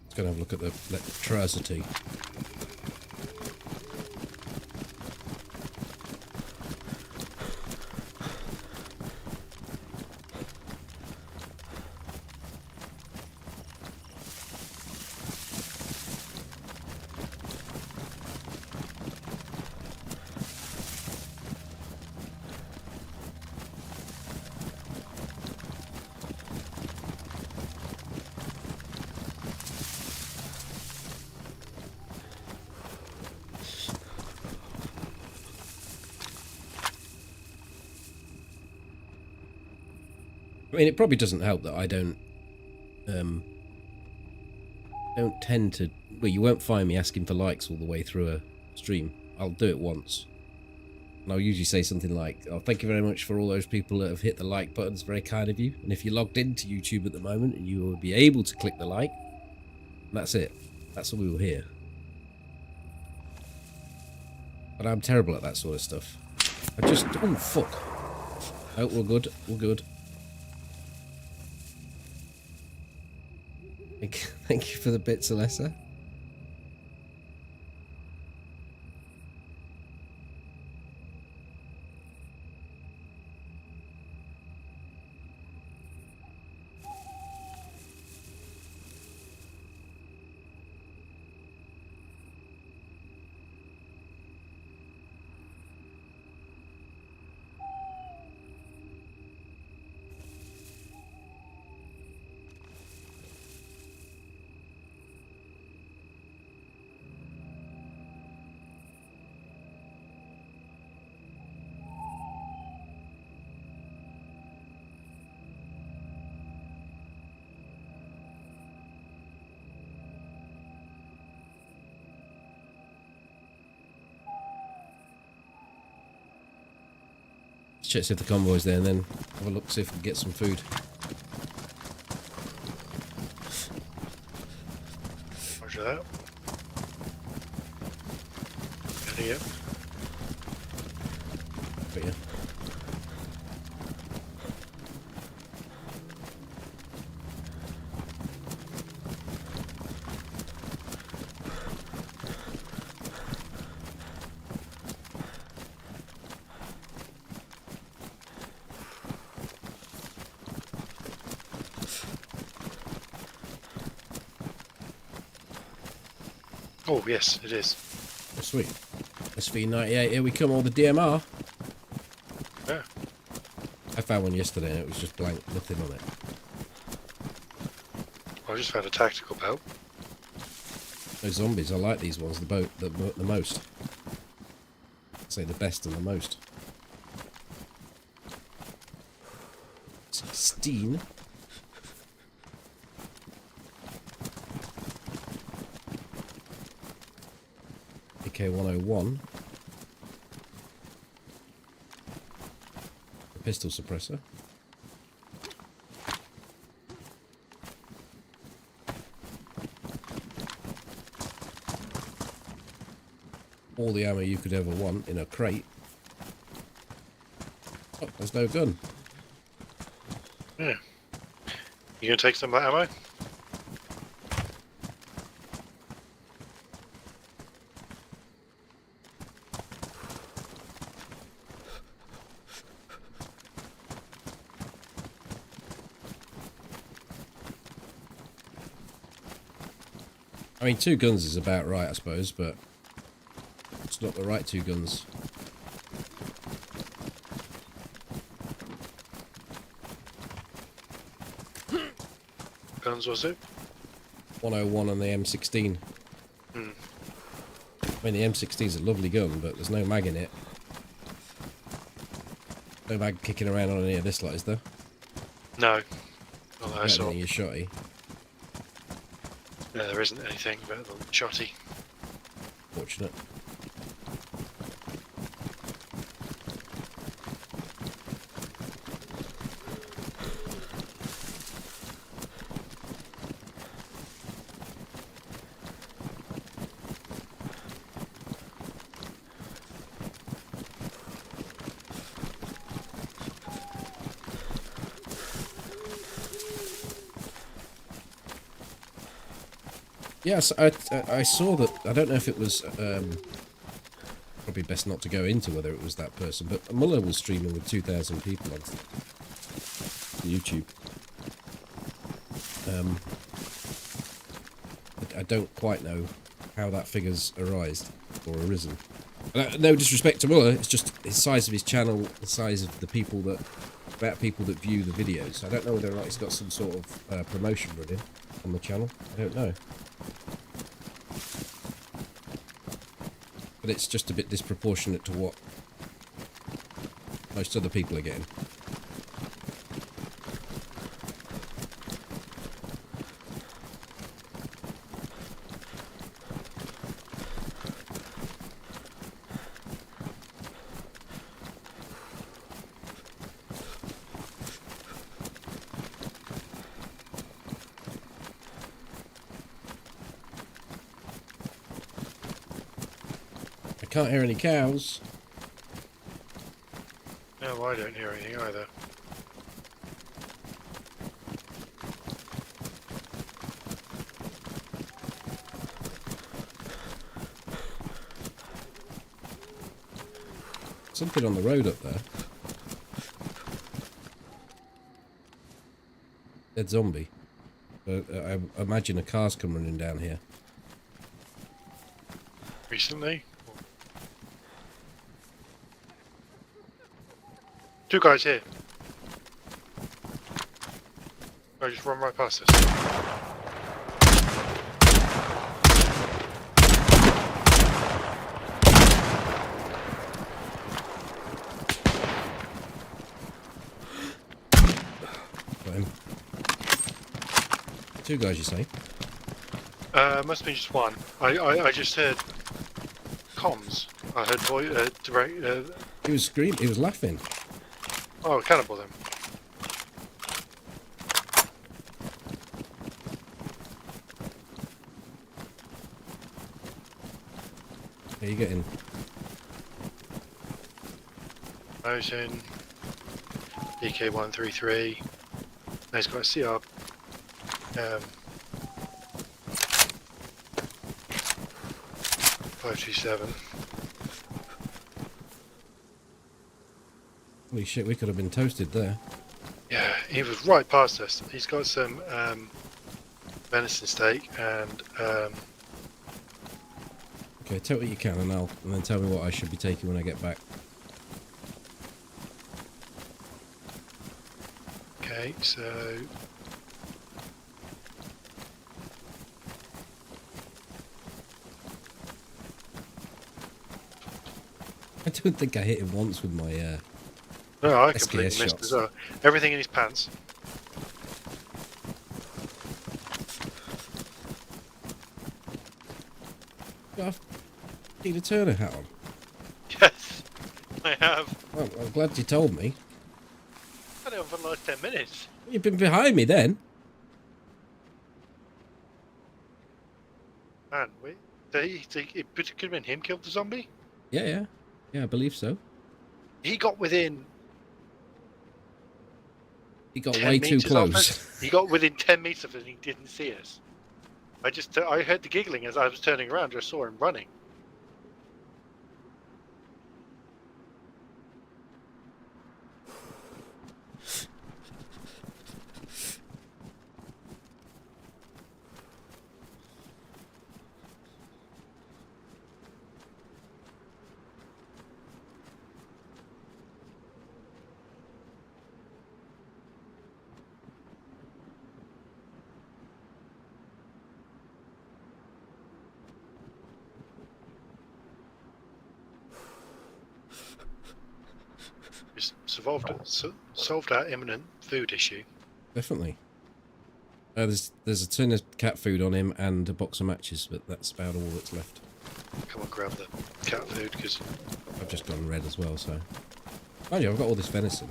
A: Let's go and have a look at the electricity. I mean, it probably doesn't help that I don't tend to. Well, you won't find me asking for likes all the way through a stream. I'll do it once, and I'll usually say something like, "Oh, thank you very much for all those people that have hit the like button. It's very kind of you. And if you're logged into YouTube at the moment, and you will be able to click the like, that's it. That's all we will hear." But I'm terrible at that sort of stuff. I just... Oh, fuck. Oh, we're good. We're good. Thank you for the bits, Alessa. Check see if the convoy's there and then have a look, see if we can get some food.
B: Roger that. And here.
A: But yeah.
B: Oh, yes, it is.
A: Oh, sweet. SV98, here we come, all the DMR.
B: Yeah.
A: I found one yesterday and it was just blank, nothing on it.
B: I just found a tactical belt.
A: Those zombies, I like these ones the most. I'd say the best and the most. 16. AK-101. A pistol suppressor. All the ammo you could ever want in a crate. Oh, there's no gun.
B: Yeah. You gonna take some of that ammo?
A: I mean, 2 guns is about right, I suppose, but it's not the right 2 guns.
B: Guns was it?
A: 101 on the M16.
B: Hmm.
A: I mean, the M16 is a lovely gun, but there's no mag in it. No mag kicking around on any of this lot, is there?
B: No. Not that I
A: Better
B: saw.
A: than your shotty.
B: No, there isn't anything better than shotty.
A: Fortunate. Yes, I saw that. I don't know if it was probably best not to go into whether it was that person, but Muller was streaming with 2,000 people on YouTube. I don't quite know how that figure's arisen. No disrespect to Muller, it's just the size of his channel, the size of the people that view the videos. I don't know whether or not he's got some sort of promotion running on the channel. I don't know. But it's just a bit disproportionate to what most other people are getting. I can't hear any cows.
B: No, I don't hear anything either.
A: Something on the road up there. Dead zombie. I imagine a car's come running down here.
B: Recently? 2 guys here. I just run right past us.
A: Got him. 2 guys, you say?
B: Must have been just 1. I just heard comms. I heard
A: He was screaming. He was laughing.
B: oh, cannibal then.
A: How you getting?
B: Motion. DK133. Now he's got a CR. 527.
A: Holy shit, we could have been toasted there.
B: Yeah, he was right past us. He's got some venison steak and
A: Okay, take what you can and then tell me what I should be taking when I get back.
B: okay, so
A: I don't think I hit him once with my
B: no, I
A: SKS
B: completely missed
A: shots.
B: as well. Everything in his pants.
A: I've need a Turner hat on.
B: Yes, I have.
A: Well, I'm glad you told me.
B: I've had it on for the last 10 minutes.
A: You've been behind me then.
B: Man, wait. It could have been him killed the zombie?
A: Yeah, I believe so.
B: He got within
A: He got
B: 10
A: way too
B: meters of
A: close.
B: us. He got within 10 meters of us and he didn't see us. I heard the giggling as I was turning around. I saw him running. Just solved our imminent food issue.
A: Definitely. There's a tin of cat food on him and a box of matches, but that's about all that's left.
B: Come on, grab the cat food, because
A: I've just gone red as well, so... Mind you, I've got all this venison.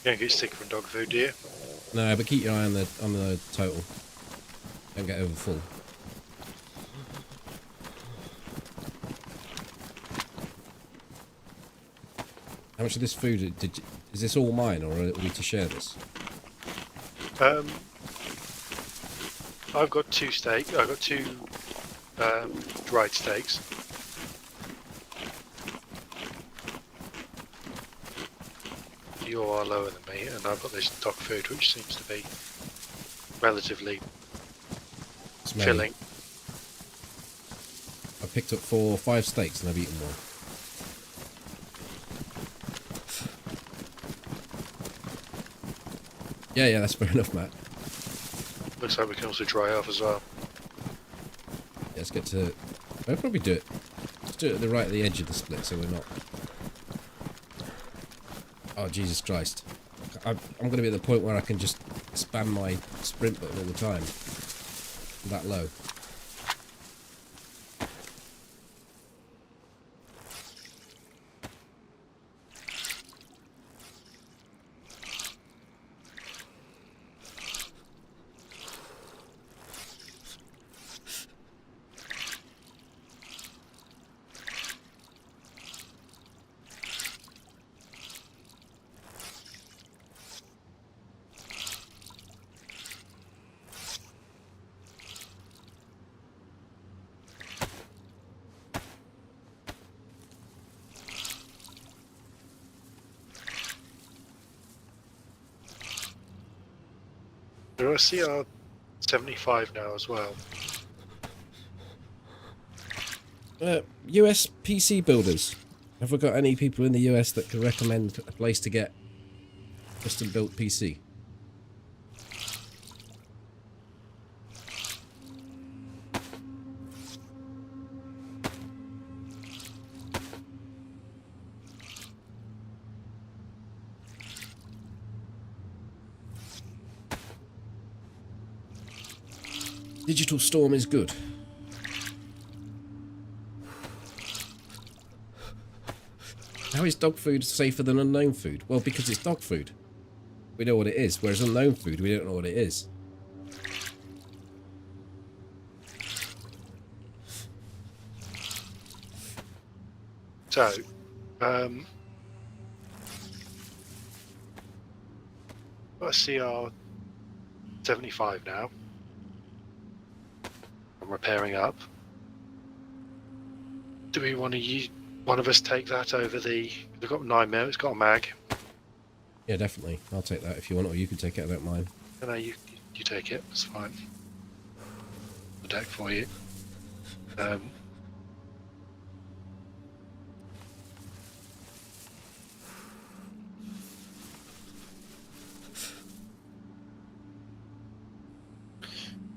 B: you don't get sick from dog food, do you?
A: No, but keep your eye on the total. Don't get over full. How much of this food is this all mine, or are we to share this?
B: I've got two steak. I've got two dried steaks. You are lower than me, and I've got this dog food, which seems to be relatively filling.
A: I picked up 5 steaks and I've eaten one. Yeah, that's fair enough, Matt.
B: Looks like we can also dry off as well.
A: Yeah, let's get to... I'll probably do it. Let's do it at the right at the edge of the split, so we're not... Oh, Jesus Christ. I'm going to be at the point where I can just spam my sprint button all the time. I'm that low.
B: There are CR 75 now as well.
A: US PC builders. Have we got any people in the US that can recommend a place to get custom built PC? Digital Storm is good. How is dog food safer than unknown food? Well, because it's dog food. We know what it is, whereas unknown food, we don't know what it is.
B: So, got a CR 75 now. I'm repairing up. Do we want to use one of us take that over the? We've got 9mm. It's got a mag.
A: Yeah, definitely. I'll take that if you want, or you can take it. I don't mind.
B: No, you take it. It's fine. The deck for you.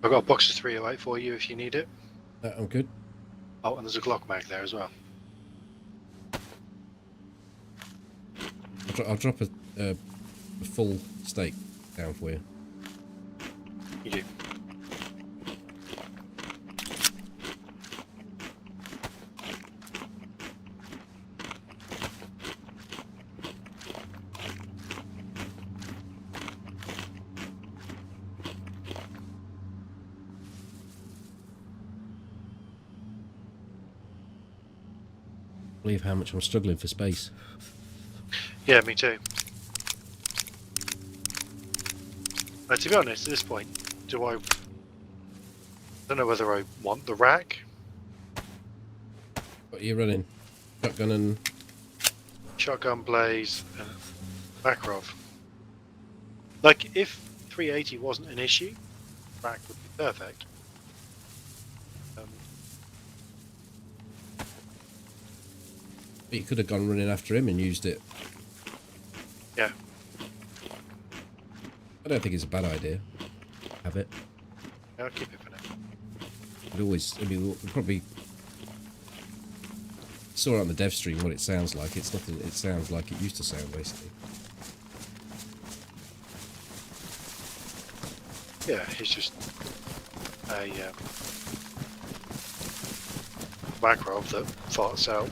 B: I've got a box of 308 for you if you need it.
A: I'm good.
B: Oh, and there's a Glock mag there as well.
A: I'll drop a full steak down for you.
B: You do.
A: Believe how much I'm struggling for space.
B: Yeah, me too. To be honest, at this point, I don't know whether I want the rack.
A: What are you running? Shotgun and...
B: Shotgun, Blaze, and Makarov. Like, if 380 wasn't an issue, rack would be perfect.
A: But you could have gone running after him and used it.
B: Yeah.
A: I don't think it's a bad idea. Have it.
B: Yeah, I'll keep it for now.
A: It always, I mean, we'll probably saw on the dev stream what it sounds like. It's nothing. It sounds like it used to sound, basically.
B: Yeah, it's just a macro that farts out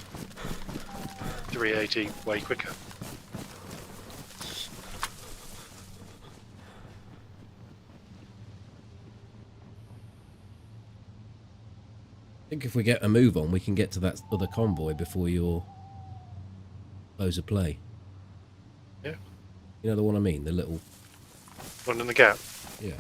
B: 380 way quicker.
A: I think if we get a move on, we can get to that other convoy before your close of play.
B: Yeah.
A: You know the one I mean? The little...
B: One in the gap.
A: Yeah.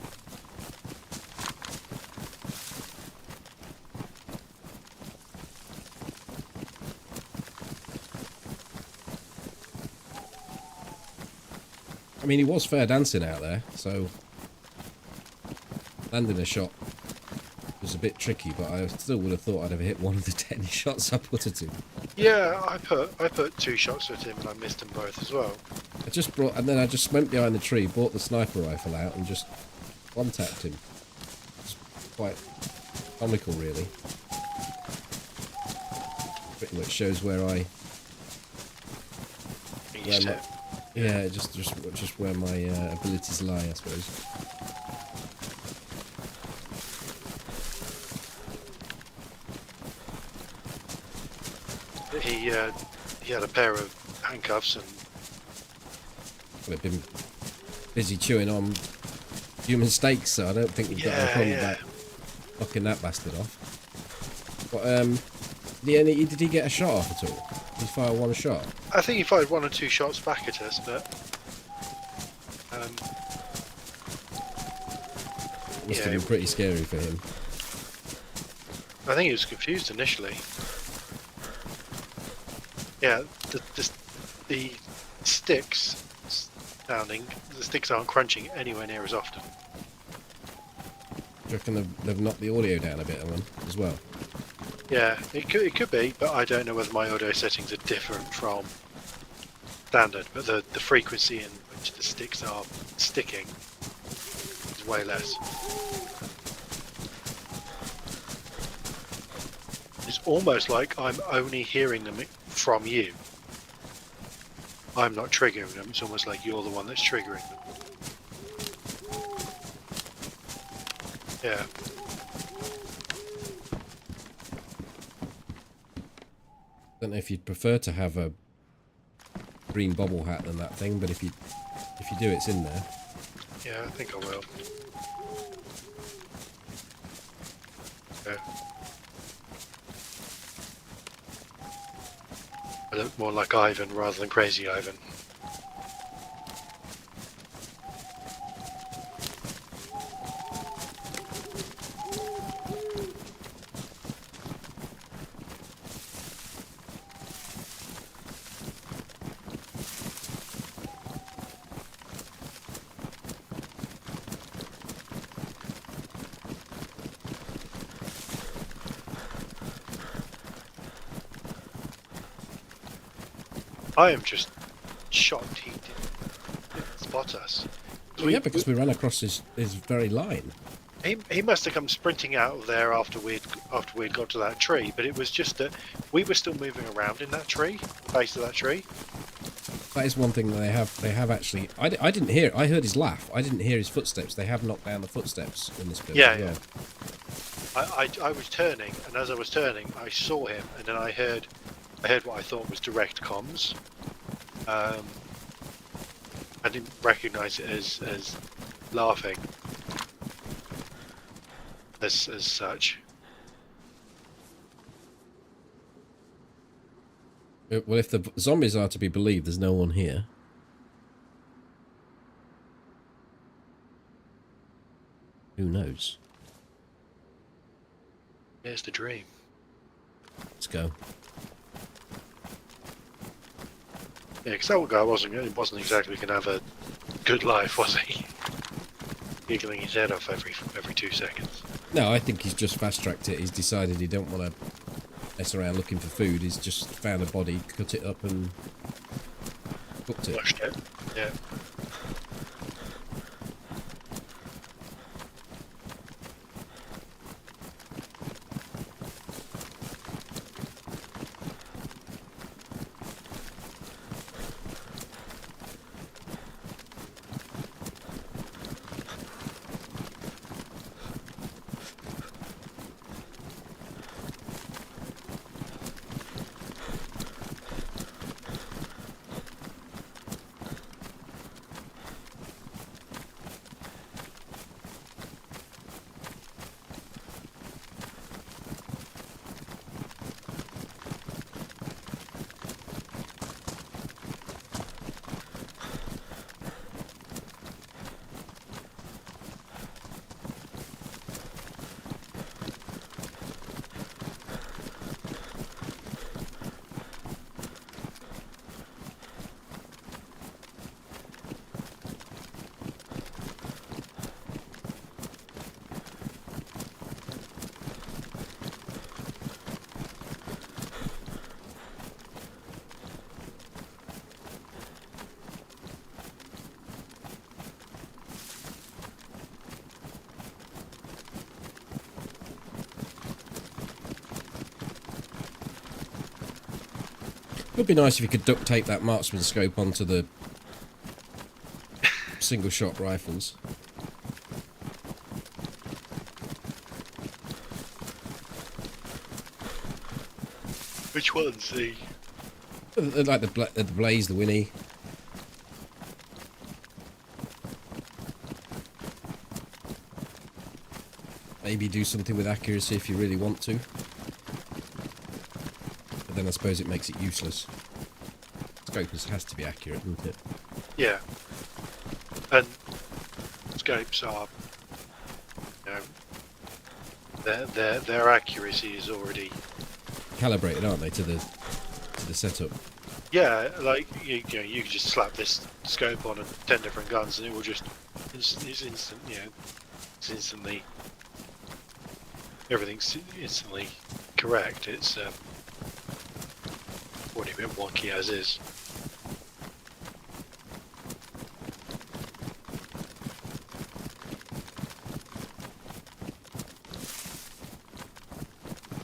A: I mean, he was fair dancing out there, so landing a shot was a bit tricky, but I still would have thought I'd have hit one of the 10 shots I put at him.
B: Yeah, I put 2 shots at him and I missed them both as well.
A: I just brought, and then I just went behind the tree, brought the sniper rifle out, and just one-tapped him. It's quite comical, really. Pretty much shows where I. Yeah, just where my abilities lie, I suppose.
B: He had a pair of handcuffs and.
A: Well, I've been busy chewing on human steaks, so I don't think we've got a problem about knocking that bastard off. But did he get a shot off at all? Did he fire one shot?
B: I think he fired 1 or 2 shots back at us, but
A: Must have been pretty scary for him.
B: I think he was confused initially. Yeah, the sticks sounding, the sticks aren't crunching anywhere near as often.
A: Do you reckon they've knocked the audio down a bit on them as well?
B: Yeah, it could be, but I don't know whether my audio settings are different from standard, but the frequency in which the sticks are sticking is way less. It's almost like I'm only hearing them from you. I'm not triggering them, it's almost like you're the one that's triggering them. Yeah.
A: Don't know if you'd prefer to have a green bobble hat than that thing, but if you do, it's in there.
B: Yeah, I think I will. Yeah. I look more like Ivan rather than Crazy Ivan. I am just shocked he didn't spot us.
A: Well, yeah, because we ran across his very line.
B: He must have come sprinting out of there after we'd got to that tree, but it was just that we were still moving around in that tree, base of that tree.
A: That is one thing that they have actually. I didn't hear. I heard his laugh. I didn't hear his footsteps. They have knocked down the footsteps in this build.
B: Yeah,
A: as well.
B: yeah. I was turning, and as I was turning, I saw him, and then I heard what I thought was direct comms. I didn't recognise it as laughing as such.
A: Well, if the zombies are to be believed, there's no one here. Who knows?
B: Here's the dream.
A: Let's go.
B: Yeah, because that guy wasn't exactly going to have a good life, was he? Giggling his head off every 2 seconds.
A: No, I think he's just fast-tracked it. He's decided he don't want to mess around looking for food. He's just found a body, cut it up and cooked it.
B: Flushed it. Yeah.
A: It would be nice if you could duct tape that marksman scope onto the single shot rifles.
B: Which ones? The
A: Like the Blaze, the Winnie. Maybe do something with accuracy if you really want to. But then I suppose it makes it useless. Scopus has to be accurate, doesn't it?
B: yeah, and scopes are, you know, their accuracy is already
A: Calibrated, aren't they, to the setup?
B: yeah. Like you know, you can just slap this scope on 10 different guns, and it will just it's instant. You know, it's instantly everything's instantly correct. It's already a bit wonky as is.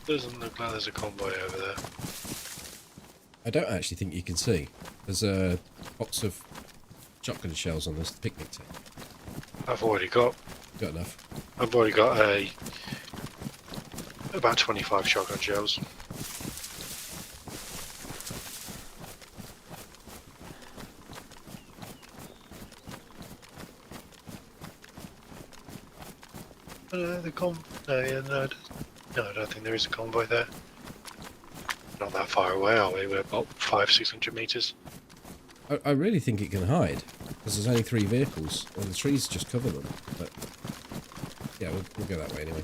B: Doesn't look like there's a convoy over there.
A: I don't actually think you can see. There's a box of shotgun shells on this picnic table.
B: I've already got
A: Got enough.
B: About 25 shotgun shells. No, I don't think there is a convoy there. Not that far away, are we? We're about 500-600 meters.
A: I really think it can hide, because there's only 3 vehicles, and the trees just cover them. But yeah, we'll go that way anyway.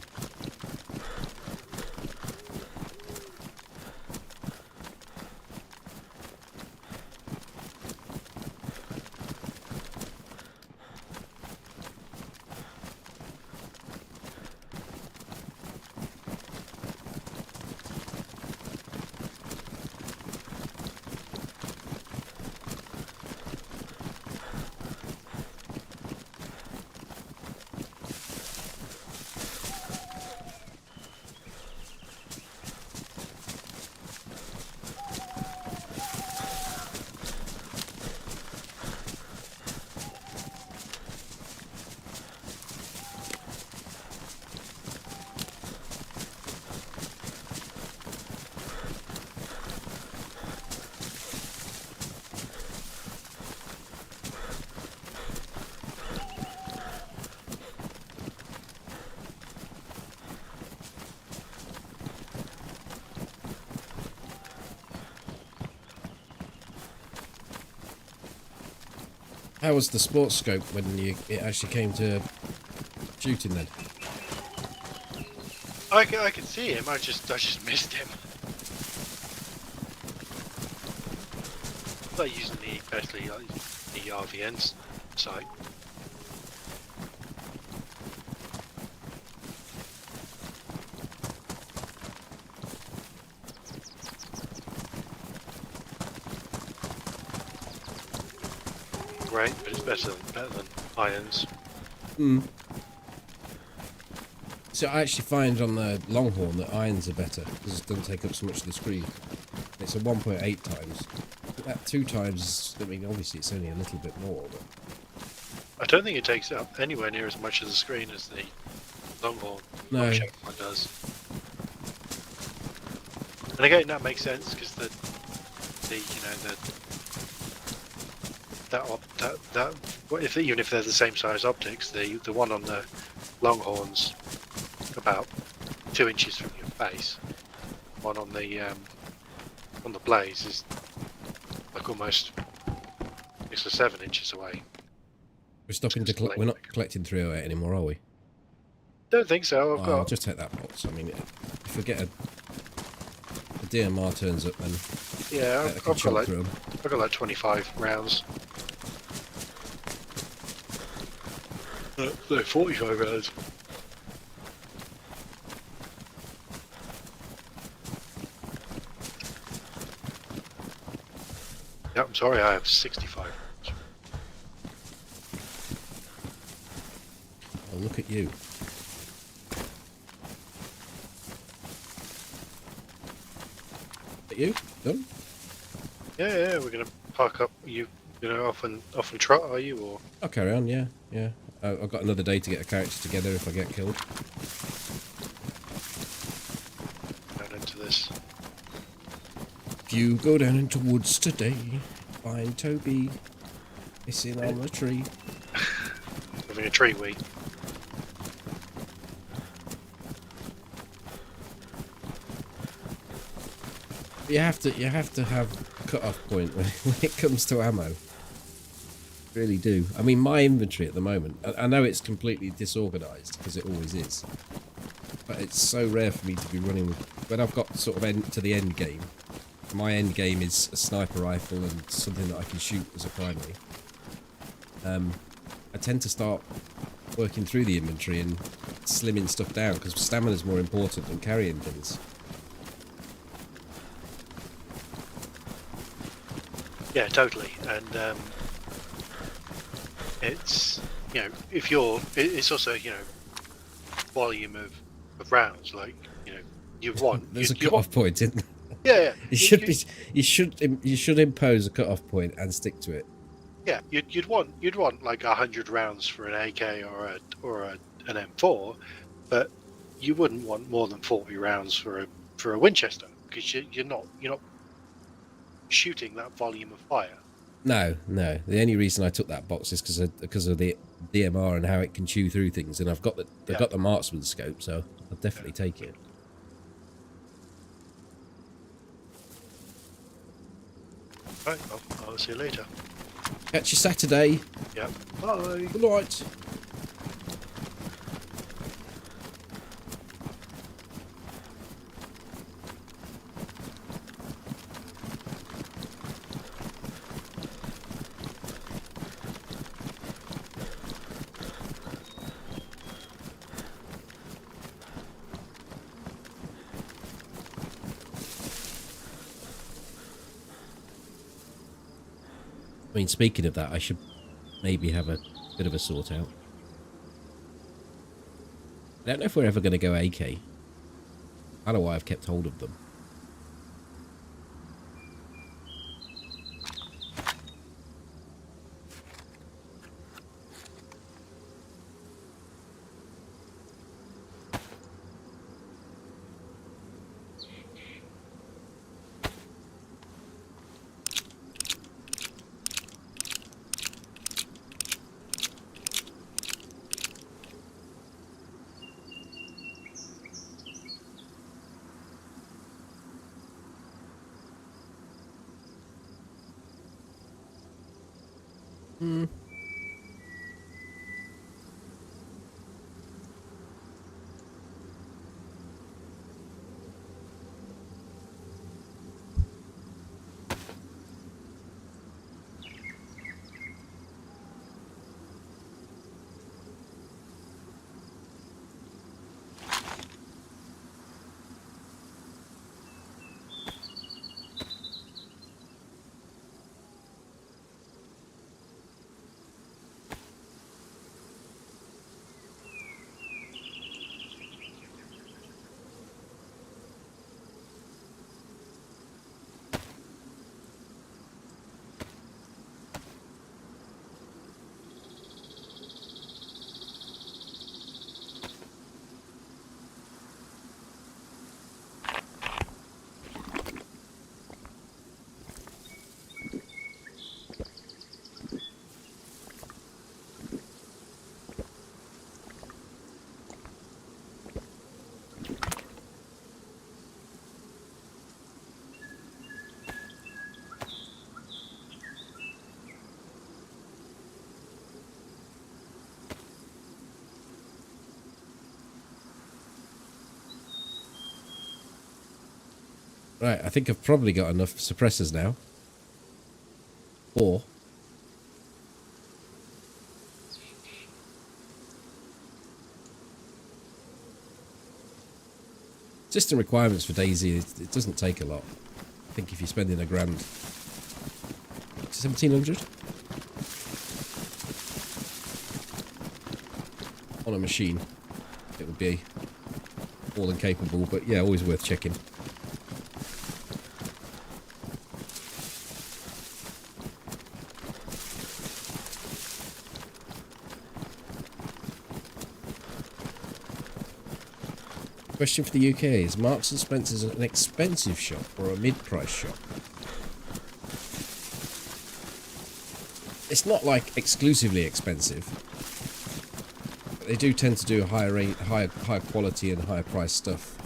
A: How was the sports scope when it actually came to shooting then?
B: I can see him. I just missed him. Like using especially the RVN site. great, but it's better than irons.
A: Mm. So I actually find on the Longhorn that irons are better because it doesn't take up so much of the screen. It's a 1.8 times. That 2 times, I mean, obviously it's only a little bit more, but
B: I don't think it takes up anywhere near as much of the screen as the Longhorn.
A: no.
B: One does. And again, that makes sense because the even if they're the same size optics, the one on the Longhorn's about 2 inches from your face. One on the Blaze is like almost 6 or 7 inches away.
A: We're stopping to we're not collecting 308 anymore, are we?
B: Don't think so.
A: I'll just take that box. I mean, if we get a DMR turns up, then
B: yeah,
A: I can chop through them.
B: I've got like 25 rounds. No, 45 rounds. Yeah, I'm sorry, I have 65 rounds.
A: Oh, look at you. At you? Done?
B: Yeah, we're gonna park up. You know, off and trot, are you? Or
A: I'll carry on, yeah. I've got another day to get the characters together if I get killed.
B: down into this?
A: If you go down into woods today, find Toby hissing on the tree.
B: Having a tree weed.
A: You have to have a cut-off point when it comes to ammo. Really do. I mean, my inventory at the moment, I know it's completely disorganised because it always is, but it's so rare for me to be running with. When I've got sort of to the end game, my end game is a sniper rifle and something that I can shoot as a primary. I tend to start working through the inventory and slimming stuff down because stamina is more important than carrying things.
B: Yeah, totally. And it's, you know, it's also, you know, volume of rounds. Like, you know, you want.
A: There's a cut-off point, isn't
B: there? Yeah.
A: You should impose a cut-off point and stick to it.
B: Yeah, you'd want like 100 rounds for an AK or an M4, but you wouldn't want more than 40 rounds for a Winchester because you're not shooting that volume of fire.
A: No. The only reason I took that box is because of the DMR and how it can chew through things, and I've got the marksman scope, so I'll definitely take it.
B: Right, I'll see you later.
A: Catch you Saturday.
B: Yeah. Bye.
A: Good night. I mean, speaking of that, I should maybe have a bit of a sort out. I don't know if we're ever going to go AK. I don't know why I've kept hold of them. Right, I think I've probably got enough suppressors now. 4. System requirements for DayZ, it doesn't take a lot. I think if you're spending $1,000, 1,700 on a machine, it would be more than capable. But yeah, always worth checking. Question for the UK, is Marks and Spencer's an expensive shop or a mid-price shop? It's not like exclusively expensive, but they do tend to do higher quality and higher price stuff.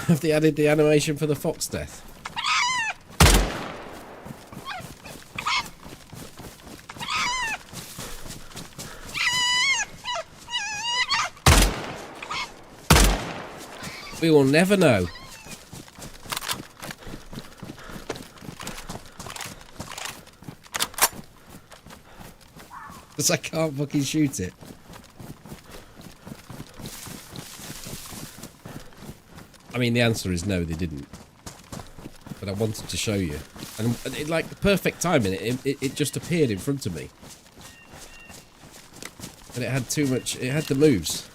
A: Have they added the animation for the fox death? We will never know. Because I can't fucking shoot it. I mean, the answer is no, they didn't. But I wanted to show you. And it, like, the perfect timing, it just appeared in front of me. And it had too much, it had the moves.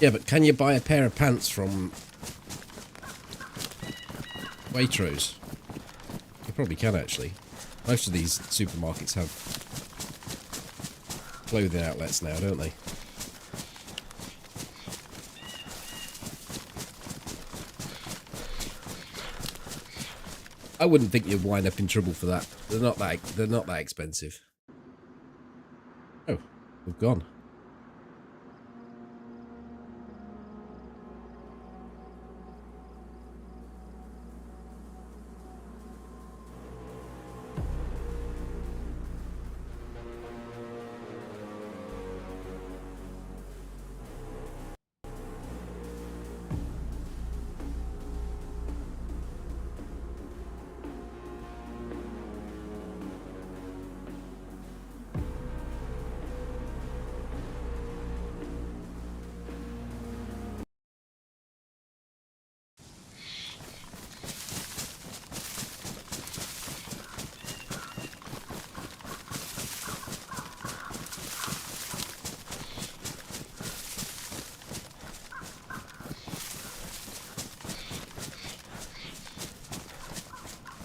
A: Yeah, but can you buy a pair of pants from Waitrose? You probably can, actually. Most of these supermarkets have clothing outlets now, don't they? I wouldn't think you'd wind up in trouble for that. They're not that expensive. Oh, have gone.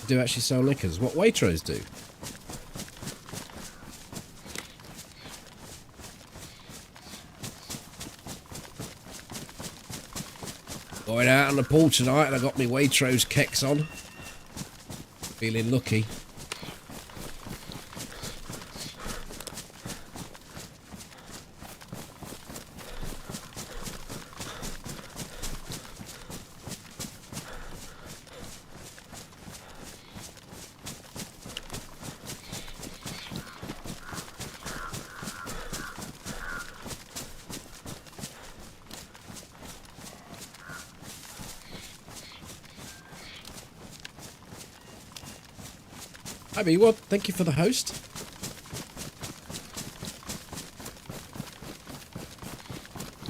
A: Do actually sell knickers. What Waitrose do? Going out on the pool tonight and I got my Waitrose kecks on. Feeling lucky. Hi, B-Wad. Thank you for the host.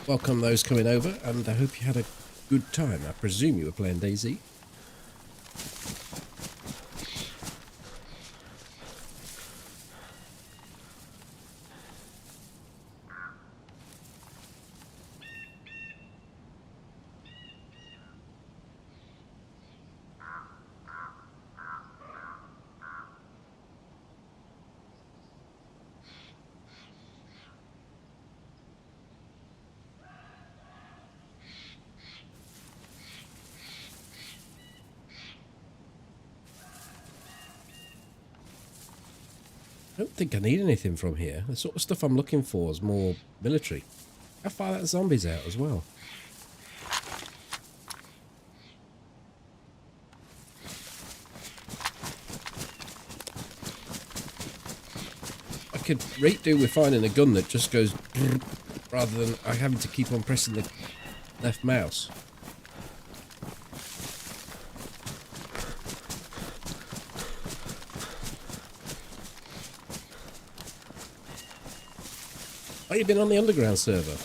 A: Welcome those coming over, and I hope you had a good time. I presume you were playing DayZ. I don't think I need anything from here. The sort of stuff I'm looking for is more military. How far that zombie's out as well. I could rate do with finding a gun that just goes rather than I having to keep on pressing the left mouse. Oh, you've been on the underground server?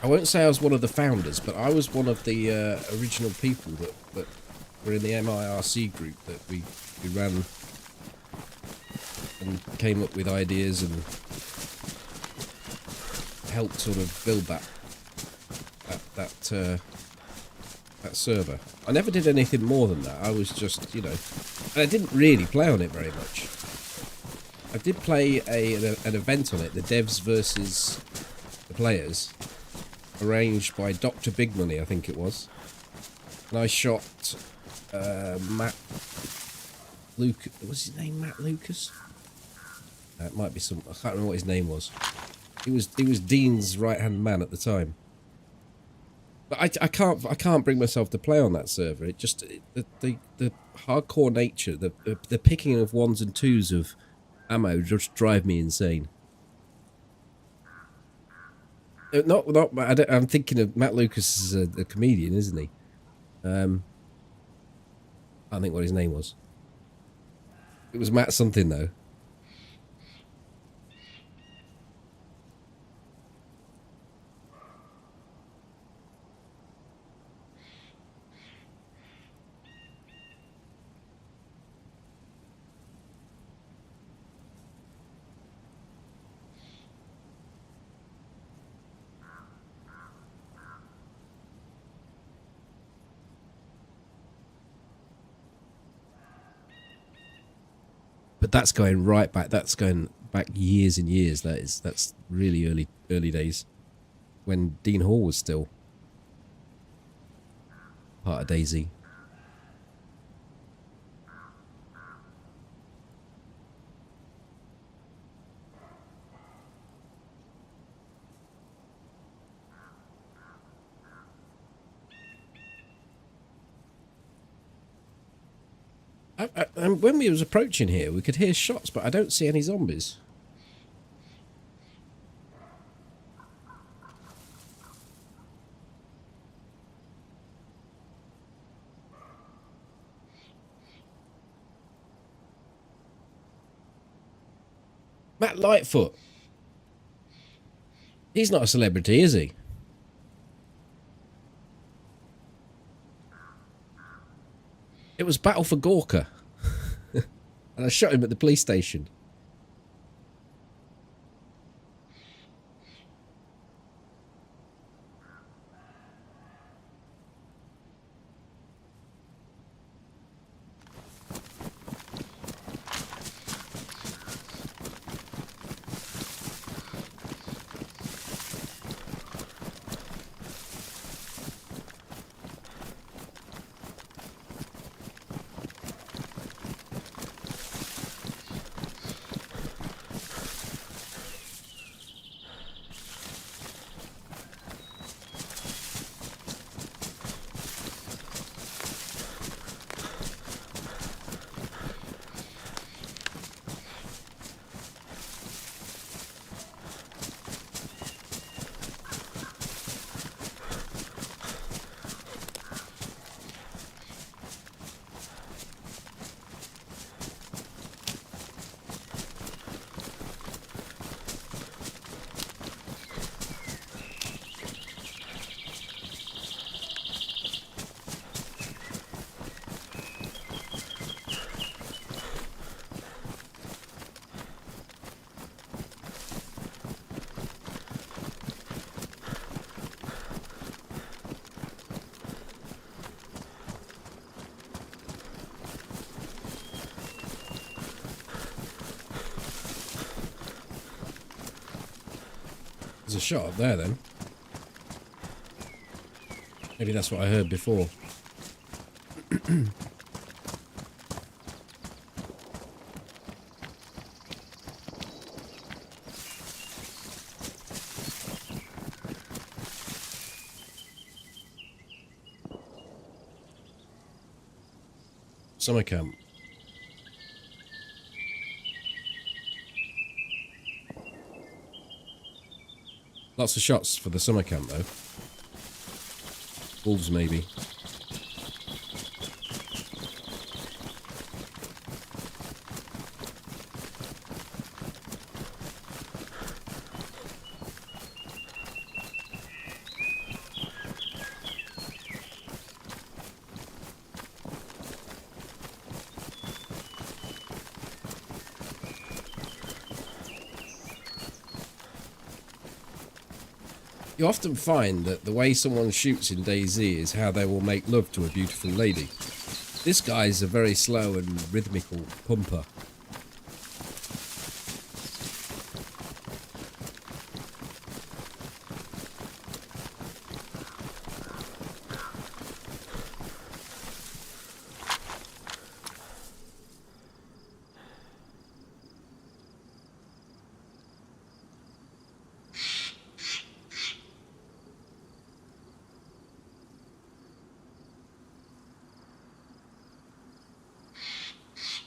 A: I won't say I was one of the founders, but I was one of the original people that were in the MIRC group that we ran and came up with ideas and helped sort of build that server. I never did anything more than that. I was just, you know, and I didn't really play on it very much. I did play an event on it, the devs versus the players, arranged by Dr. Big Money, I think it was. And I shot Matt Lucas. Was his name Matt Lucas? It might be some. I can't remember what his name was. He was Dean's right hand man at the time. But I can't bring myself to play on that server. It just the hardcore nature, the picking of ones and twos of ammo just drive me insane. I'm thinking of Matt Lucas as a comedian, isn't he? I think what his name was. It was Matt something though. But that's going right back. That's going back years and years. That's really early days, when Dean Hall was still part of DayZ. And when we was approaching here, we could hear shots, but I don't see any zombies. Matt Lightfoot. He's not a celebrity, is he? It was Battle for Gorka. And I shot him at the police station. There's a shot up there then. Maybe that's what I heard before. Summer camp. Lots of shots for the summer camp, though. Wolves, maybe. You often find that the way someone shoots in DayZ is how they will make love to a beautiful lady. This guy's a very slow and rhythmical pumper.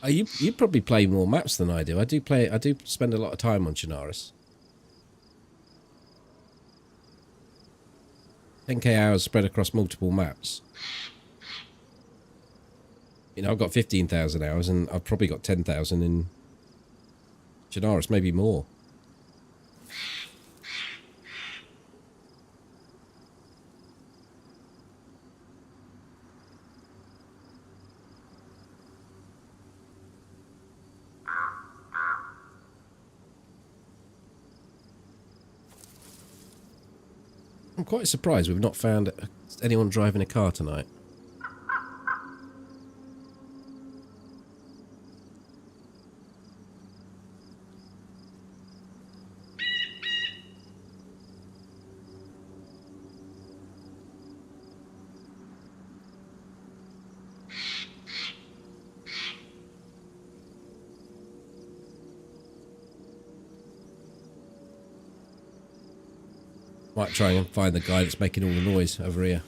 A: You probably play more maps than I do. I do spend a lot of time on Chernarus. 10k hours spread across multiple maps. You know, I've got 15,000 hours and I've probably got 10,000 in Chernarus, maybe more. I'm quite surprised we've not found anyone driving a car tonight. Might try and find the guy that's making all the noise over here.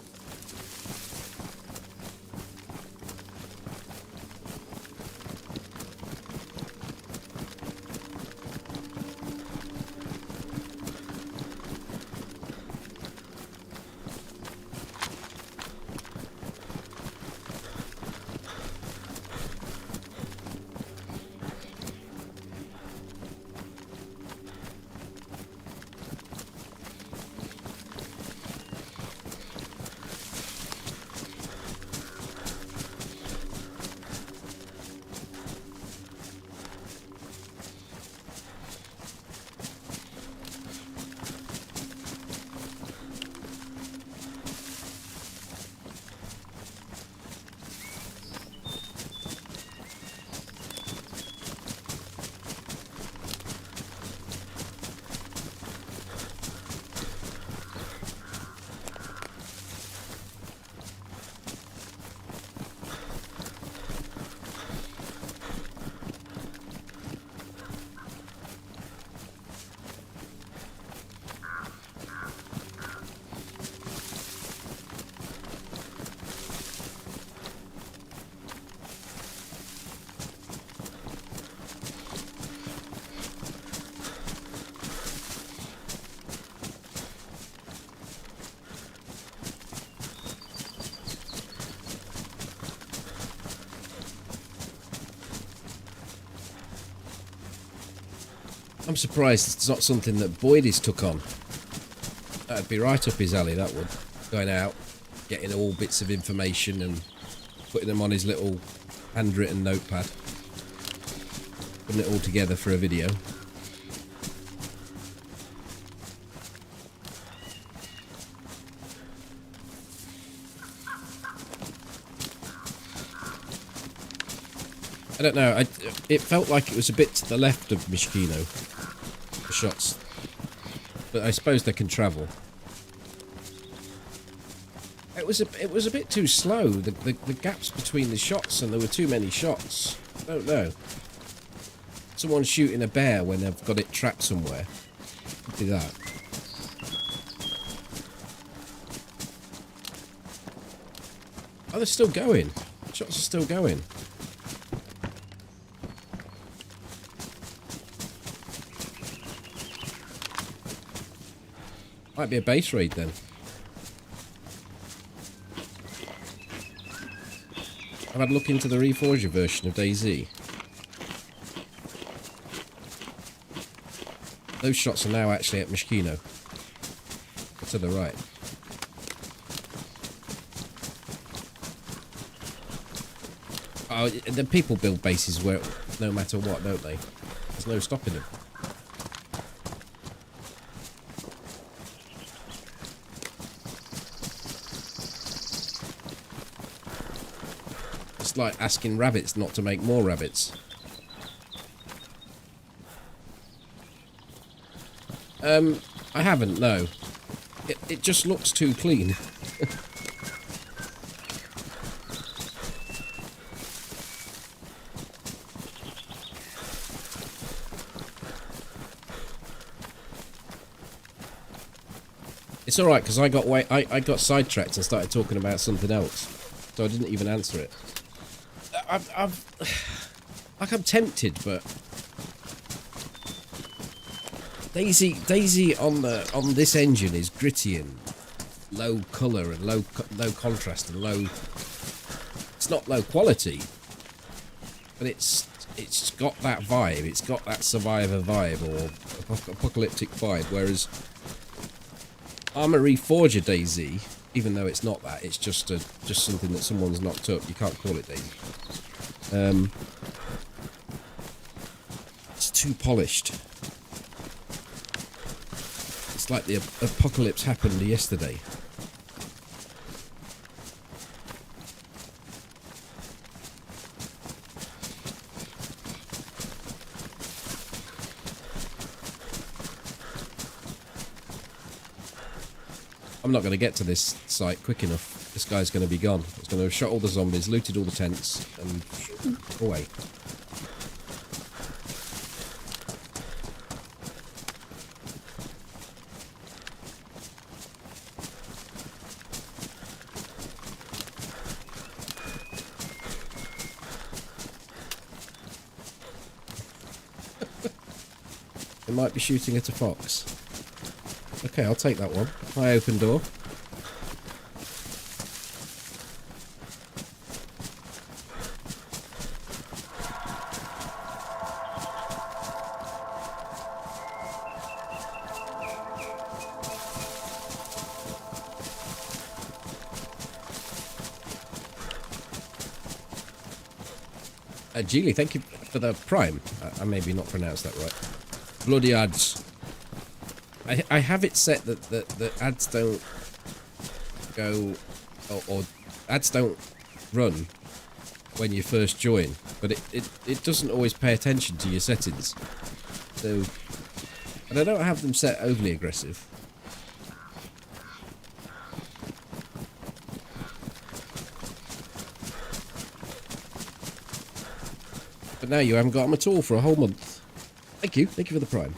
A: I'm surprised it's not something that Boyd's took on. That'd be right up his alley, that would. Going out, getting all bits of information and putting them on his little handwritten notepad. Putting it all together for a video. I don't know, it felt like it was a bit to the left of Mishkino, the shots. But I suppose they can travel. It was a bit too slow, the gaps between the shots, and there were too many shots. I don't know. Someone's shooting a bear when they've got it trapped somewhere. Could be that. Oh, they're still going. Shots are still going. Might be a base raid then. I've had a look into the Reforger version of DayZ. Those shots are now actually at Mishkino. To the right. Oh, the people build bases where no matter what, don't they? There's no stopping them. It's like asking rabbits not to make more rabbits. I haven't, no. It just looks too clean. It's alright, because I got sidetracked and started talking about something else. So I didn't even answer it. Like, I'm tempted, but DayZ on this engine is gritty and low colour and low contrast and low. It's not low quality, but it's got that vibe. It's got that survivor vibe or apocalyptic vibe. Whereas I'm a Reforger DayZ, even though it's not that. It's just something that someone's knocked up. You can't call it DayZ. It's too polished. It's like the apocalypse happened yesterday. I'm not going to get to this site quick enough. This guy's going to be gone. He's going to have shot all the zombies, looted all the tents, and away. They might be shooting at a fox. Okay, I'll take that one. High open door. Geely, thank you for the prime. I maybe not pronounced that right. Bloody ads. I have it set that ads don't go or ads don't run when you first join, but it doesn't always pay attention to your settings. So, and I don't have them set overly aggressive. But now you haven't got them at all for a whole month. Thank you for the prime.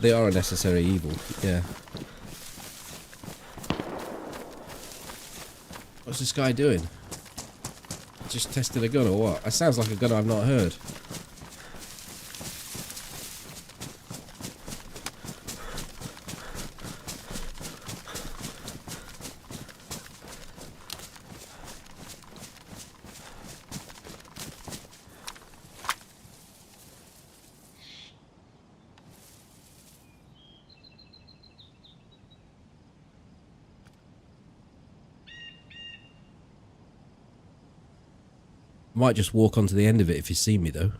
A: They are a necessary evil, yeah. What's this guy doing? Just tested a gun or what? It sounds like a gun I've not heard. I might just walk onto the end of it if you see me, though.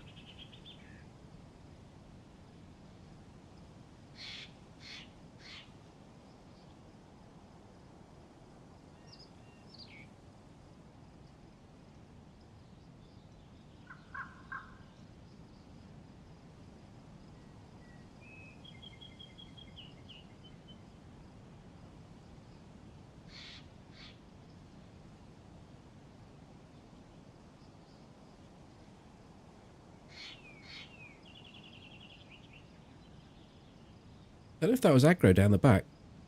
A: I don't know if that was aggro down the back.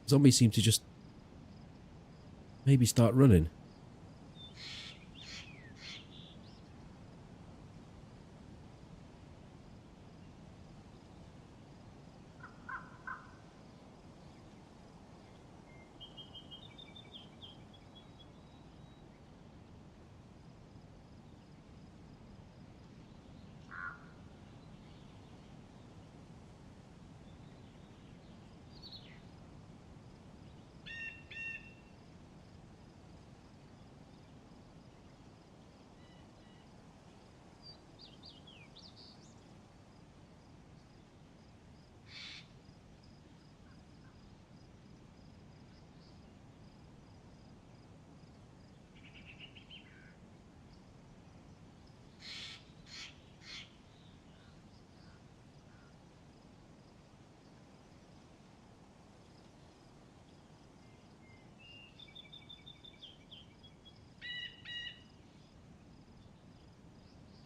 A: Zombies seem to just maybe start running.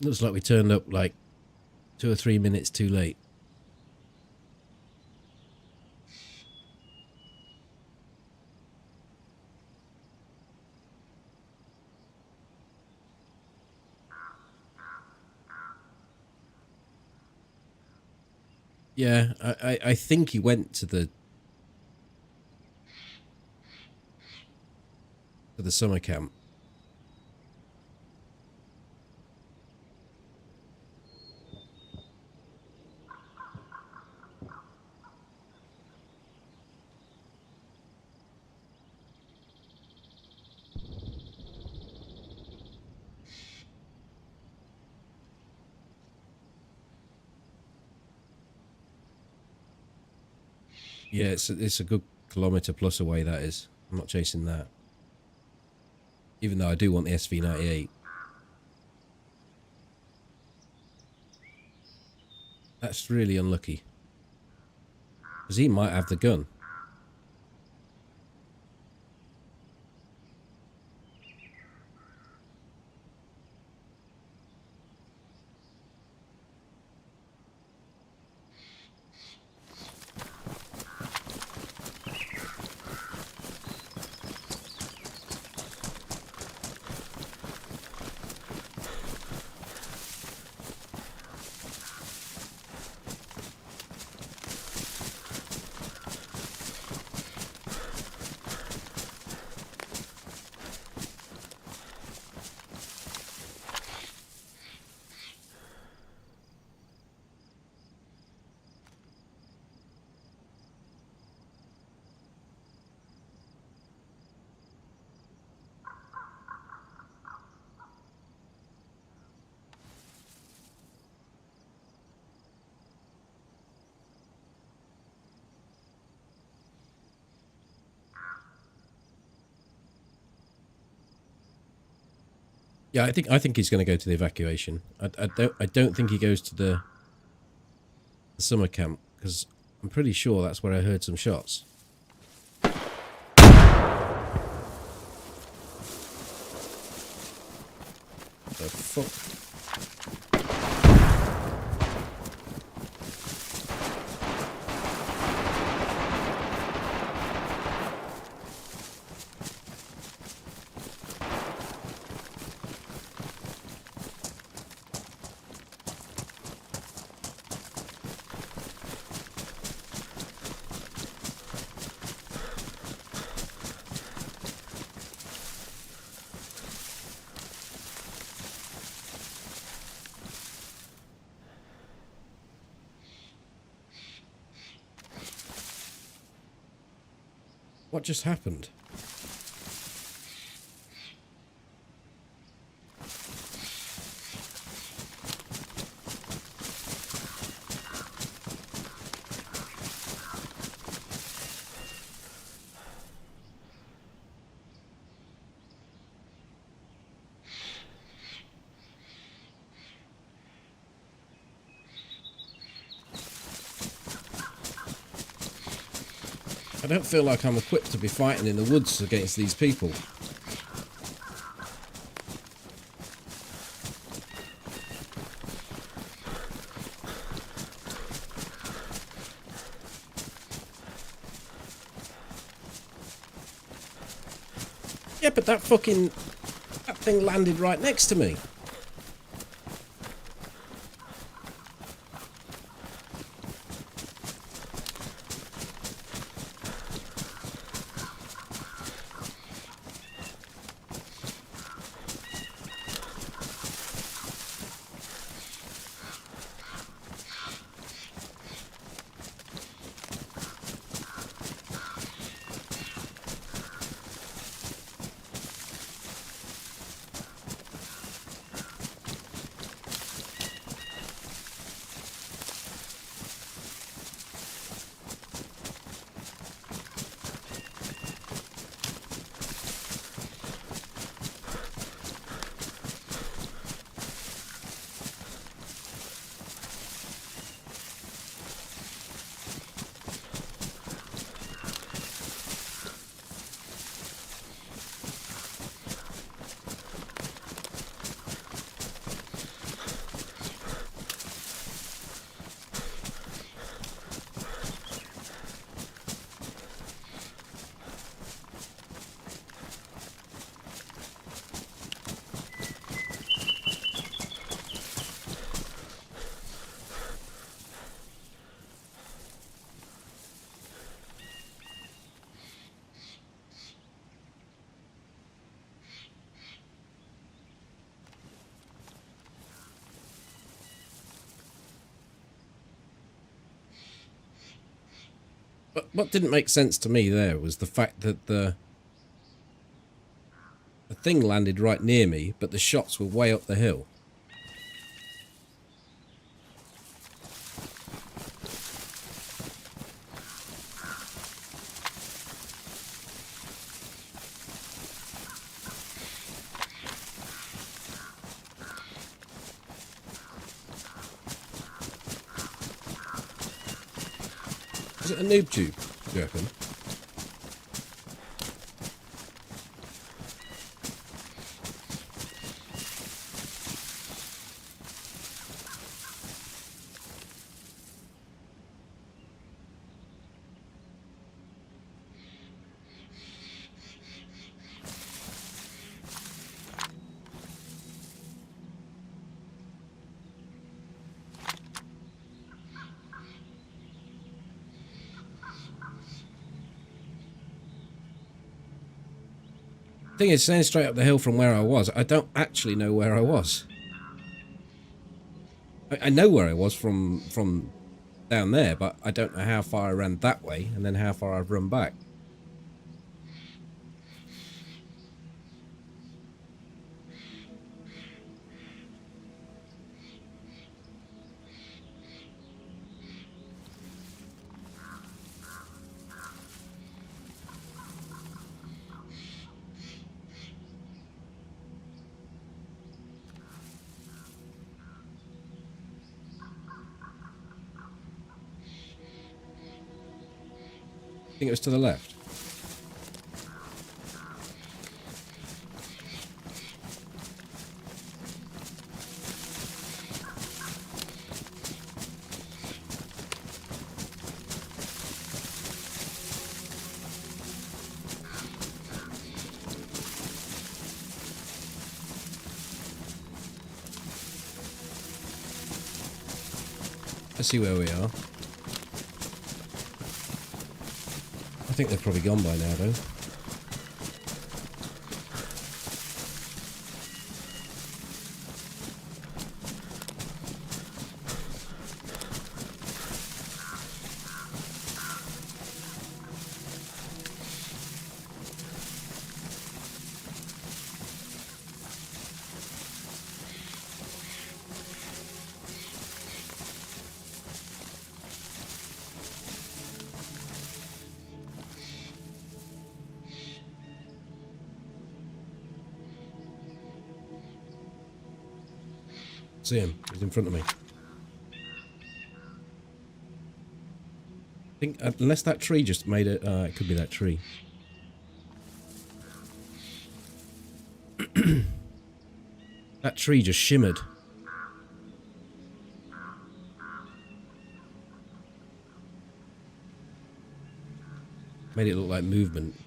A: Looks like we turned up like 2 or 3 minutes too late. Yeah, I think he went to the summer camp. Yeah, it's a good kilometre plus away, that is. I'm not chasing that. Even though I do want the SV98. That's really unlucky. Because he might have the gun. Yeah, I think he's going to go to the evacuation. I don't think he goes to the summer camp because I'm pretty sure that's where I heard some shots. The fuck? What just happened? I don't feel like I'm equipped to be fighting in the woods against these people. Yeah, but that thing landed right next to me. But what didn't make sense to me there was the fact that the thing landed right near me, but the shots were way up the hill. Is it a noob tube, do you reckon? Thing is, staying straight up the hill from where I was, I don't actually know where I was. I know where I was from down there, but I don't know how far I ran that way and then how far I've run back. I think it was to the left. Let's see where we are. I think they've probably gone by now, though. See him. He's in front of me. I think unless that tree just made it. It could be that tree. That tree just shimmered. Made it look like movement.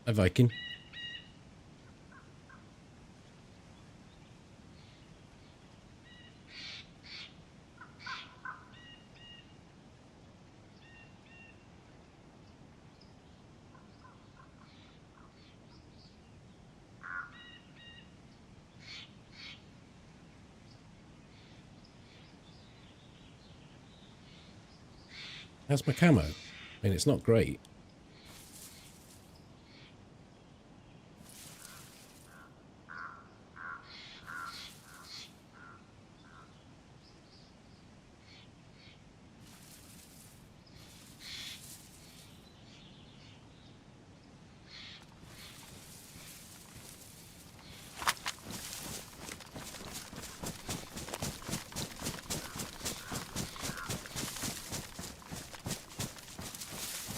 A: A Viking. How's my camo? I mean, it's not great.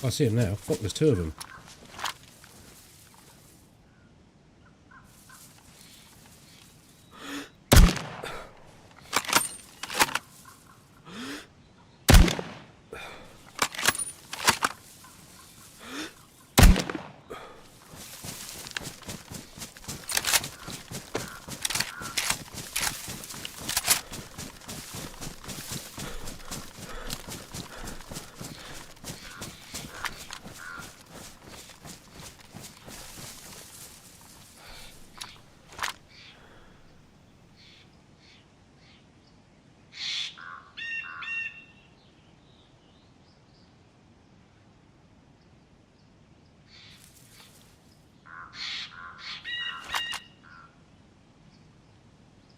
A: I see him now. Fuck, there's two of them.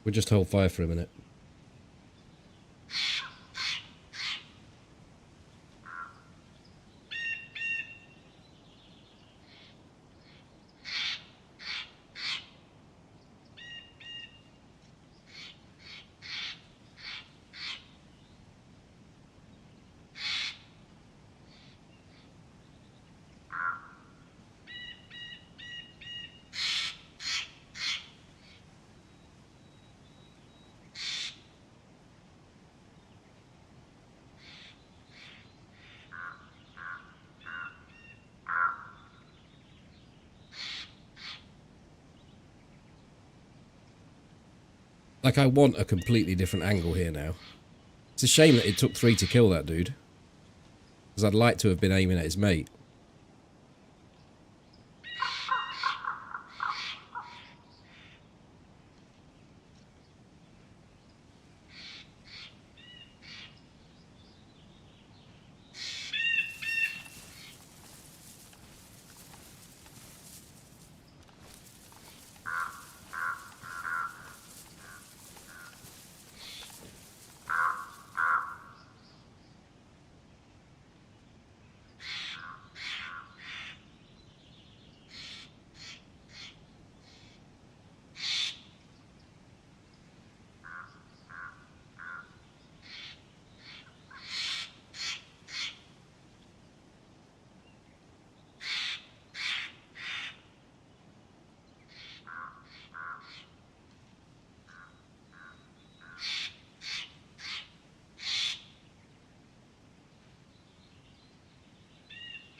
A: We'll just hold fire for a minute. Like, I want a completely different angle here now. It's a shame that it took 3 to kill that dude. Because I'd like to have been aiming at his mate.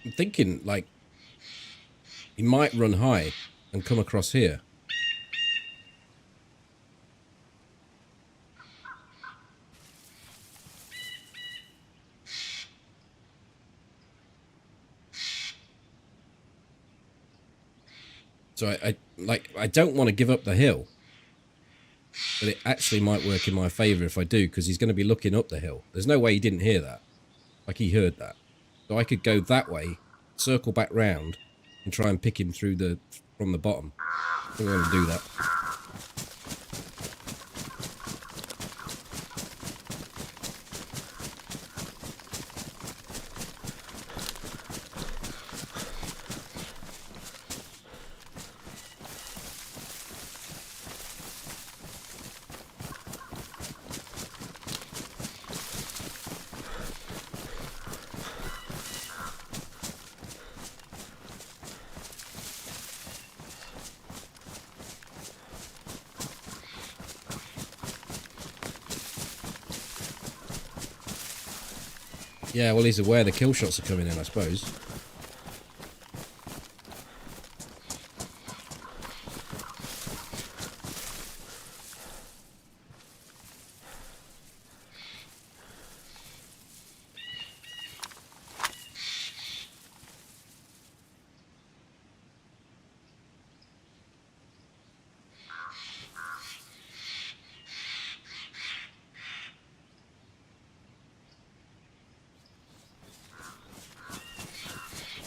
A: I'm thinking, like, he might run high and come across here. So I don't want to give up the hill. But it actually might work in my favour if I do, because he's going to be looking up the hill. There's no way he didn't hear that. Like, he heard that. So I could go that way, circle back round, and try and pick him through from the bottom. I think I'm going to do that. Yeah, well, he's aware the kill shots are coming in, I suppose.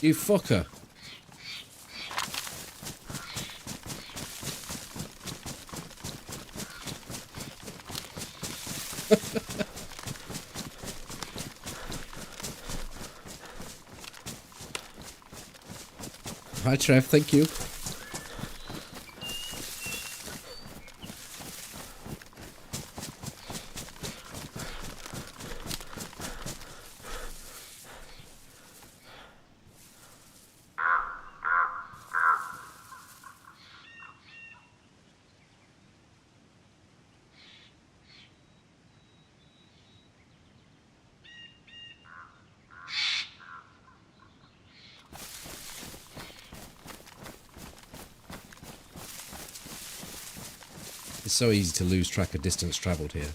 A: You fucker. Hi, Trev. Thank you. It's so easy to lose track of distance travelled here.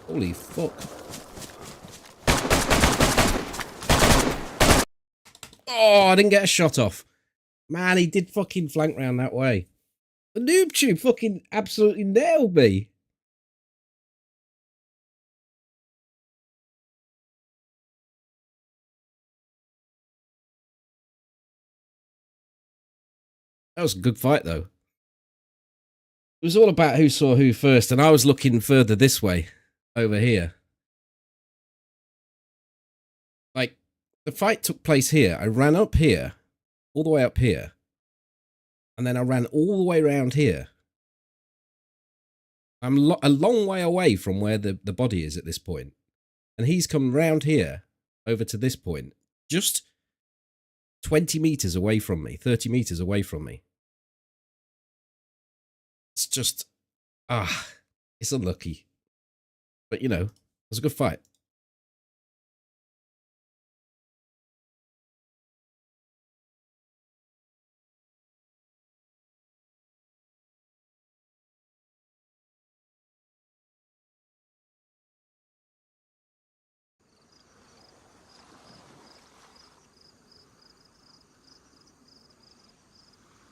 A: Holy fuck. Oh, I didn't get a shot off. Man, he did fucking flank round that way. The noob tube fucking absolutely nailed me. That was a good fight, though. It was all about who saw who first, and I was looking further this way, over here. Like, the fight took place here. I ran up here, all the way up here, and then I ran all the way around here. I'm a long way away from where the body is at this point. And he's come round here, over to this point, just 20 meters away from me, 30 meters away from me. It's just, it's unlucky. But, you know, it was a good fight.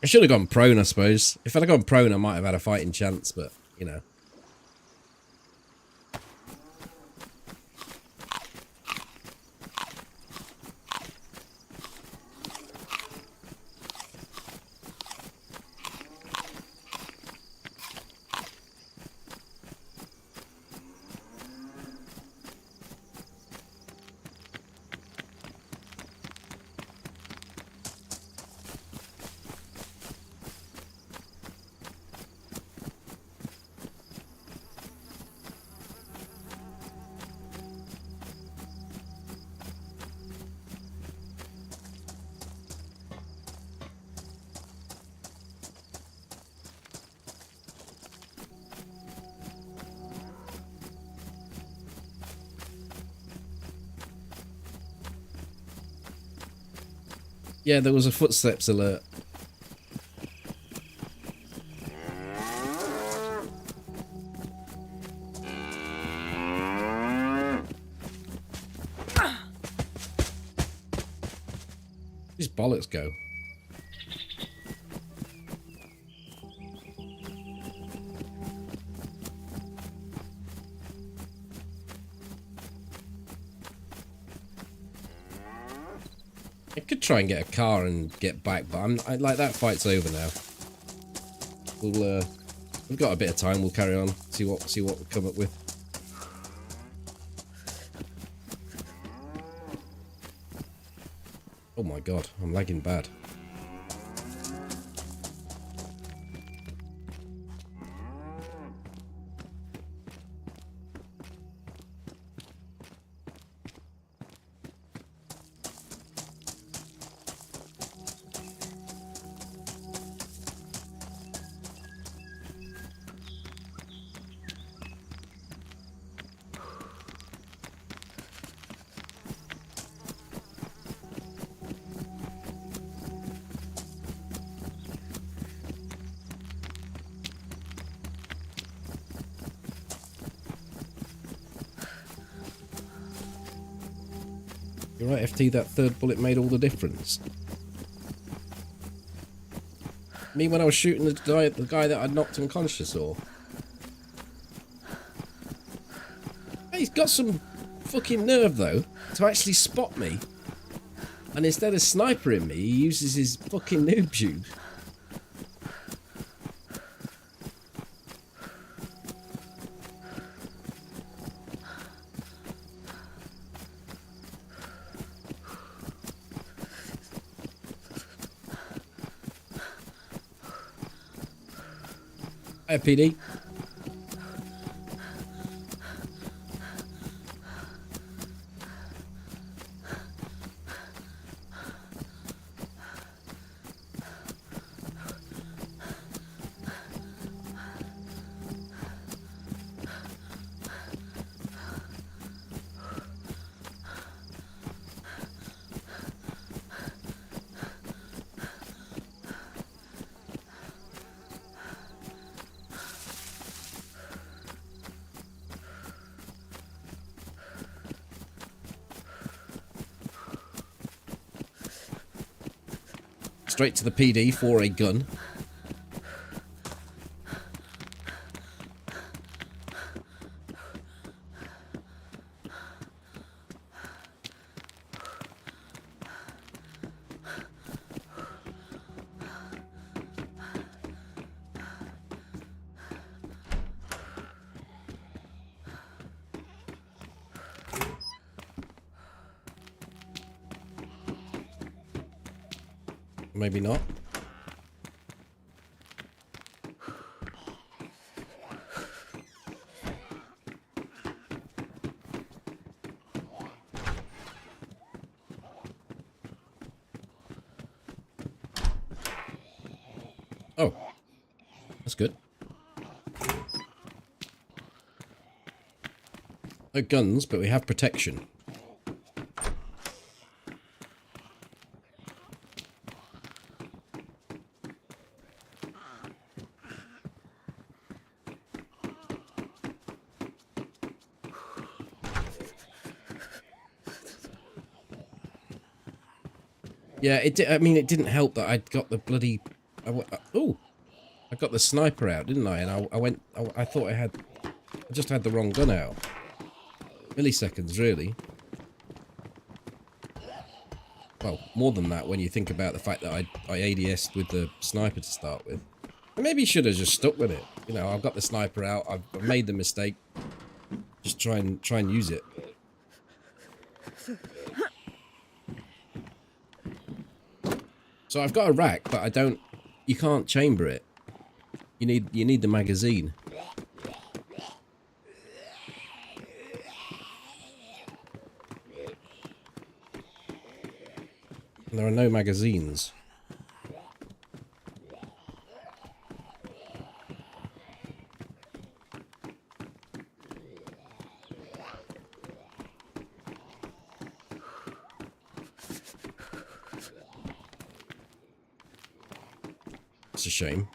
A: I should have gone prone, I suppose. If I'd have gone prone, I might have had a fighting chance, but, you know. Yeah, there was a footsteps alert. These bollocks go. I could try and get a car and get back, but like that fight's over now. We've got a bit of time. We'll carry on. See what we come up with. Oh my god, I'm lagging bad. You're right, FT, that third bullet made all the difference. Me when I was shooting the guy that I knocked unconscious, or... Hey, he's got some fucking nerve, though, to actually spot me. And instead of snipering me, he uses his fucking noob tube. Hey, PD. Straight to the PD for a gun. Maybe not. Oh, that's good. No guns, but we have protection. Yeah, I mean, it didn't help that I'd got the bloody... Oh! I got the sniper out, didn't I? And I thought I just had the wrong gun out. Milliseconds, really. Well, more than that when you think about the fact that I ADS'd with the sniper to start with. I maybe should have just stuck with it. You know, I've got the sniper out, I've made the mistake. Just try and use it. So I've got a rack, but I don't... You can't chamber it. You need the magazine. And there are no magazines. It's a shame.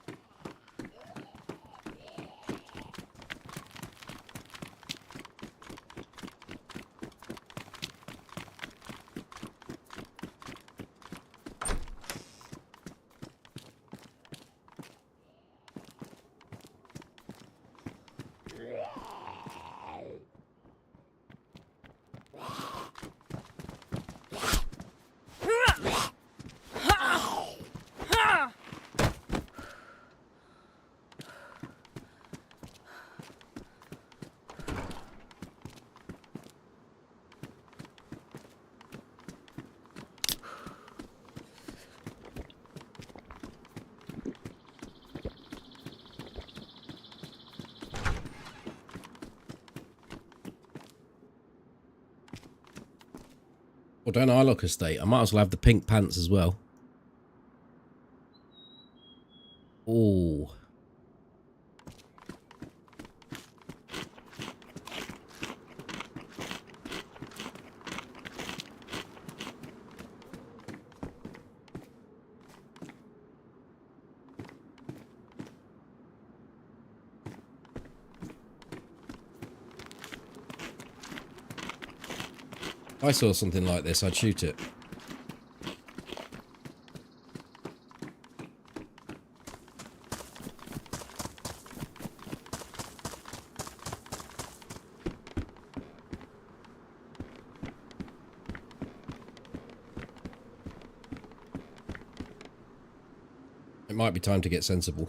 A: Well, don't I look a state? I might as well have the pink pants as well. Oh. If I saw something like this, I'd shoot it. It might be time to get sensible.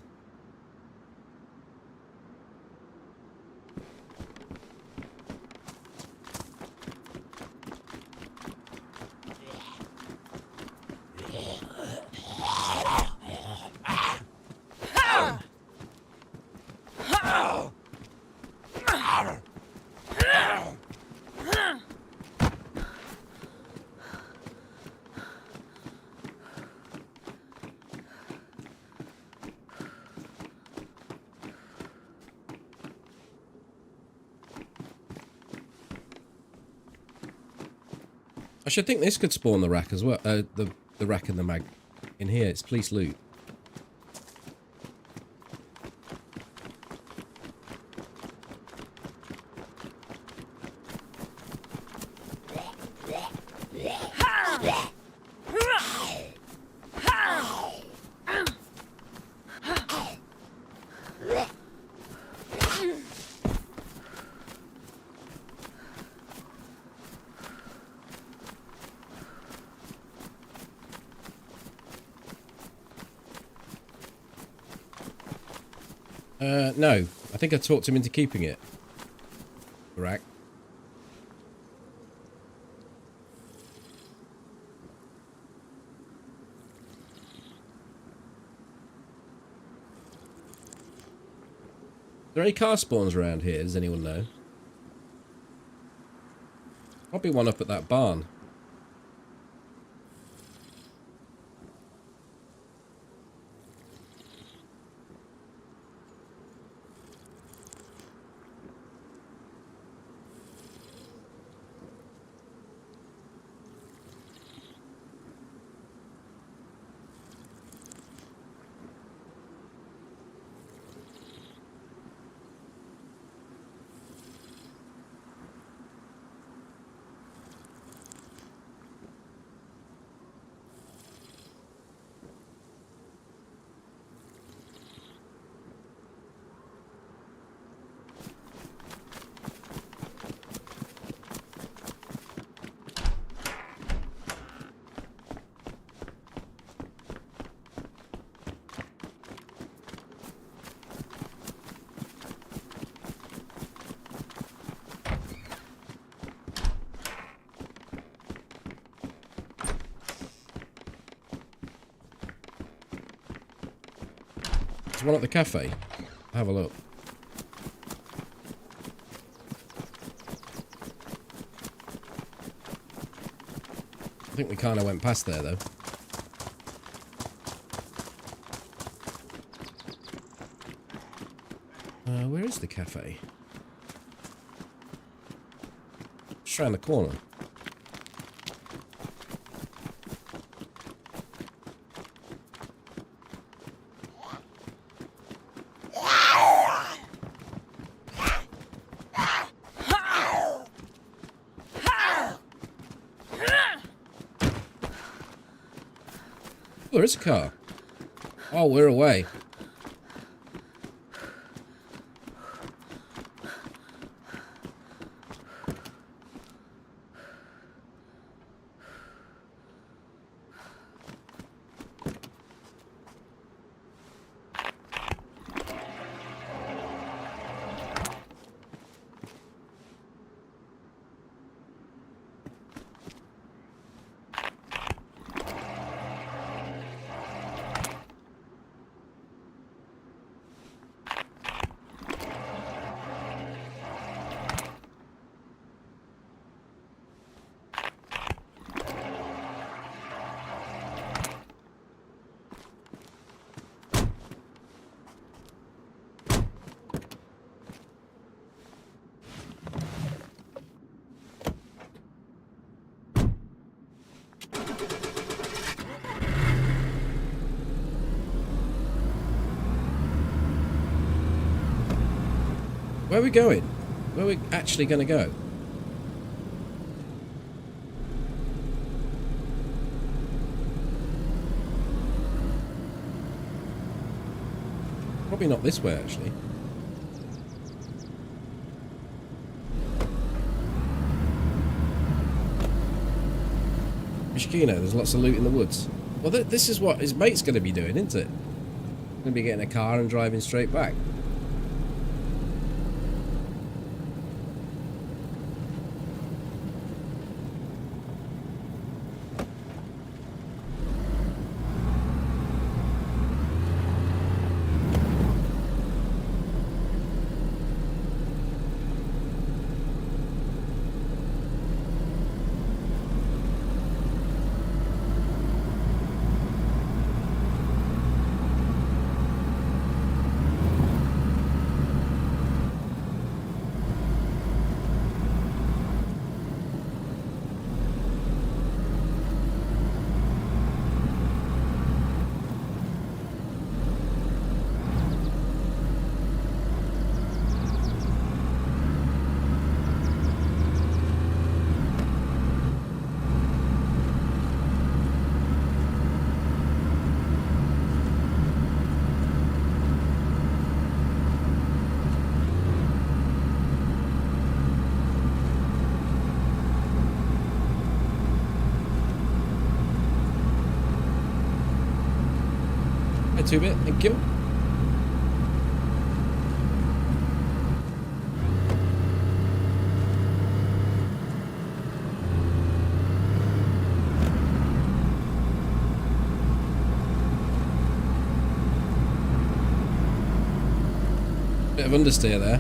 A: I should think this could spawn the rack as well. The rack and the mag. In here, it's police loot. No. I think I talked him into keeping it. The rack. Are there any car spawns around here? Does anyone know? Probably one up at that barn. There's one at the cafe. Have a look. I think we kind of went past there, though. Where is the cafe? Just around the corner. There is a car. Oh, we're away. Where are we going? Where are we actually going to go? Probably not this way, actually. Mishkino, there's lots of loot in the woods. Well, this is what his mate's going to be doing, isn't it? Going to be getting a car and driving straight back. Hi, 2-bit, thank you. Bit of understeer there.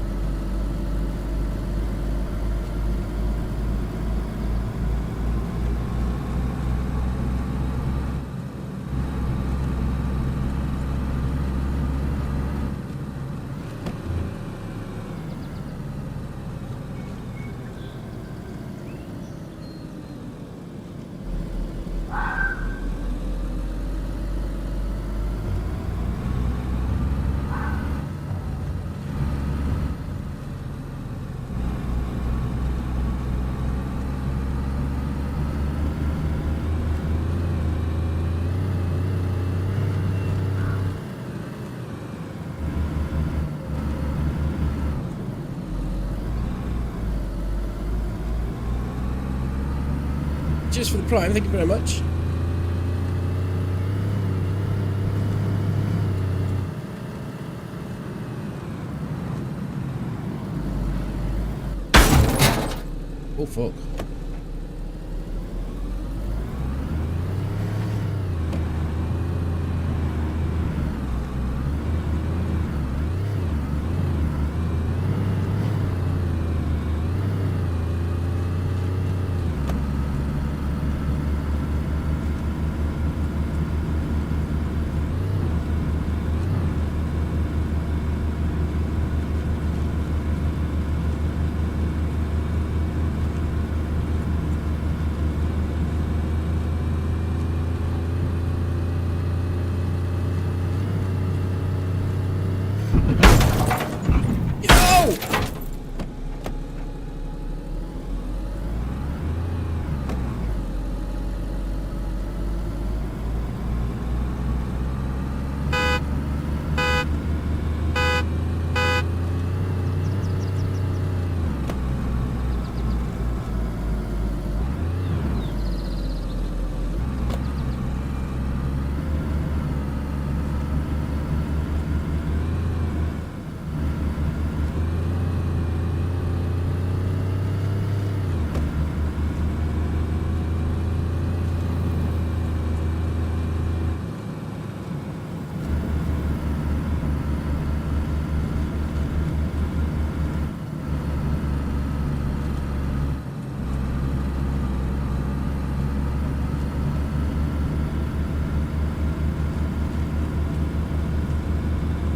A: Cheers for the prime, thank you very much. Oh fuck.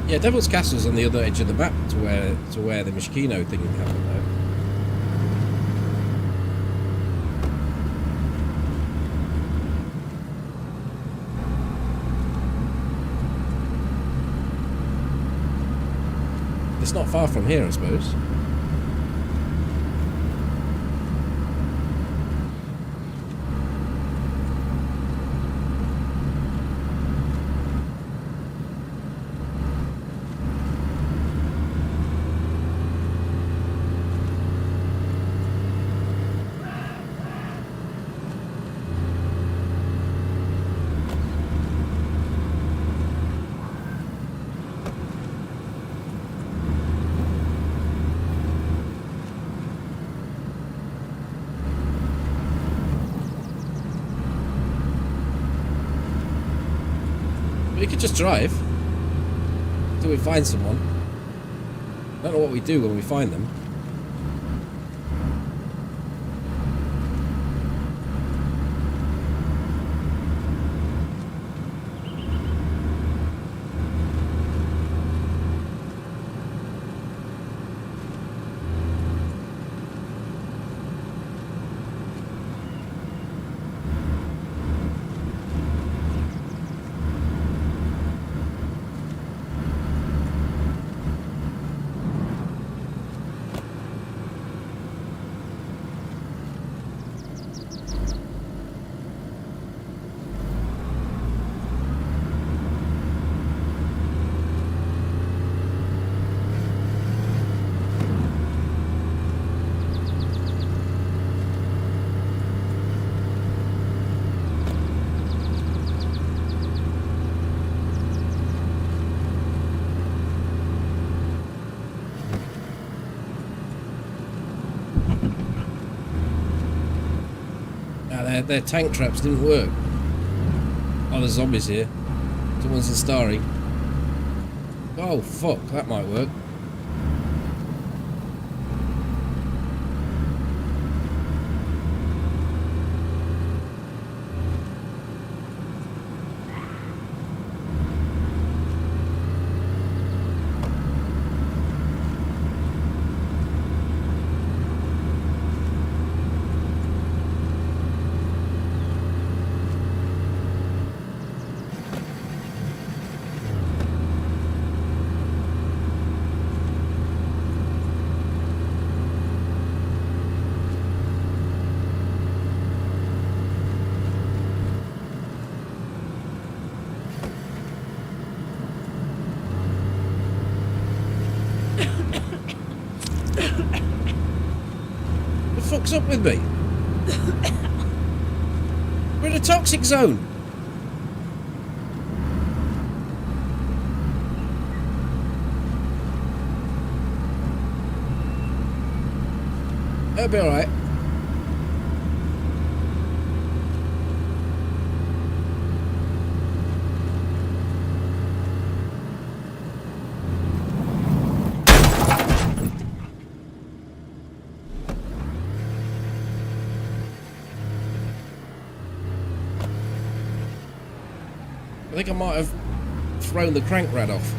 A: Yeah, Devil's Castle's on the other edge of the map to where the Mishkino thing happened though. It's not far from here, I suppose. We could just drive until we find someone. I don't know what we do when we find them. Their tank traps didn't work. Oh, there's zombies here. Someone's installing. Oh, fuck. That might work. Fuck's up with me? We're in a toxic zone. It'll be alright. I think I might have thrown the crank rad off.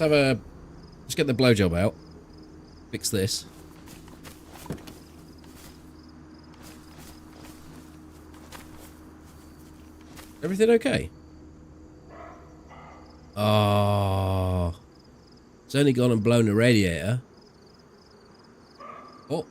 A: Let's get the blowjob out. Fix this. Everything okay? Oh, it's only gone and blown the radiator. Fuck.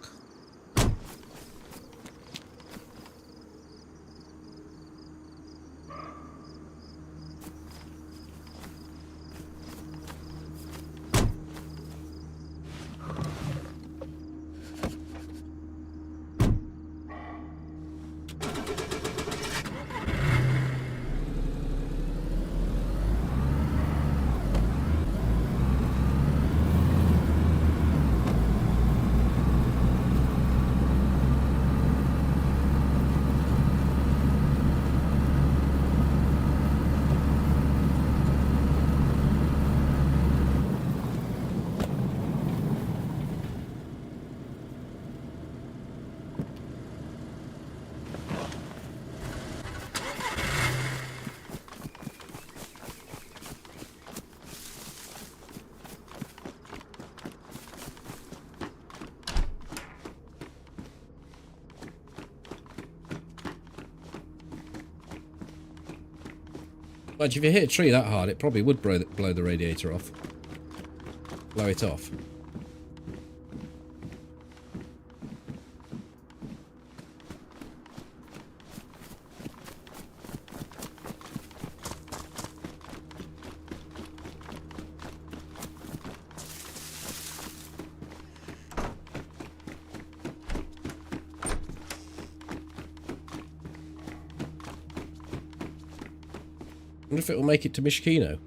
A: But if you hit a tree that hard, it probably would blow the radiator off. Blow it off. I wonder if it will make it to Mishkino.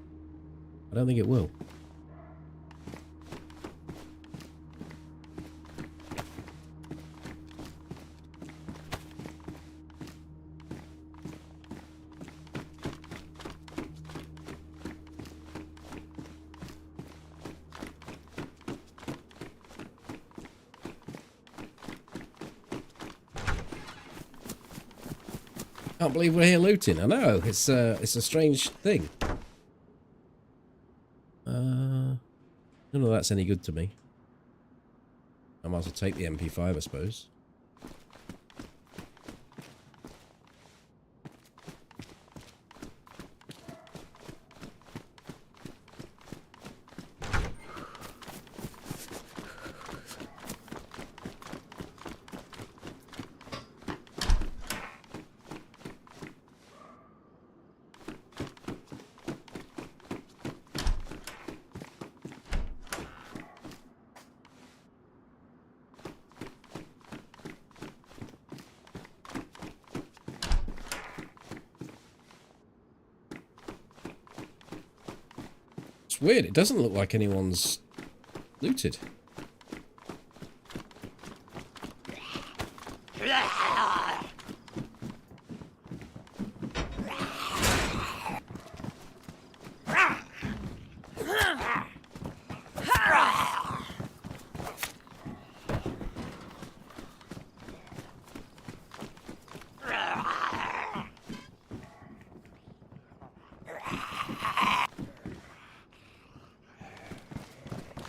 A: I don't think it will. Can't believe we're here looting. I know, it's a strange thing. None of that's any good to me. I might as well take the MP5, I suppose. Weird, it doesn't look like anyone's looted.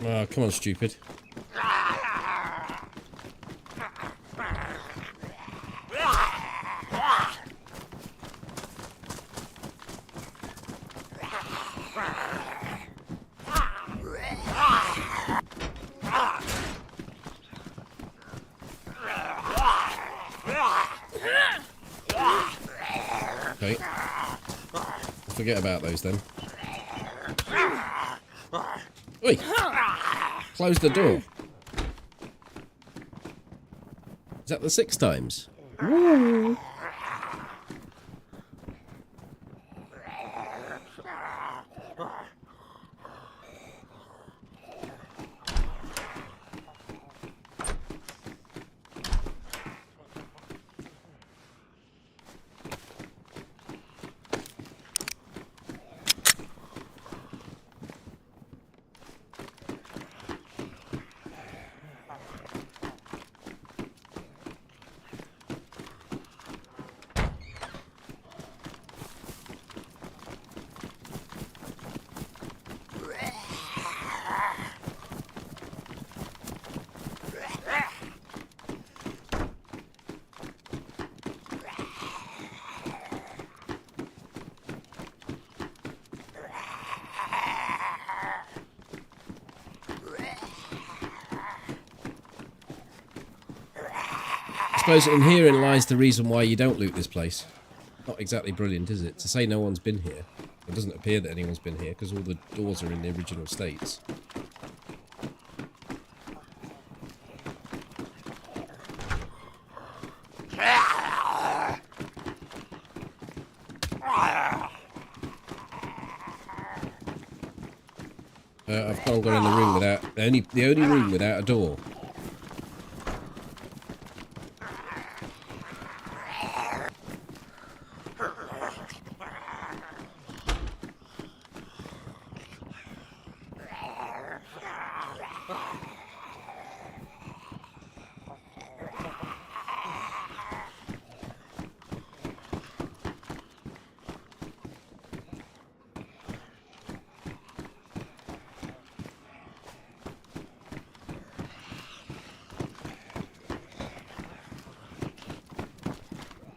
A: Oh, come on, stupid. Okay. Forget about those then. Oi! Close the door. Is that the 6 times? Woo. I suppose in herein lies the reason why you don't loot this place. Not exactly brilliant, is it? To say no one's been here. It doesn't appear that anyone's been here because all the doors are in the original states. I've gone in the room without the only room without a door.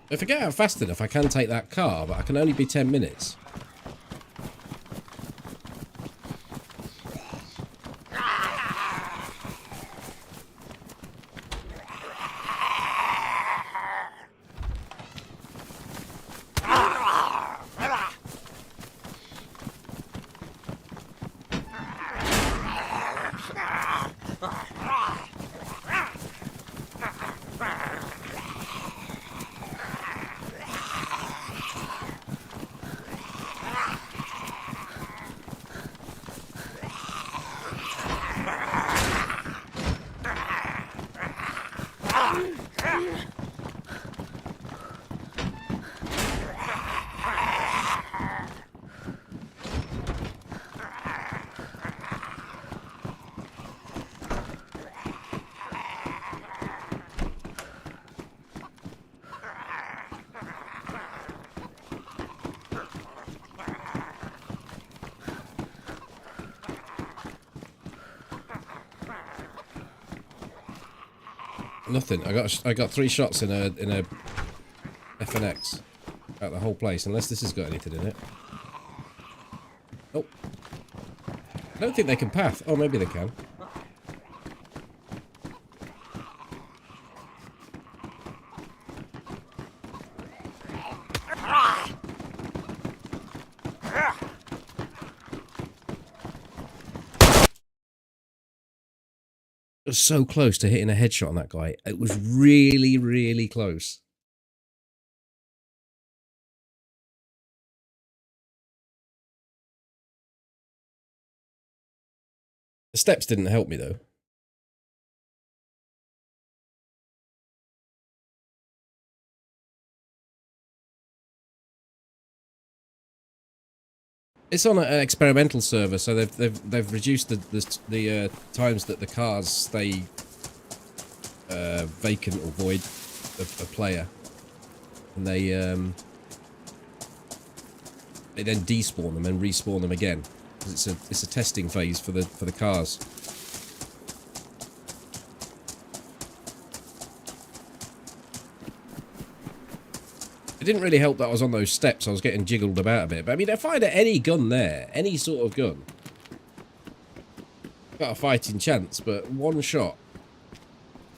A: If I get out fast enough, I can take that car, but I can only be 10 minutes. Nothing. I got 3 shots in a FNX out the whole place. Unless this has got anything in it. Nope. I don't think they can path. Oh, maybe they can. It was so close to hitting a headshot on that guy. It was really, really close. The steps didn't help me, though. It's on an experimental server, so they've reduced the times that the cars stay vacant or void of a player, and they then despawn them and respawn them again. It's a testing phase for the cars. It didn't really help that I was on those steps. I was getting jiggled about a bit. But I mean, if I had any gun there, any sort of gun, got a fighting chance. But one shot,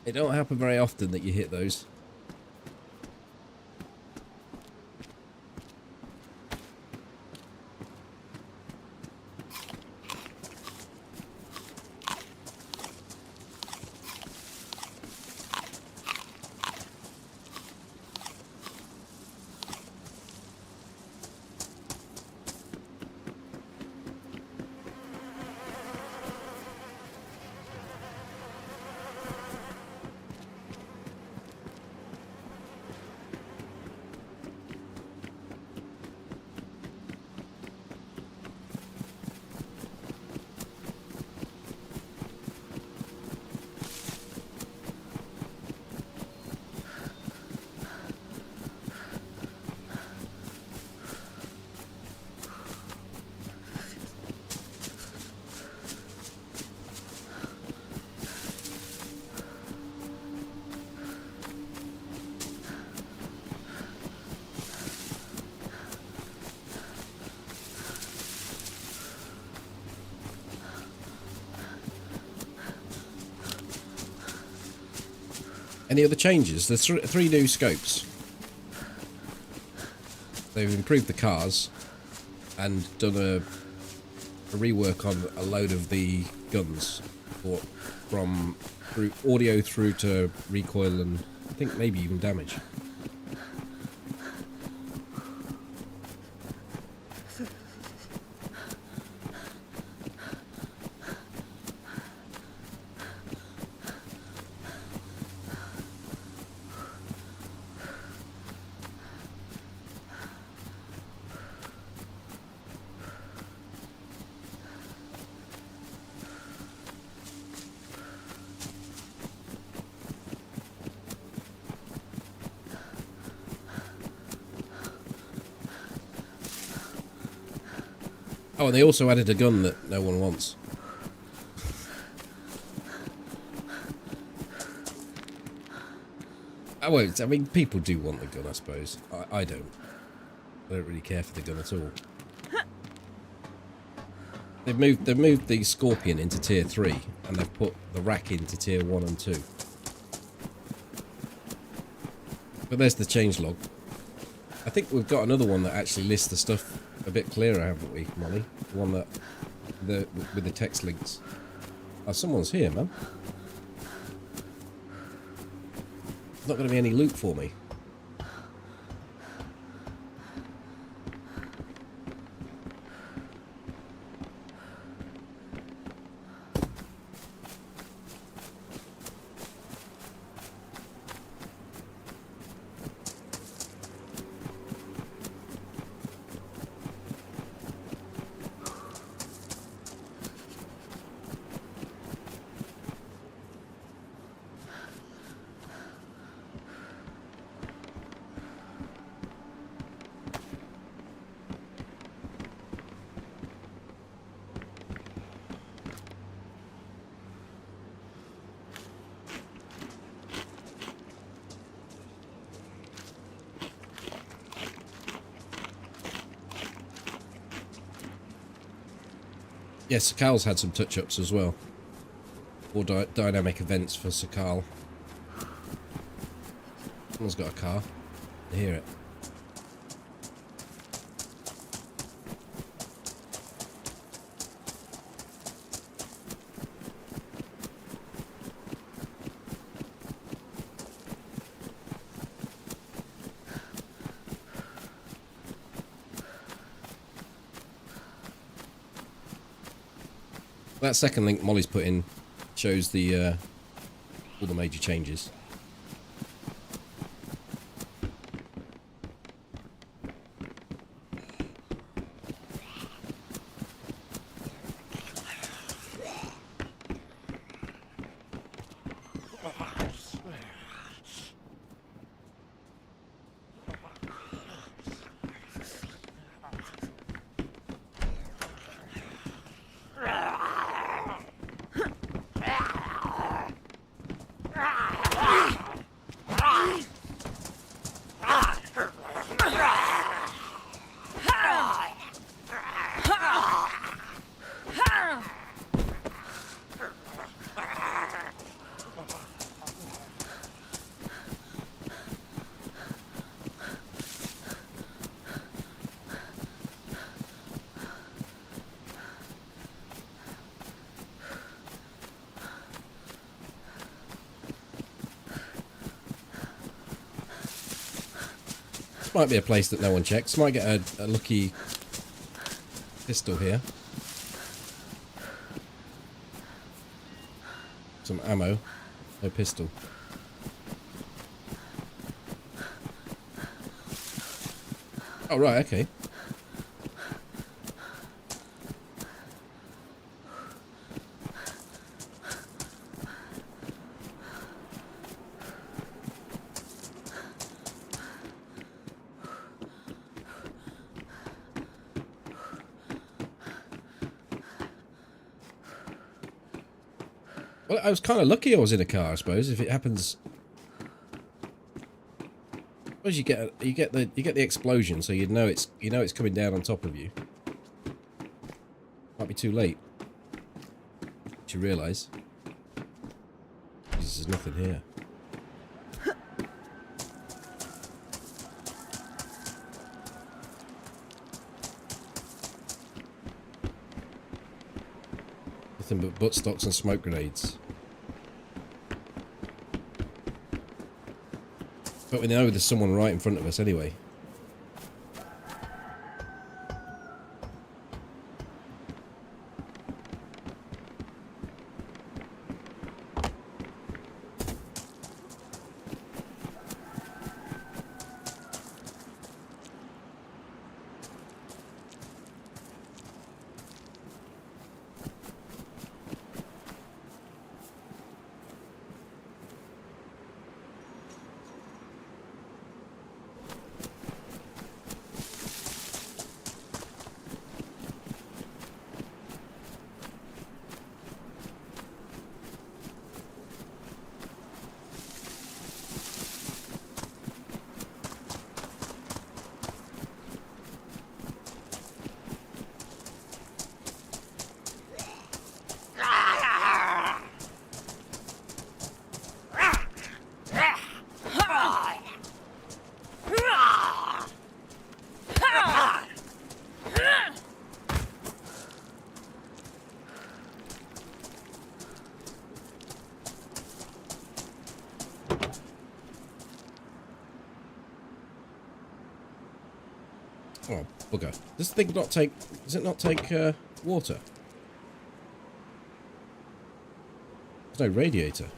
A: it don't happen very often that you hit those. Any other changes? There's 3 new scopes. They've improved the cars and done a rework on a load of the guns, from audio through to recoil and I think maybe even damage. Oh, and they also added a gun that no one wants. I won't. I mean, people do want the gun, I suppose. I don't. I don't really care for the gun at all. They've moved the Scorpion into tier 3, and they've put the rack into tier 1 and 2. But there's the changelog. I think we've got another one that actually lists the stuff a bit clearer, haven't we, Molly? The one that with the text links. Oh, someone's here, man. There's not going to be any loot for me. Yeah, Sakal's had some touch-ups as well. Or dynamic events for Sakal. Someone's got a car. I hear it. That second link Molly's put in shows the all the major changes. This might be a place that no one checks. Might get a lucky pistol here. Some ammo. No pistol. Oh, right, okay. Well, I was kind of lucky I was in a car, I suppose. If it happens, I suppose you get the explosion, so you know it's coming down on top of you. Might be too late. But you realise. There's nothing here. Nothing but butt stocks and smoke grenades. But we know there's someone right in front of us anyway. Oh, bugger. Does the thing not take... Does it not take water? There's no radiator.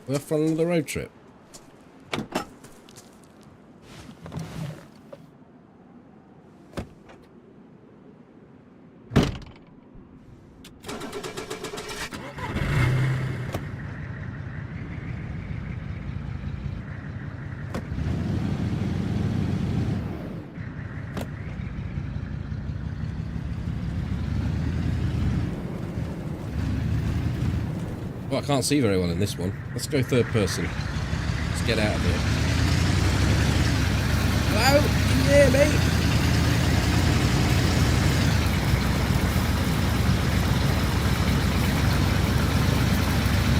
A: We're off on another road trip. Well, I can't see very well in this one. Let's go third person. Let's get out of here. Hello? Can you hear me?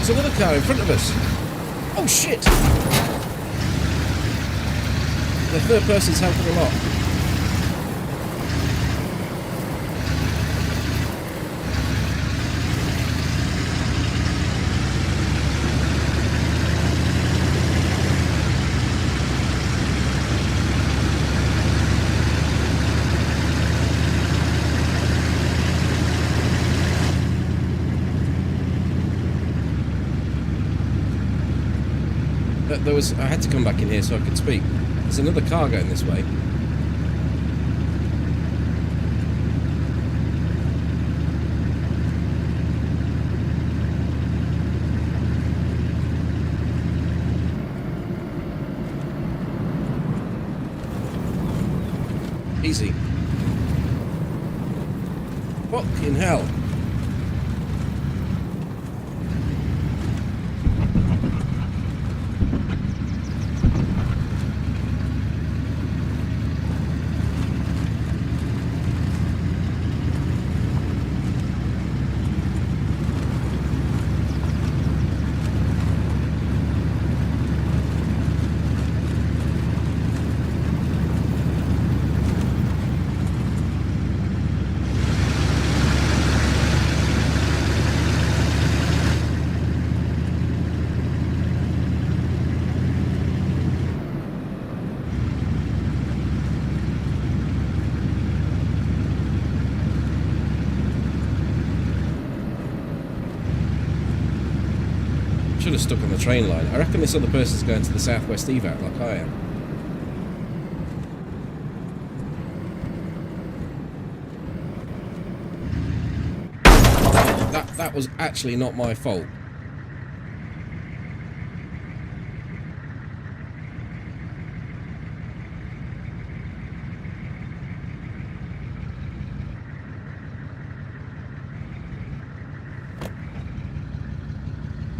A: There's another car in front of us. Oh shit! The third person's helping a lot. I had to come back in here so I could speak. There's another car going this way. Easy. Fucking hell. Should have stuck on the train line. I reckon this other person's going to the southwest evac like I am. That was actually not my fault.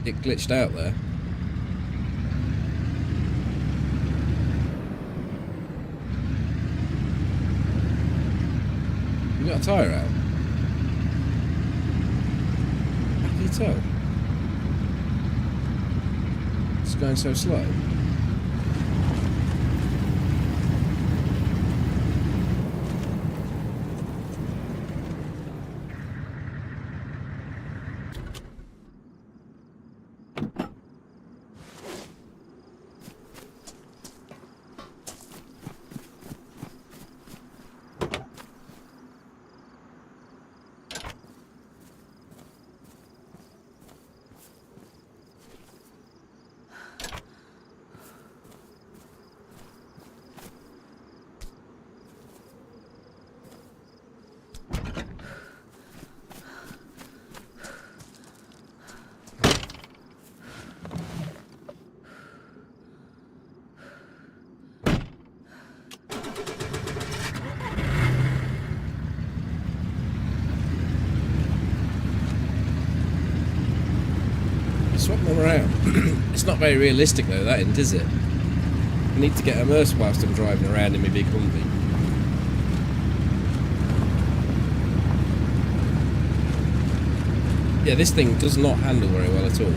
A: It glitched out there. You got a tyre out? How can you tell? It's going so slow. Swap them around. It's not very realistic though, that isn't, is it? I need to get immersed whilst I'm driving around in my big Humvee. Yeah, this thing does not handle very well at all.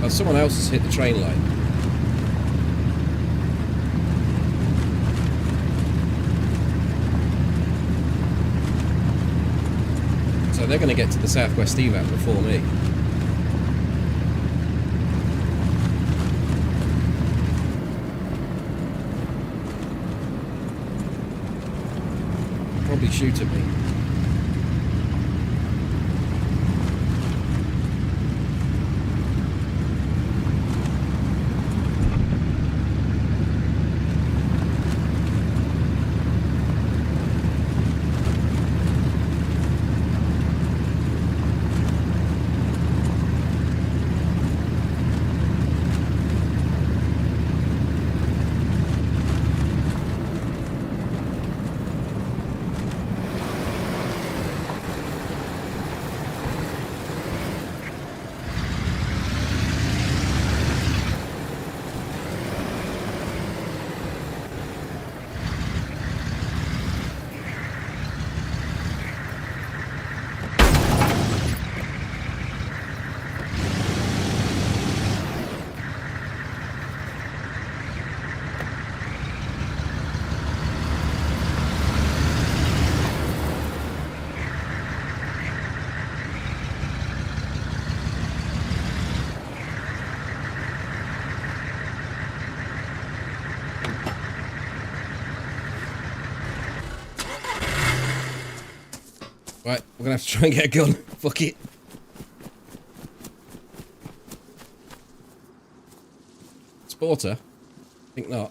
A: Someone else has hit the train line. So they're going to get to the southwest evac before me. Probably shoot at me. Right, we're gonna have to try and get a gun. Fuck it. Sporter? Think not.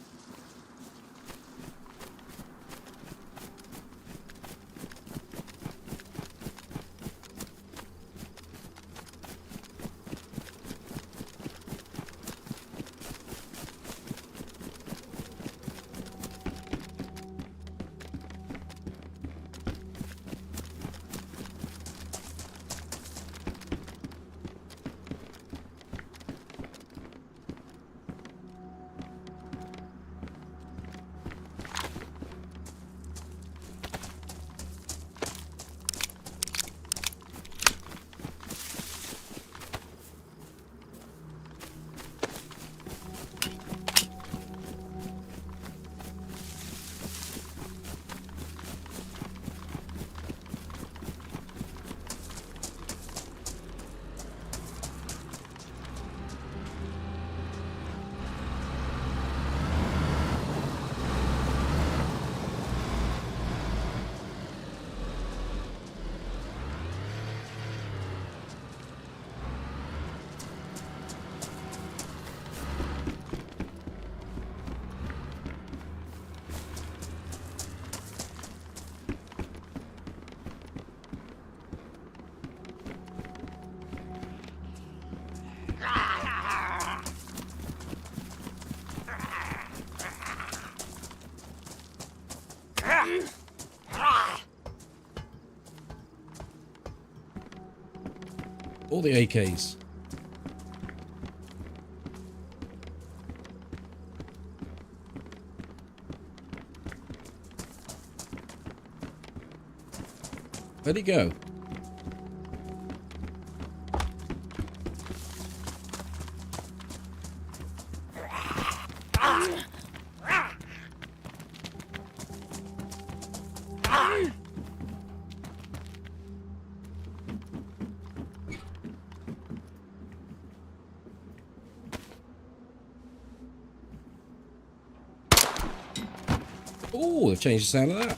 A: All the AKs. Where'd he go? Oh, they've changed the sound of that.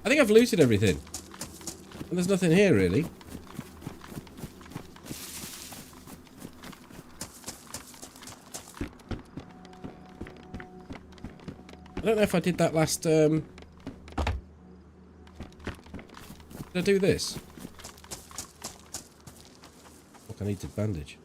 A: I think I've looted everything. And there's nothing here, really. I don't know if I did that last, Did I do this? Look, I need to bandage.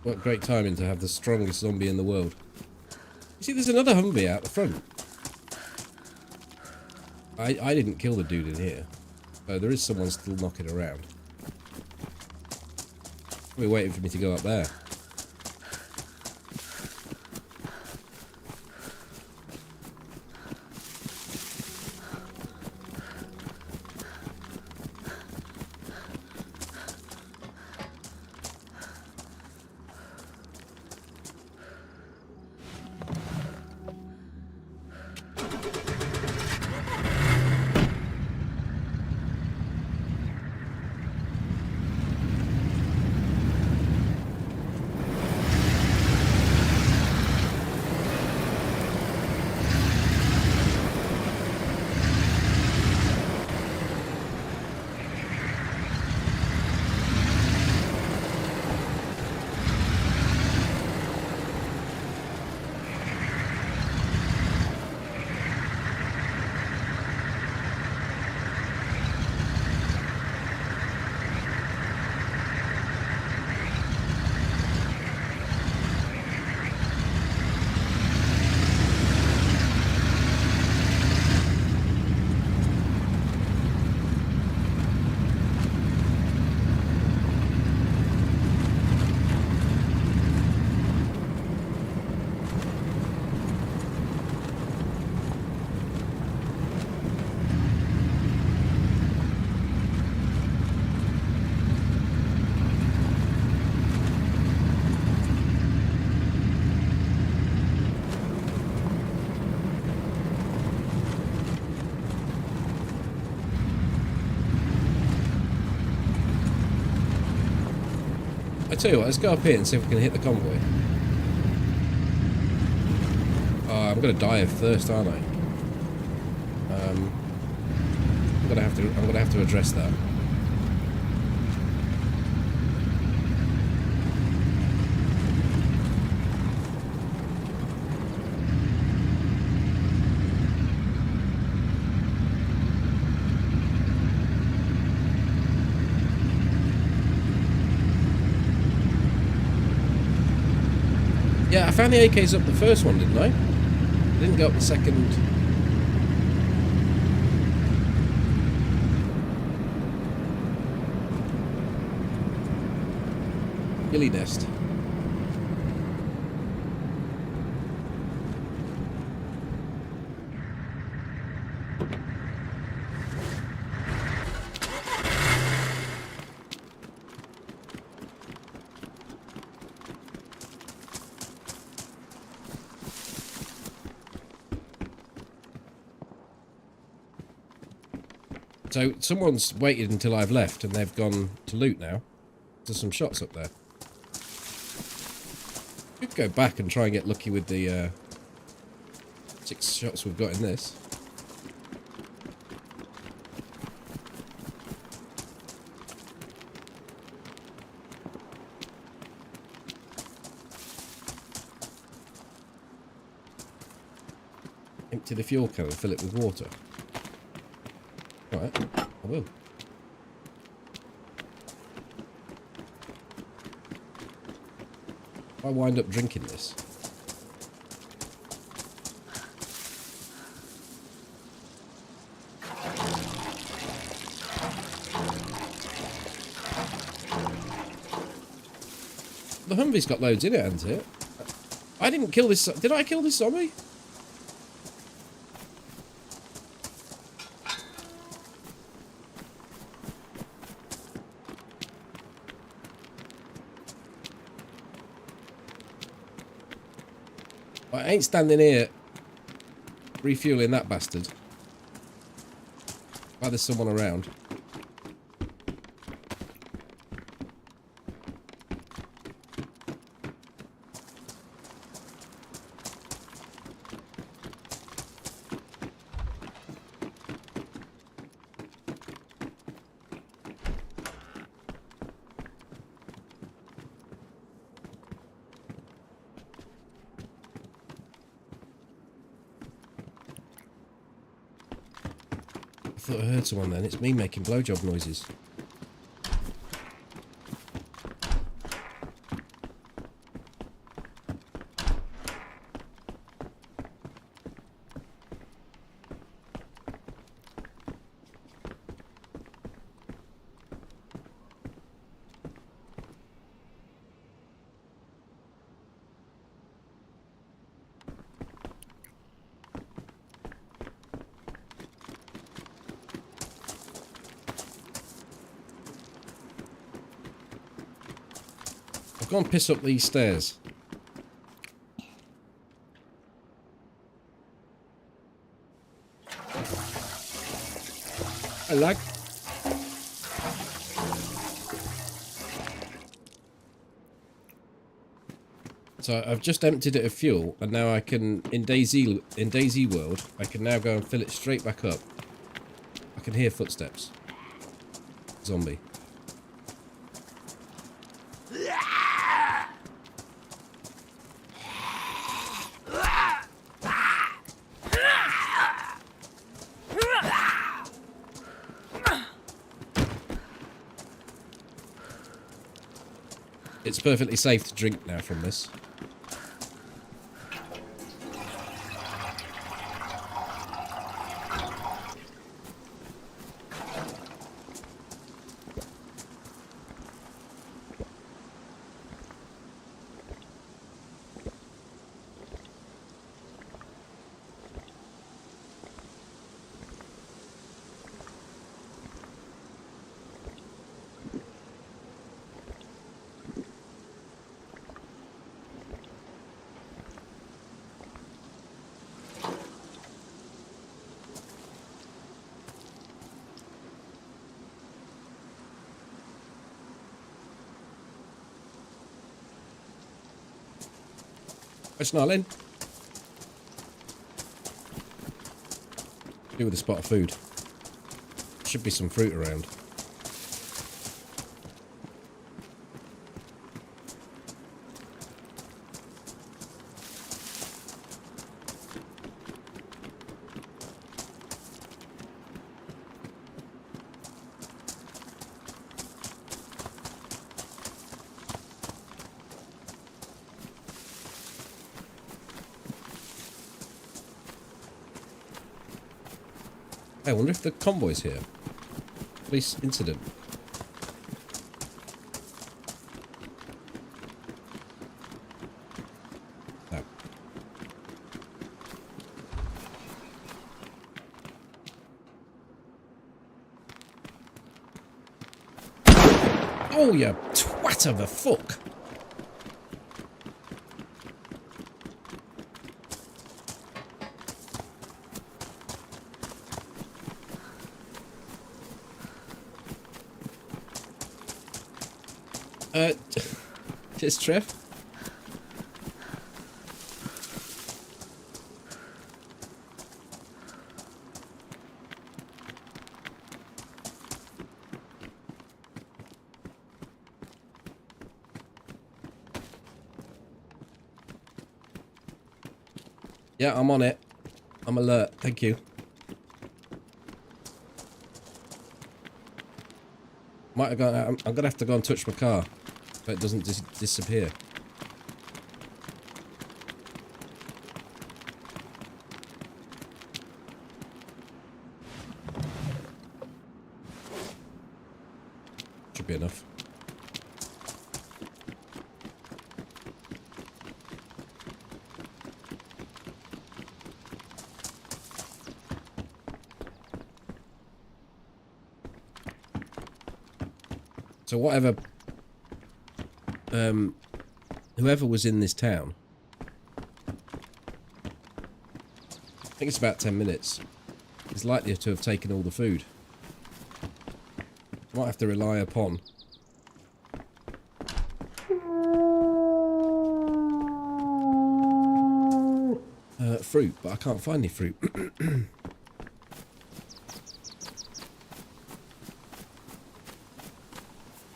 A: What great timing to have the strongest zombie in the world. You see, there's another Humvee out the front. I didn't kill the dude in here. So there is someone still knocking around. Probably waiting for me to go up there. I tell you what, let's go up here and see if we can hit the convoy. Oh, I'm gonna die of thirst, aren't I? I'm gonna have to address that. Yeah, I found the AKs up the first one, didn't I? I didn't go up the second. Gilly nest. So someone's waited until I've left and they've gone to loot now. There's some shots up there. Could go back and try and get lucky with the 6 shots we've got in this. Empty the fuel can and fill it with water. Alright, I will. I wind up drinking this. The Humvee's got loads in it, hasn't it? I didn't kill this. Did I kill this zombie? I ain't standing here refueling that bastard. Why there's someone around. I thought I heard someone then. It's me making blowjob noises. I've gone piss up these stairs. I lag. So I've just emptied it of fuel, and now I can, in DayZ world, I can now go and fill it straight back up. I can hear footsteps. Zombie. It's perfectly safe to drink now from this. Hi, Snarling. Do with a spot of food. Should be some fruit around. I wonder if the convoy's here. Police incident. No. Oh, you twat of a fuck. Cheers, Trev. Yeah, I'm on it. I'm alert. Thank you. Might have gone. I'm gonna have to go and touch my car, so it doesn't disappear. Should be enough. So whatever, whoever was in this town, I think it's about 10 minutes, is likely to have taken all the food. Might have to rely upon fruit, but I can't find any fruit.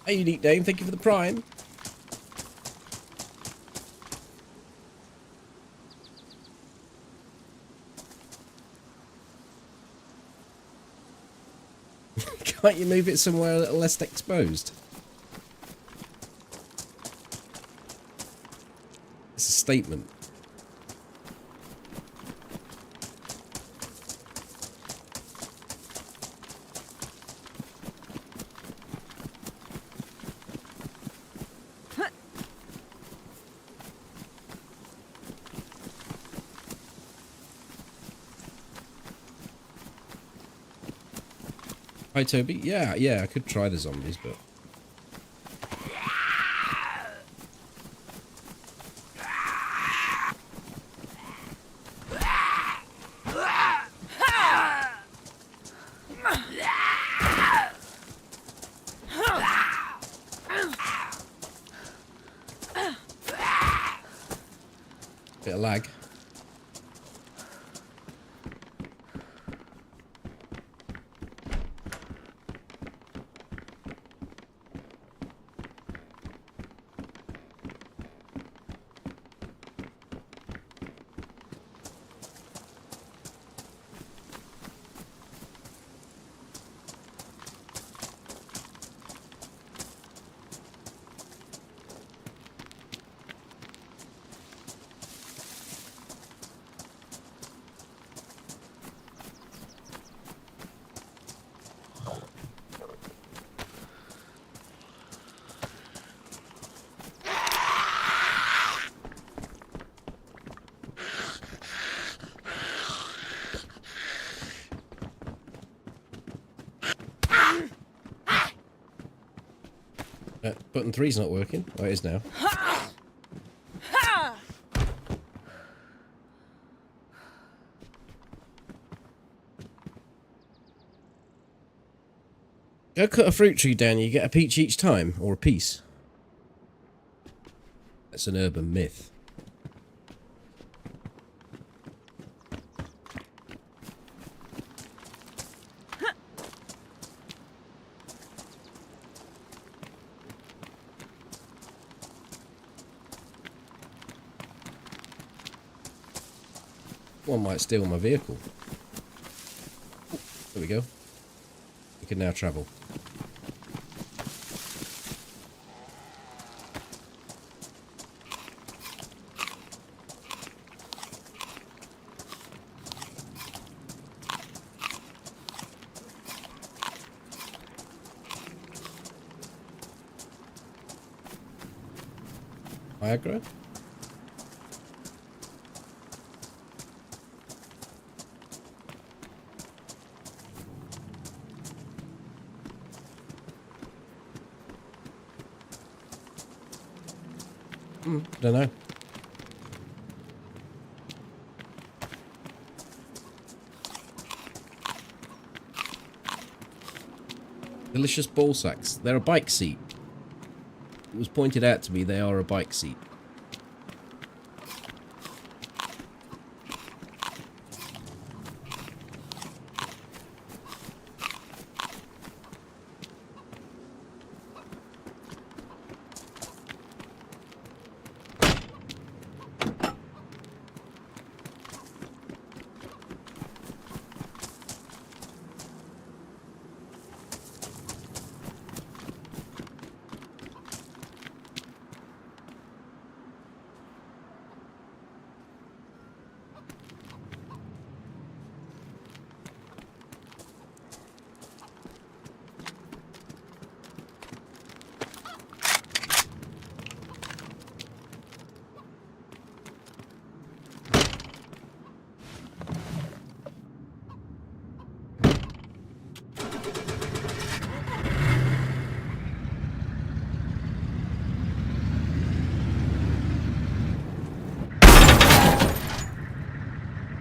A: Hey, Unique Dame, thank you for the prime. Can't you move it somewhere a little less exposed? It's a statement. Hi, Toby. Yeah, I could try the zombies, but... Bit of lag. Button 3's not working. Oh, it is now. Go cut a fruit tree down, you get a peach each time, or a piece. That's an urban myth. One might steal my vehicle. Ooh, there we go. We can now travel. Viagra? Don't know. Delicious ball sacks. They're a bike seat. It was pointed out to me they are a bike seat.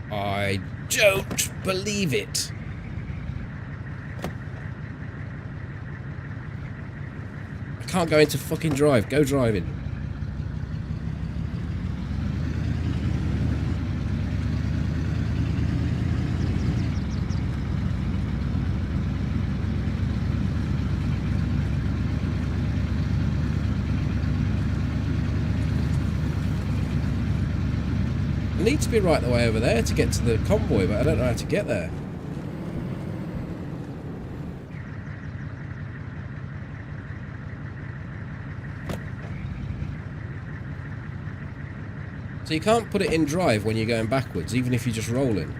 A: I don't believe it. I can't go into fucking drive. Go driving. I need to be right the way over there to get to the convoy, but I don't know how to get there. So you can't put it in drive when you're going backwards, even if you're just rolling.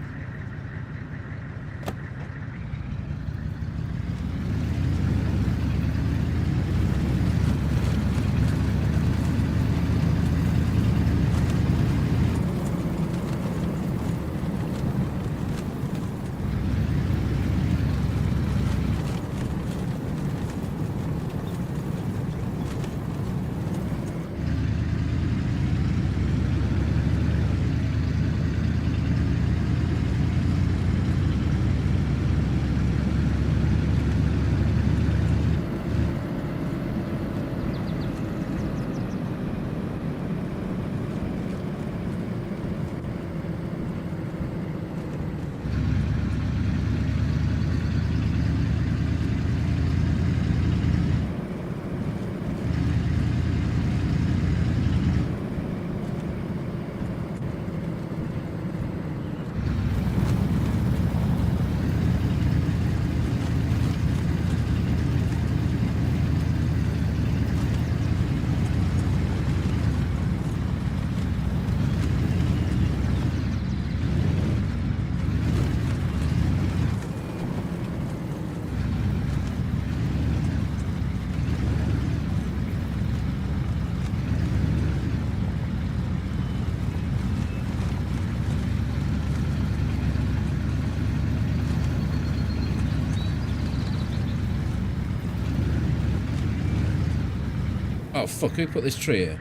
A: Oh fuck, who put this tree here?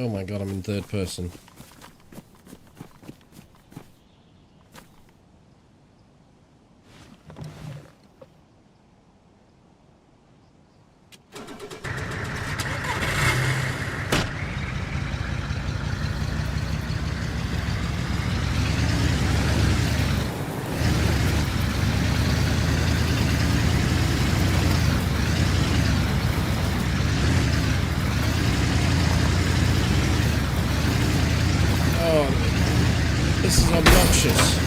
A: Oh my god, I'm in third person. This is obnoxious.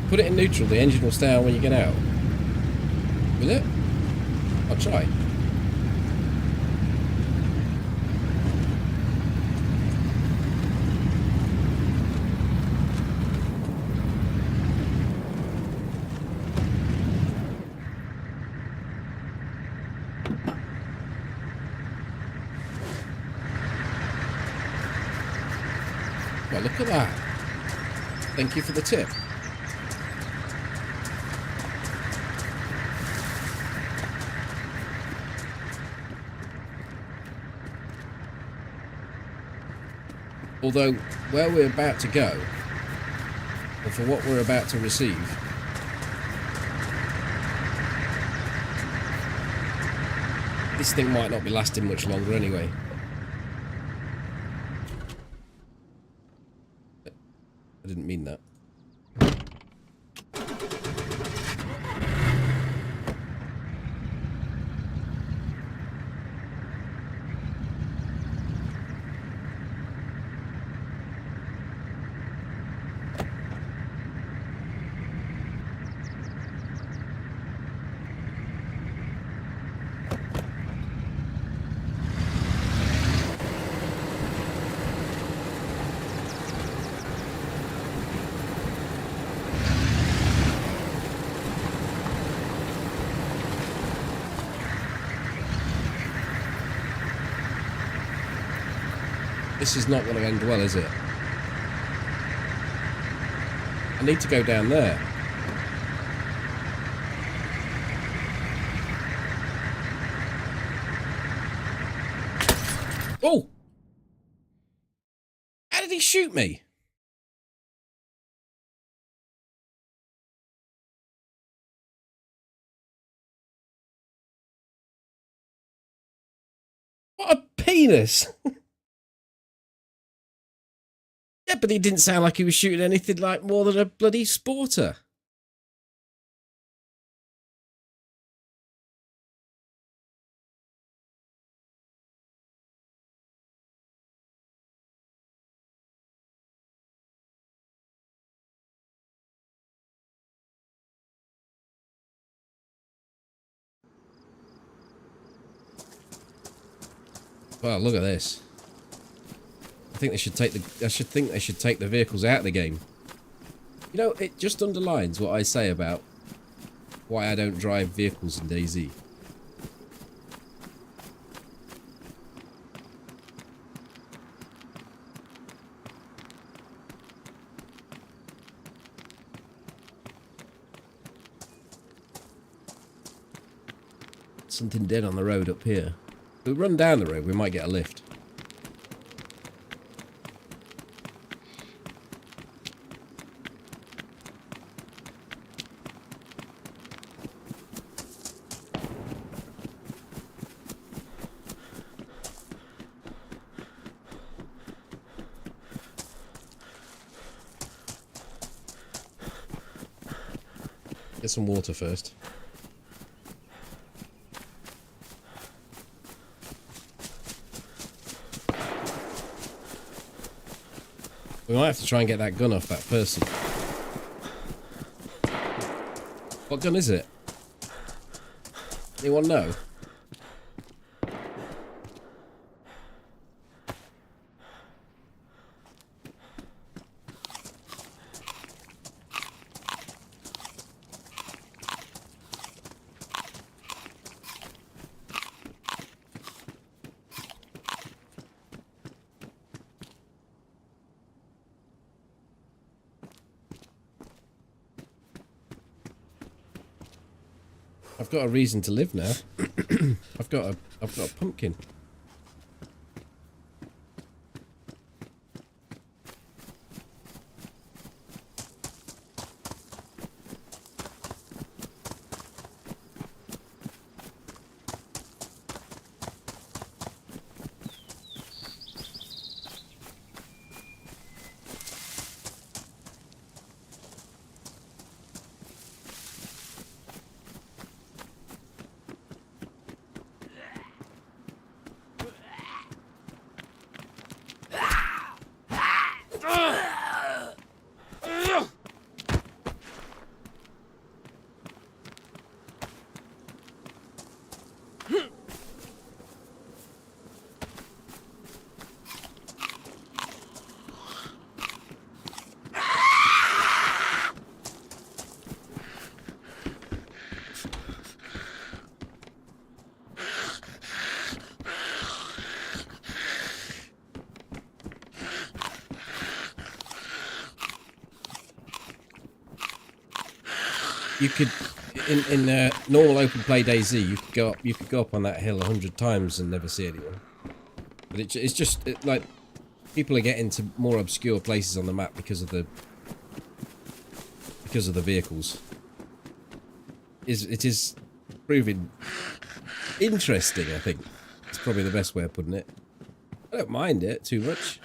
A: Put it in neutral, the engine will stay on when you get out. Will it? I'll try. Well, look at that. Thank you for the tip. Although, where we're about to go, or for what we're about to receive, this thing might not be lasting much longer anyway. I didn't mean that. This is not going to end well, is it? I need to go down there. Oh! How did he shoot me? What a penis! Yeah, but he didn't sound like he was shooting anything like more than a bloody sporter. Well, look at this. I think they should take the vehicles out of the game. You know, it just underlines what I say about why I don't drive vehicles in DayZ. Something dead on the road up here. If we run down the road, we might get a lift. Get some water first. We might have to try and get that gun off that person. What gun is it? Anyone know? I've got a reason to live now. I've got a pumpkin. You could, in normal open play DayZ, you could go up on that hill 100 times and never see anyone. But it's just like people are getting to more obscure places on the map because of the vehicles. It is proving interesting. I think it's probably the best way of putting it. I don't mind it too much.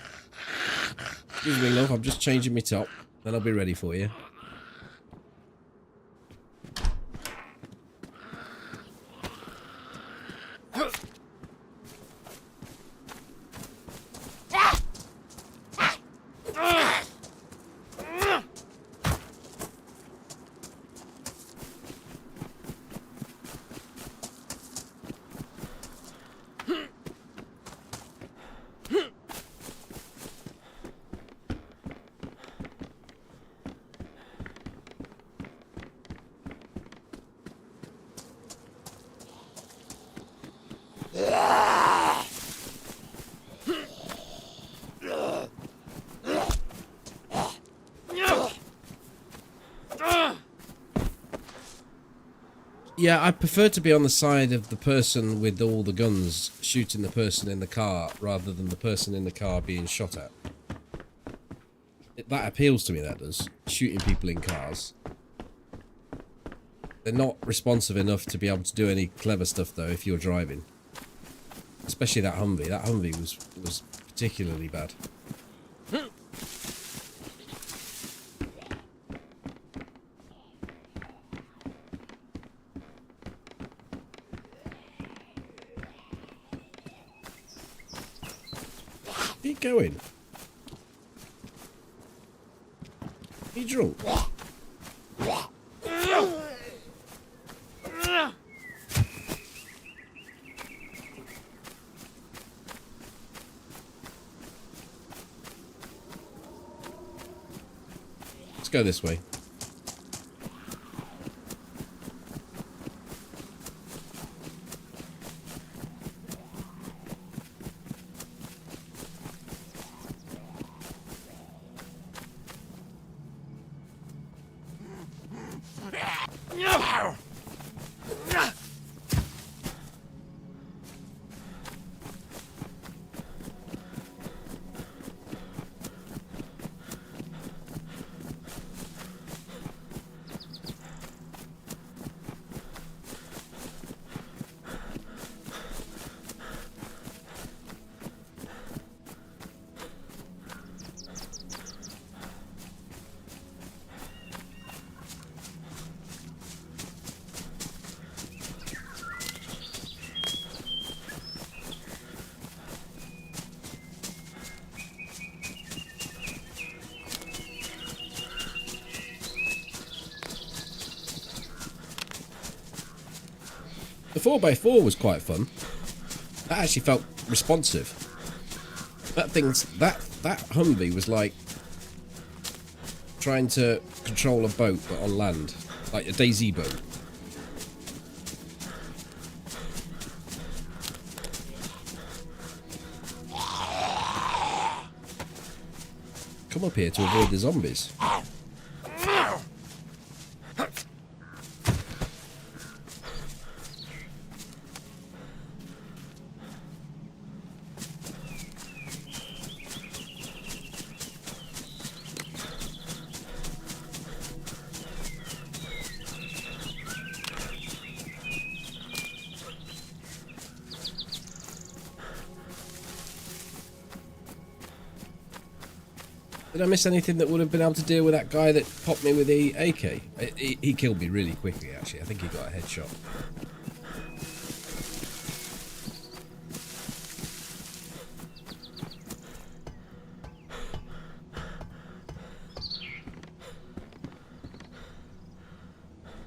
A: Excuse me, love. I'm just changing my top. Then I'll be ready for you. Yeah, I prefer to be on the side of the person with all the guns shooting the person in the car rather than the person in the car being shot at. That appeals to me, that does. Shooting people in cars. They're not responsive enough to be able to do any clever stuff, though, if you're driving. Especially that Humvee. That Humvee was particularly bad. Keep going. Are you drunk? Let's go this way. 4x4 was quite fun. That actually felt responsive. That Humvee was like trying to control a boat but on land, like a DayZ boat. Come up here to avoid the zombies. Did I miss anything that would have been able to deal with that guy that popped me with the AK? He killed me really quickly, actually. I think he got a headshot.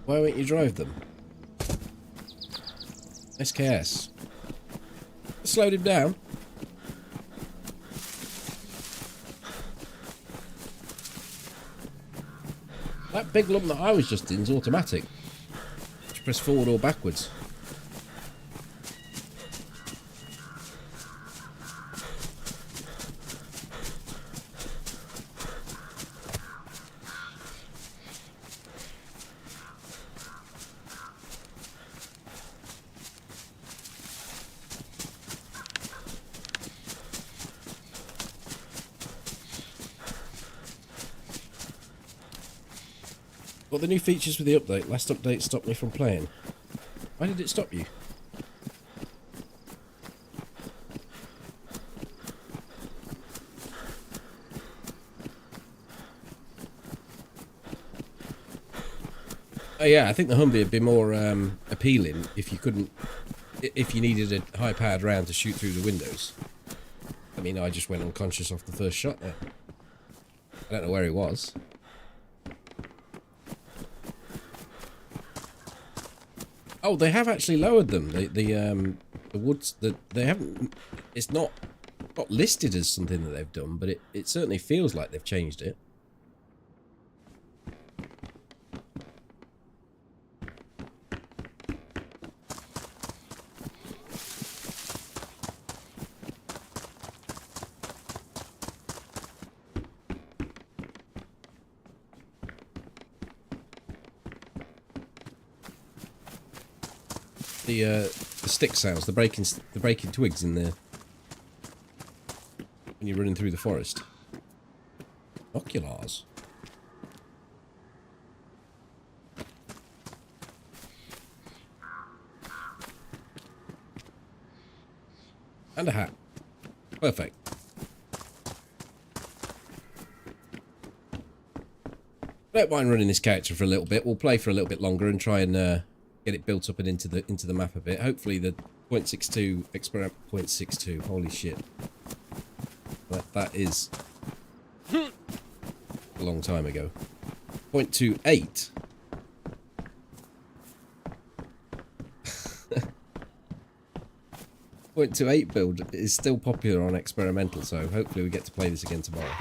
A: Why won't you drive them? SKS. Slowed him down. That big lump that I was just in is automatic. Just press forward or backwards. What are the new features with the update? Last update stopped me from playing. Why did it stop you? Oh yeah, I think the Humvee would be more appealing if you needed a high-powered round to shoot through the windows. I mean, I just went unconscious off the first shot there. I don't know where he was. Oh, they have actually lowered them. The woods that they haven't. It's not listed as something that they've done, but it certainly feels like they've changed it. The stick sounds, the breaking twigs in there when you're running through the forest. Oculars. And a hat. Perfect. Don't mind running this character for a little bit. We'll play for a little bit longer and try and get it built up and into the map a bit. Hopefully the 0.62 experiment 0.62. Holy shit. That is a long time ago. 0.28. .28 build is still popular on experimental, so hopefully we get to play this again tomorrow.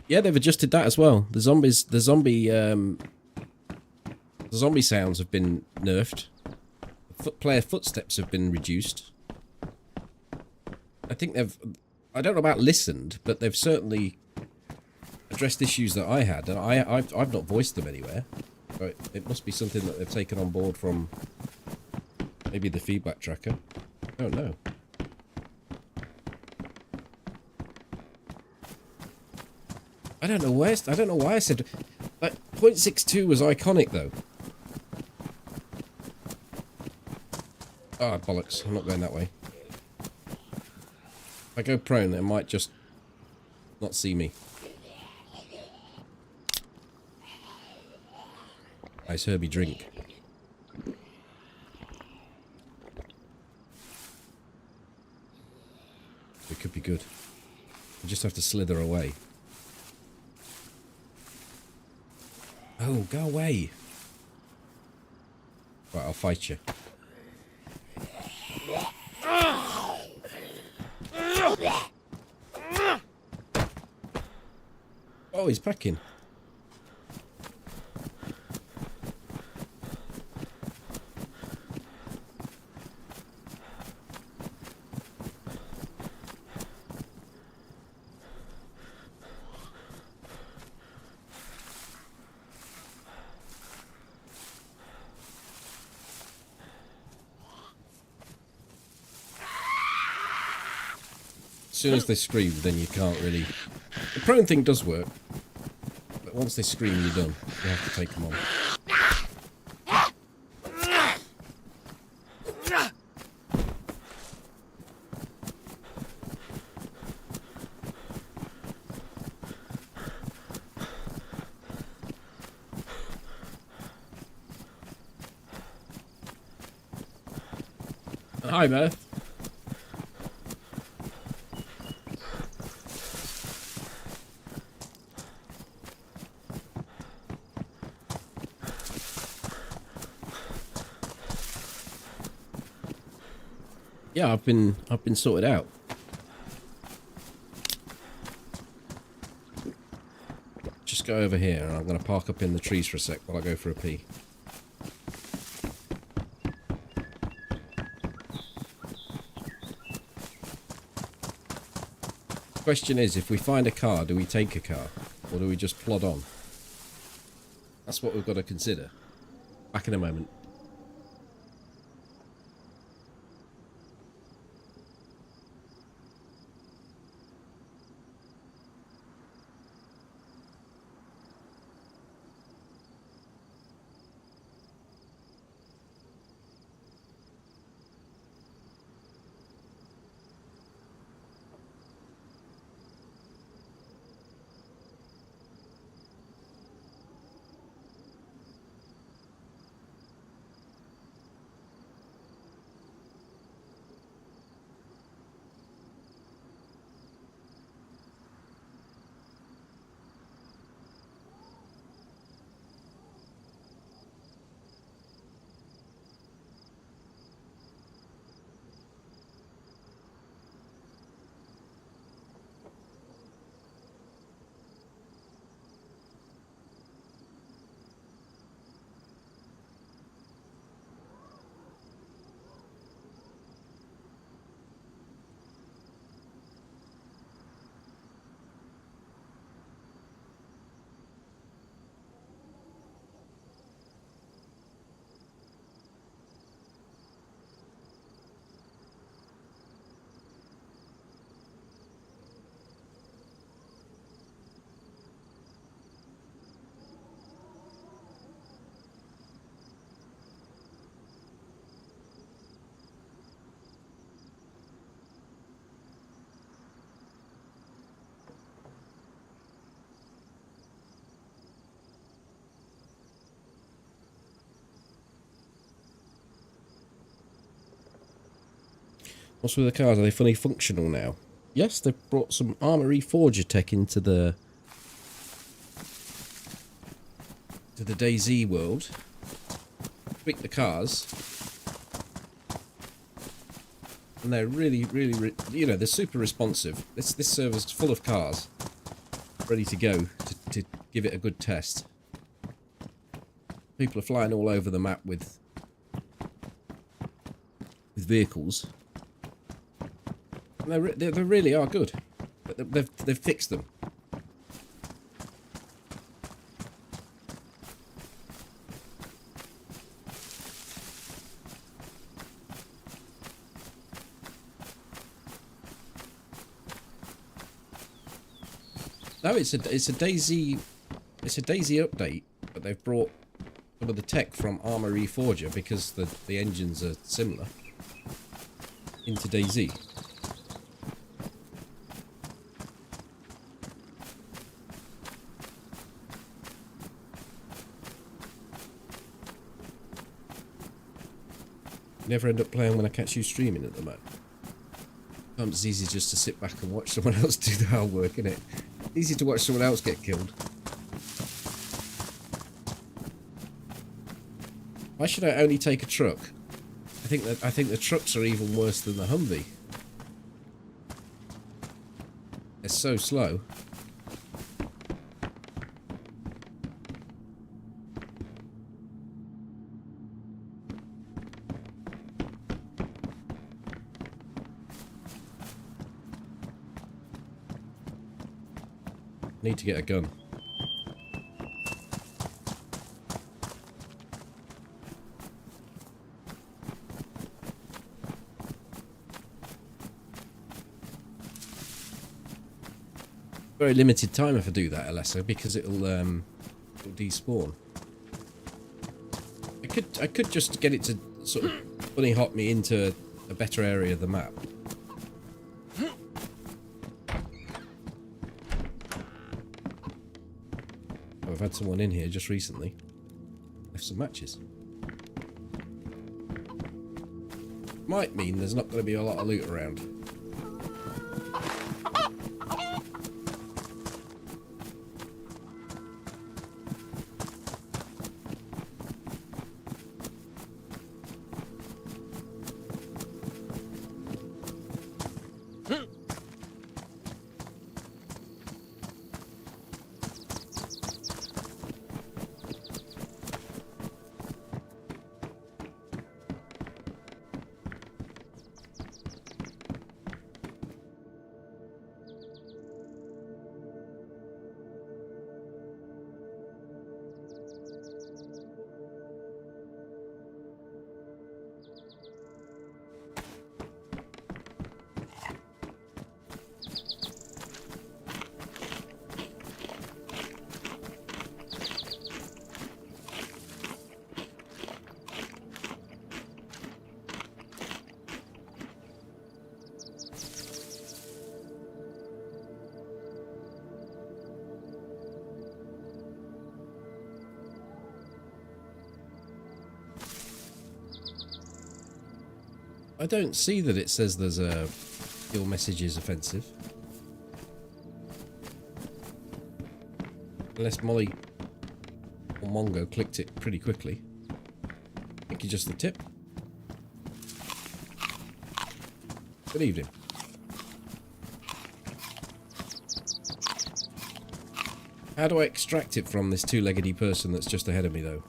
A: Yeah, they've adjusted that as well. The zombie sounds have been nerfed. Player footsteps have been reduced. I think I don't know about listened, but they've certainly addressed issues that I had, and I've not voiced them anywhere. So it must be something that they've taken on board from maybe the feedback tracker. I don't know. I don't know why I said like 0.62 was iconic though. Ah, bollocks, I'm not going that way. If I go prone, they might just not see me. Nice Herbie drink. It could be good. We just have to slither away. Oh, go away. Right, I'll fight you. Oh, he's packing. As soon as they scream, then you can't really... The prone thing does work. But once they scream, you're done. You have to take them on. Hi, Beth. Yeah, I've been sorted out. Just go over here, and I'm going to park up in the trees for a sec while I go for a pee. Question is, if we find a car, do we take a car? Or do we just plod on? That's what we've got to consider. Back in a moment. What's with the cars? Are they fully functional now? Yes, they've brought some Armory Forger tech into the DayZ world. Tweak the cars. And they're really, you know, they're super responsive. This server's full of cars ready to go to give it a good test. People are flying all over the map with vehicles. And they really are good. They've fixed them. No, it's a DayZ update, but they've brought some of the tech from Armory Forger because the engines are similar into DayZ. Never end up playing when I catch you streaming at the moment. Sometimes it's easy just to sit back and watch someone else do the hard work, isn't it? Easy to watch someone else get killed. Why should I only take a truck? I think the trucks are even worse than the Humvee. They're so slow. Need to get a gun. Very limited time if I do that, Alessa, because it'll despawn. I could just get it to sort of bunny hop me into a better area of the map. I've had someone in here just recently. Left some matches. Might mean there's not going to be a lot of loot around. I don't see that it says there's a your message is offensive. Unless Molly or Mongo clicked it pretty quickly. Thank you, just the tip. Good evening. How do I extract it from this two-leggedy person that's just ahead of me, though?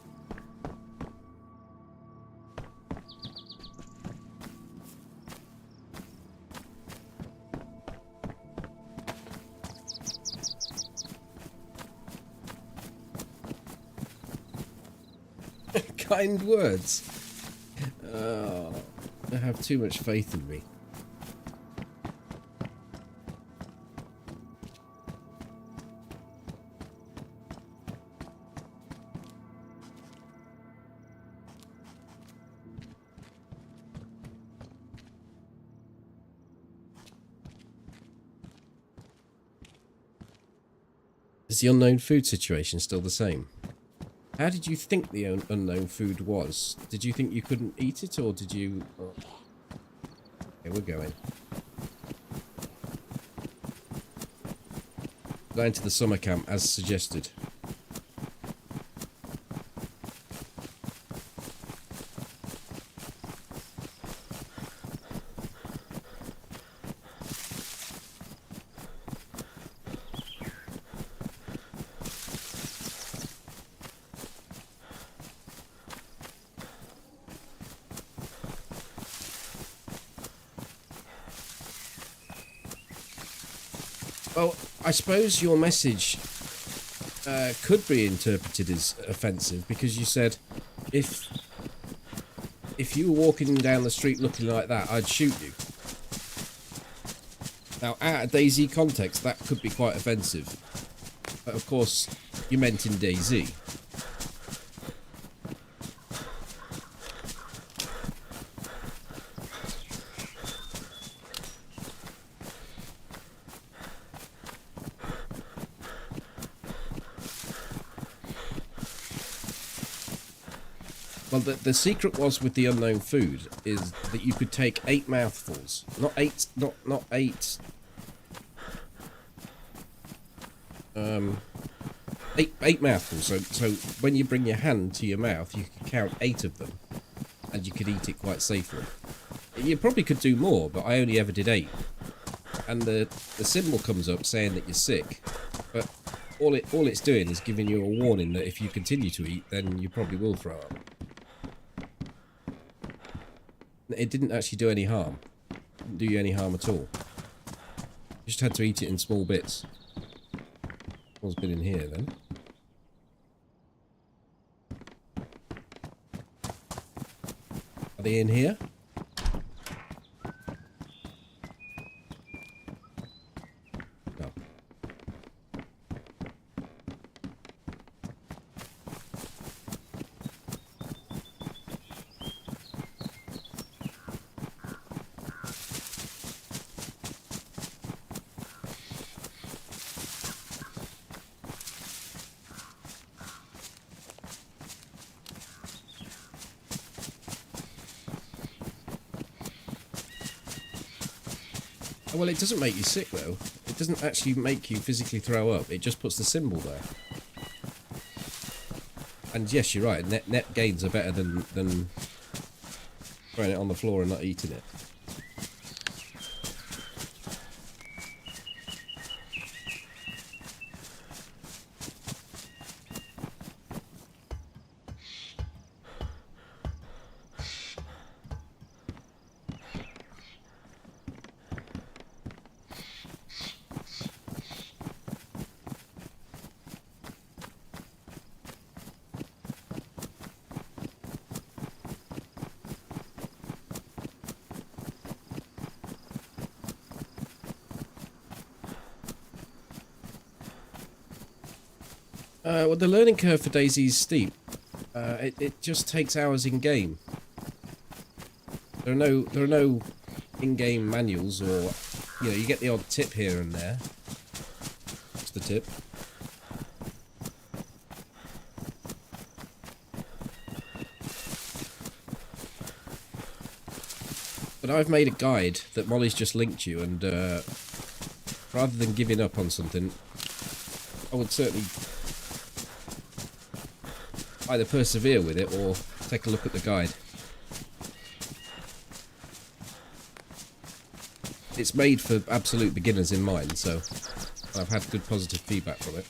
A: Kind words. Oh, I have too much faith in me. Is the unknown food situation still the same? How did you think the unknown food was? Did you think you couldn't eat it, or did you... Oh. Okay, we're going. Going to the summer camp, as suggested. Well, I suppose your message could be interpreted as offensive, because you said if you were walking down the street looking like that, I'd shoot you. Now, out of DayZ context, that could be quite offensive. But of course, you meant in DayZ. Well, the secret was with the unknown food is that you could take 8 mouthfuls, not 8, not 8. 8 mouthfuls. So when you bring your hand to your mouth, you can count 8 of them, and you could eat it quite safely. You probably could do more, but I only ever did 8. And the symbol comes up saying that you're sick, but all it's doing is giving you a warning that if you continue to eat, then you probably will throw up. It didn't actually do any harm. It didn't do you any harm at all. You just had to eat it in small bits. What's been in here then? Are they in here? No. Well, it doesn't make you sick, though. It doesn't actually make you physically throw up. It just puts the symbol there. And yes, you're right. Net gains are better than throwing it on the floor and not eating it. Well, the learning curve for DayZ is steep. It just takes hours in game. There are no in-game manuals, or you get the odd tip here and there. What's the tip? But I've made a guide that Molly's just linked you, and rather than giving up on something, I would certainly either persevere with it or take a look at the guide. It's made for absolute beginners in mind, so I've had good positive feedback from it.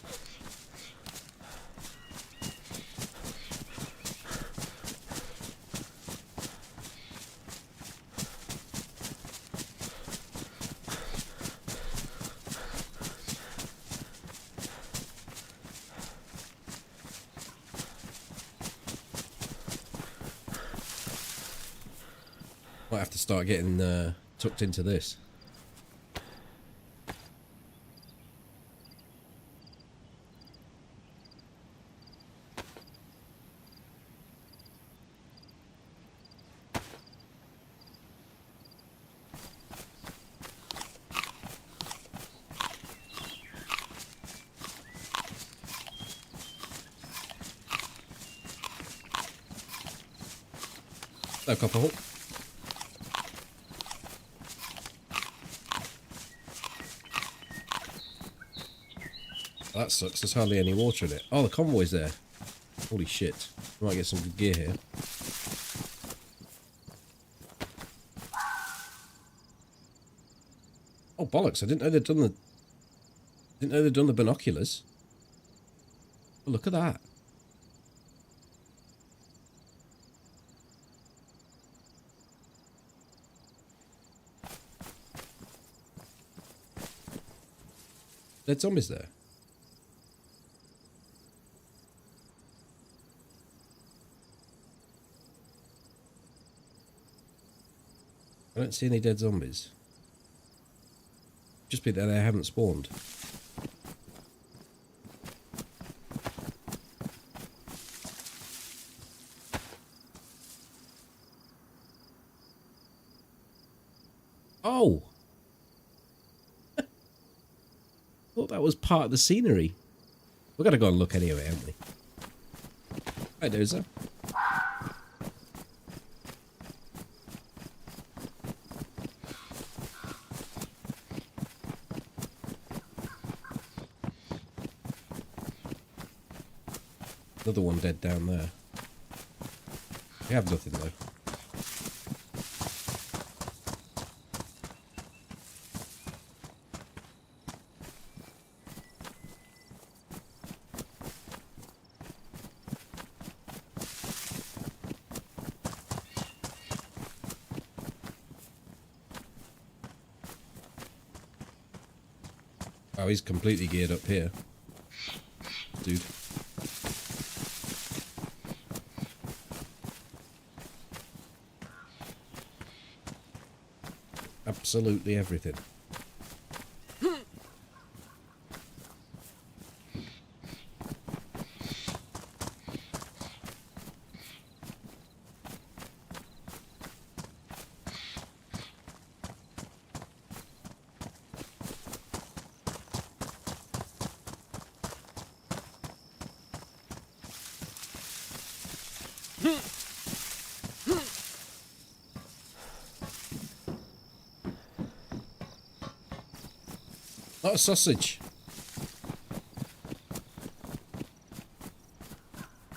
A: Might have to start getting tucked into this. No copper hole. That sucks, there's hardly any water in it. Oh, the convoy's there. Holy shit. We might get some good gear here. Oh, bollocks, I didn't know they'd done the binoculars. Oh, look at that. Dead zombies there. I don't see any dead zombies. Just be that they haven't spawned. Oh! Thought that was part of the scenery. We're gonna go and look anyway, aren't we? Hi, Dozer. Another one dead down there. We have nothing though. Oh, he's completely geared up here. Dude. Absolutely everything. Not a sausage.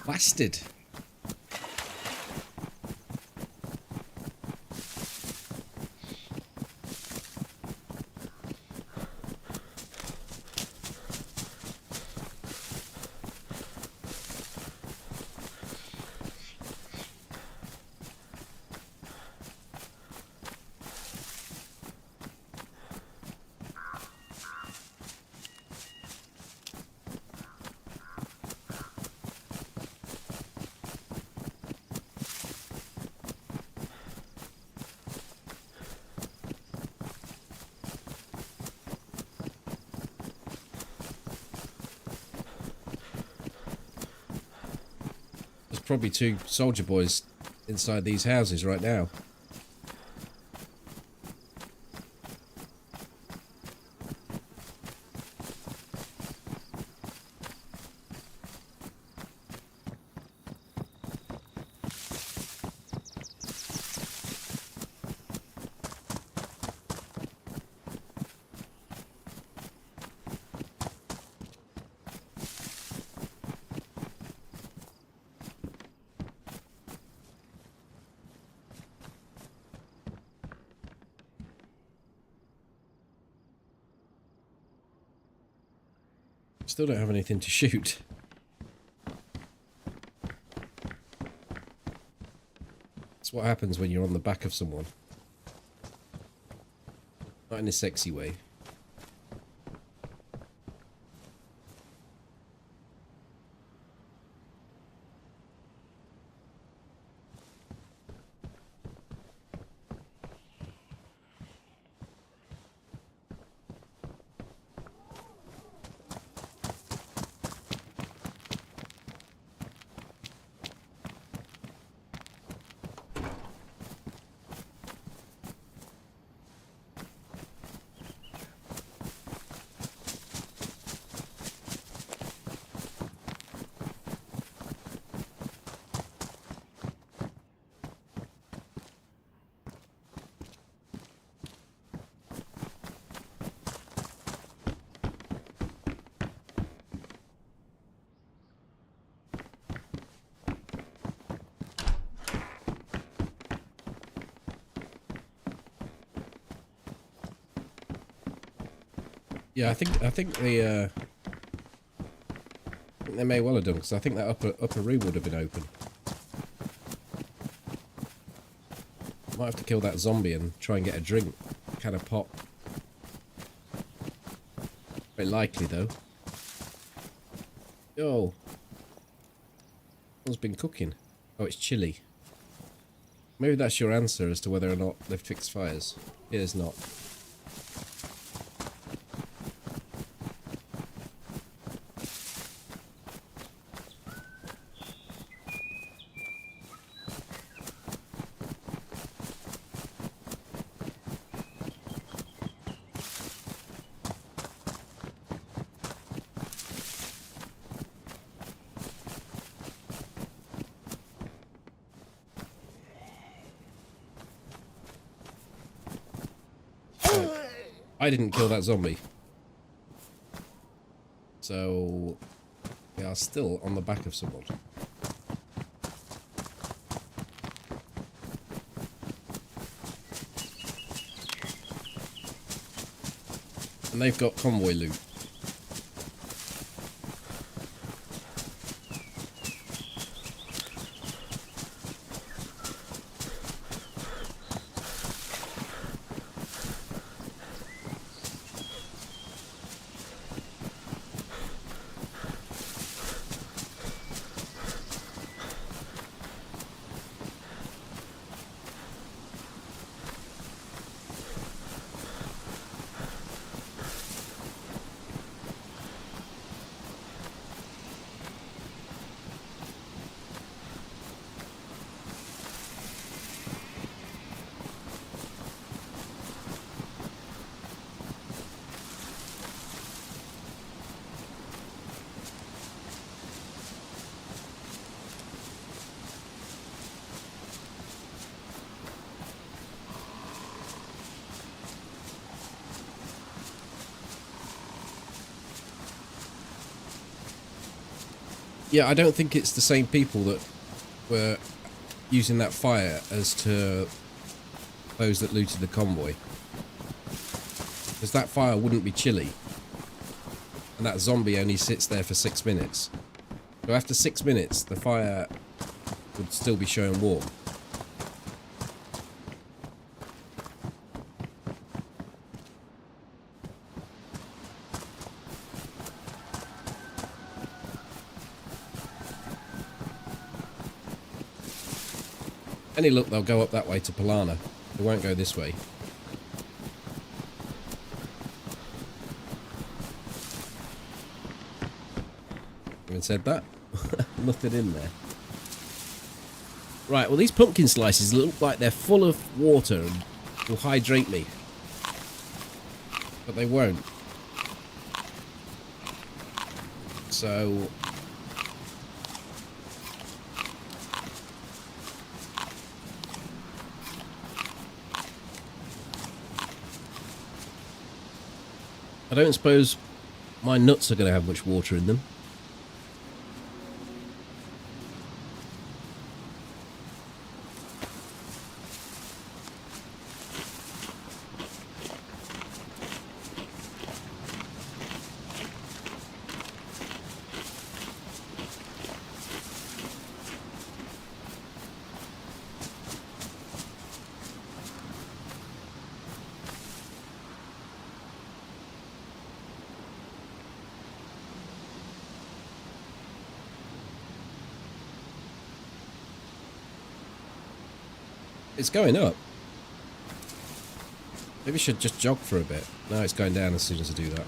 A: Blasted. Probably 2 soldier boys inside these houses right now. Still don't have anything to shoot. That's what happens when you're on the back of someone. Not in a sexy way. Yeah, I think they may well have done, because I think that upper room would have been open. Might have to kill that zombie and try and get a drink, can of pop. Very likely though. Yo, what's been cooking? Oh, it's chili. Maybe that's your answer as to whether or not they've fixed fires. It is not. I didn't kill that zombie. So, yeah, are still on the back of someone. And they've got convoy loot. Yeah, I don't think it's the same people that were using that fire as to those that looted the convoy. Because that fire wouldn't be chilly. And that zombie only sits there for 6 minutes. So after 6 minutes, the fire would still be showing warm. Any luck, they'll go up that way to Polana. They won't go this way. Having said that, nothing in there. Right, well these pumpkin slices look like they're full of water and will hydrate me. But they won't. So... I don't suppose my nuts are going to have much water in them. It's going up. Maybe I should just jog for a bit. No, it's going down as soon as I do that.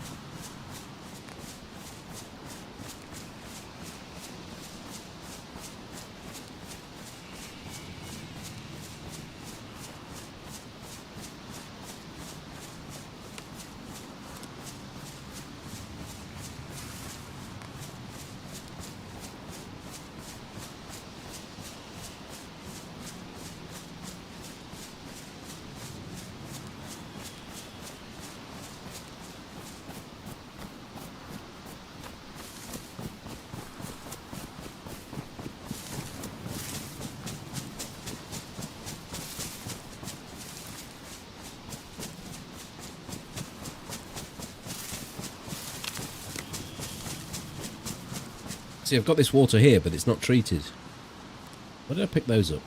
A: See, I've got this water here, but it's not treated. Where did I pick those up?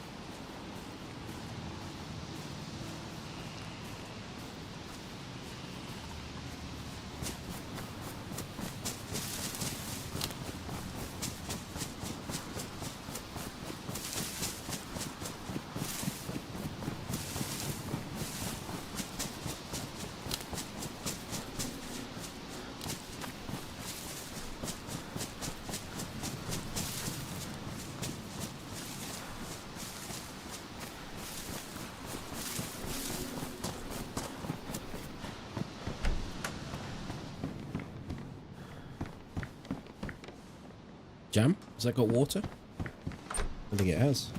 A: Jam? Has that got water? I think it has.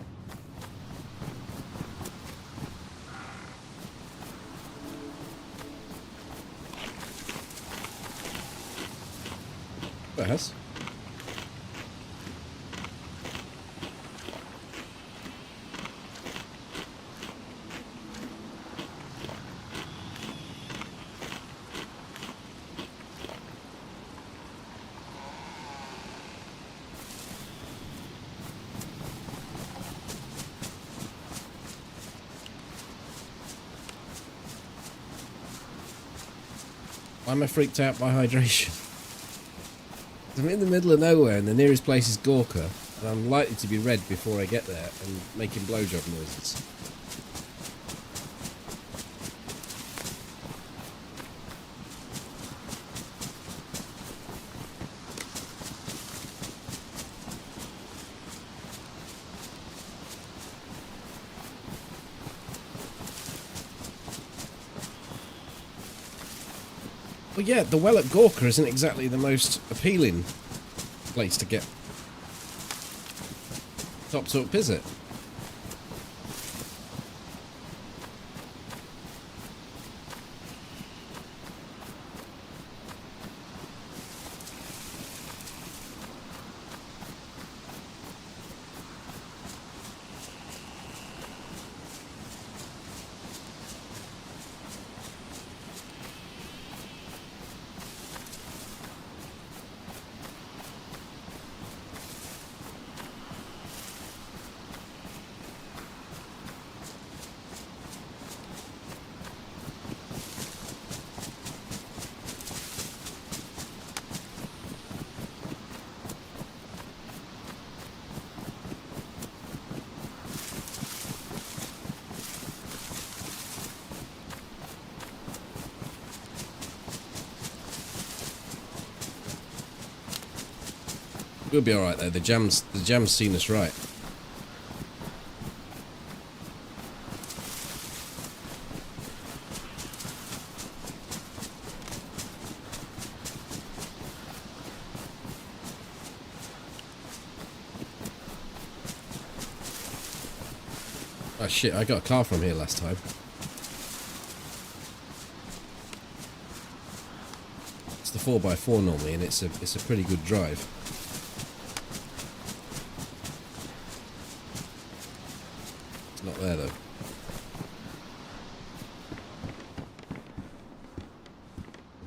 A: It has. Why am I freaked out by hydration? I'm in the middle of nowhere and the nearest place is Gorka, and I'm likely to be red before I get there and making blowjob noises. Well, yeah, the well at Gorka isn't exactly the most appealing place to get topped up, is it? We'll be alright though, the jam's seen us right. Oh shit, I got a car from here last time. It's the 4x4 normally and it's a pretty good drive. Not there though.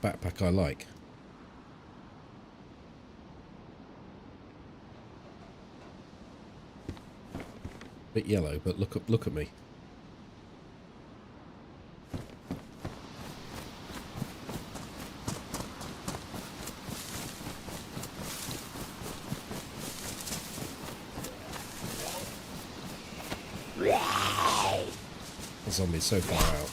A: The backpack I like. Bit yellow, but look at me. The zombie's so far out.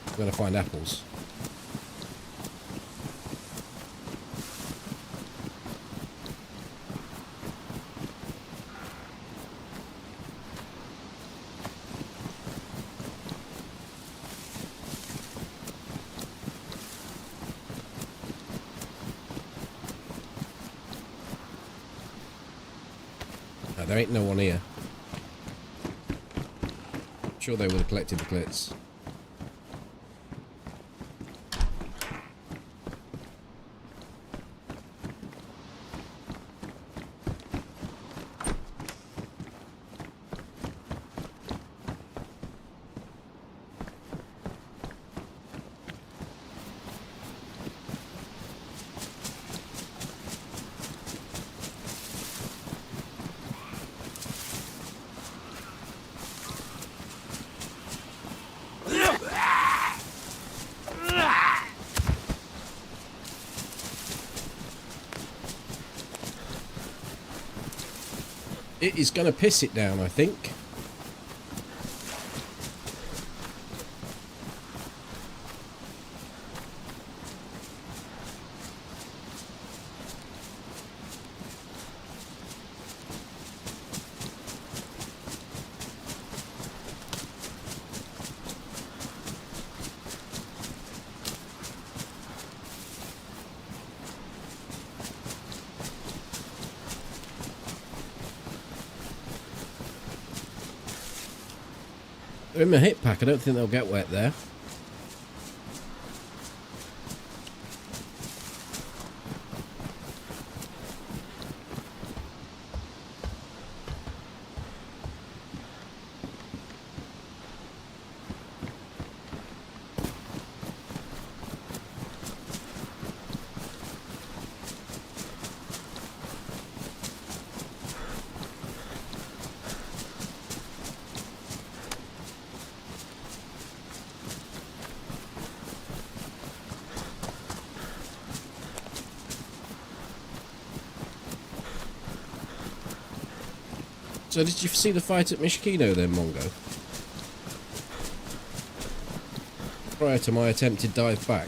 A: I'm gonna find apples. No, there ain't no one here. I'm sure they would have collected the clits. It is going to piss it down, I think. They're in my hip pack. I don't think they'll get wet there. So did you see the fight at Mishkino then, Mongo? Prior to my attempted dive back.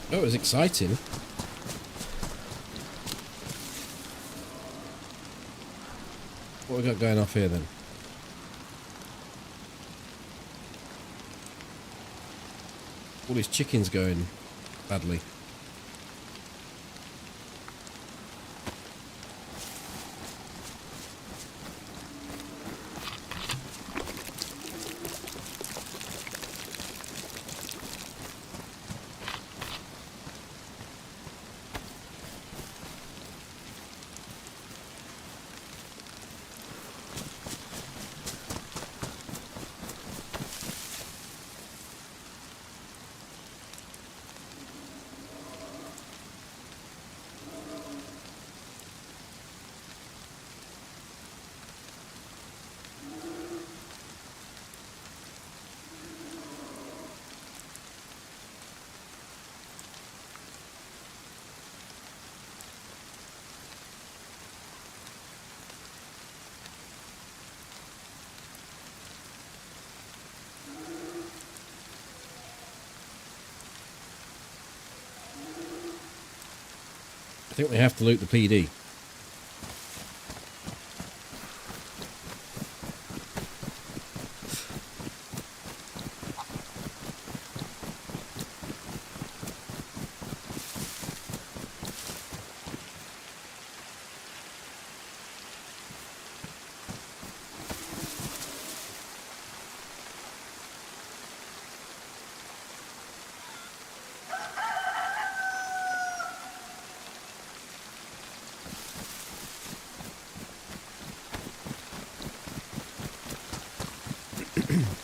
A: Oh, it was exciting. What we got going off here then? All these chickens going badly. I think we have to loot the PD.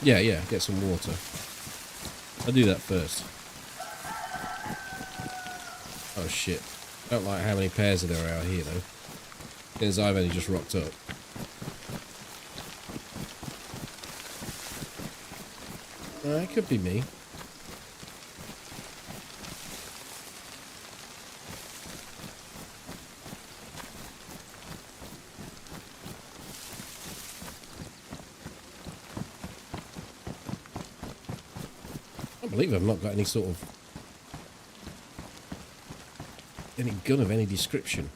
A: Yeah, get some water. I'll do that first. Oh shit. Don't like how many pairs there are here though. Because I've only just rocked up. It could be me. I believe I've not got any sort of any gun of any description.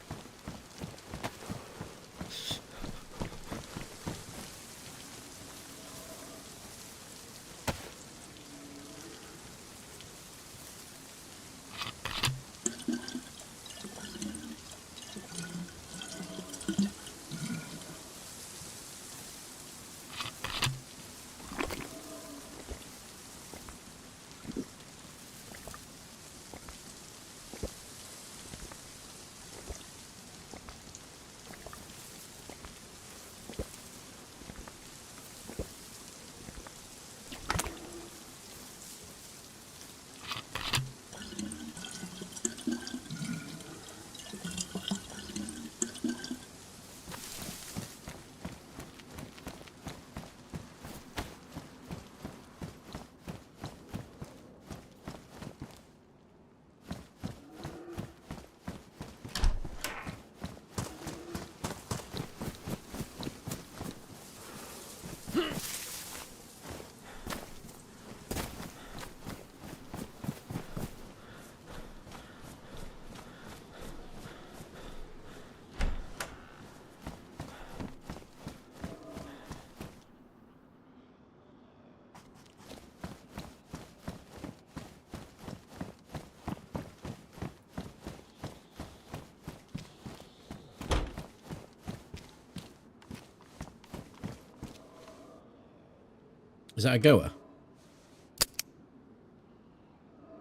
A: Is that a goer?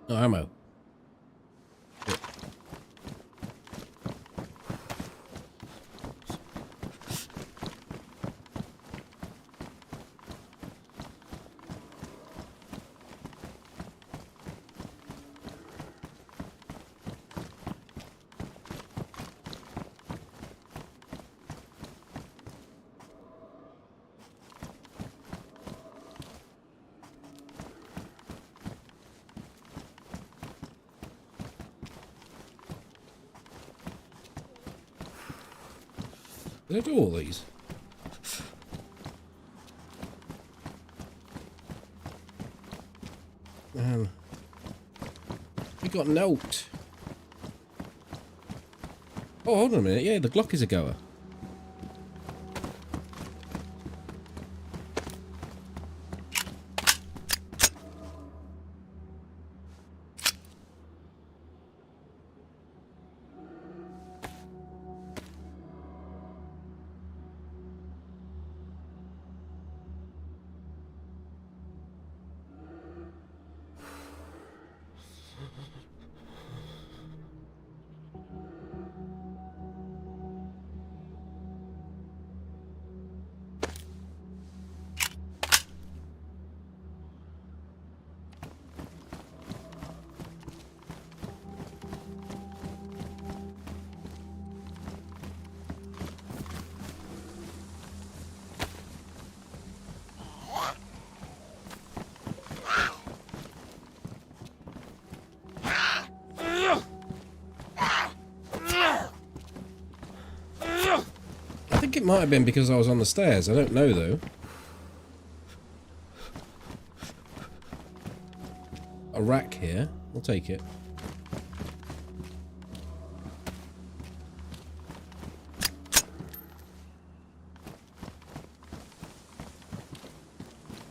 A: No ammo. Good. Did I do all these? We got note. Oh, hold on a minute. Yeah, the Glock is a goer. I think it might have been because I was on the stairs. I don't know, though. A rack here. I'll take it.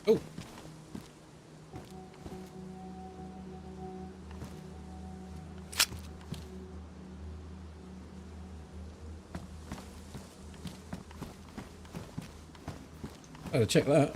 A: Oh. Better check that.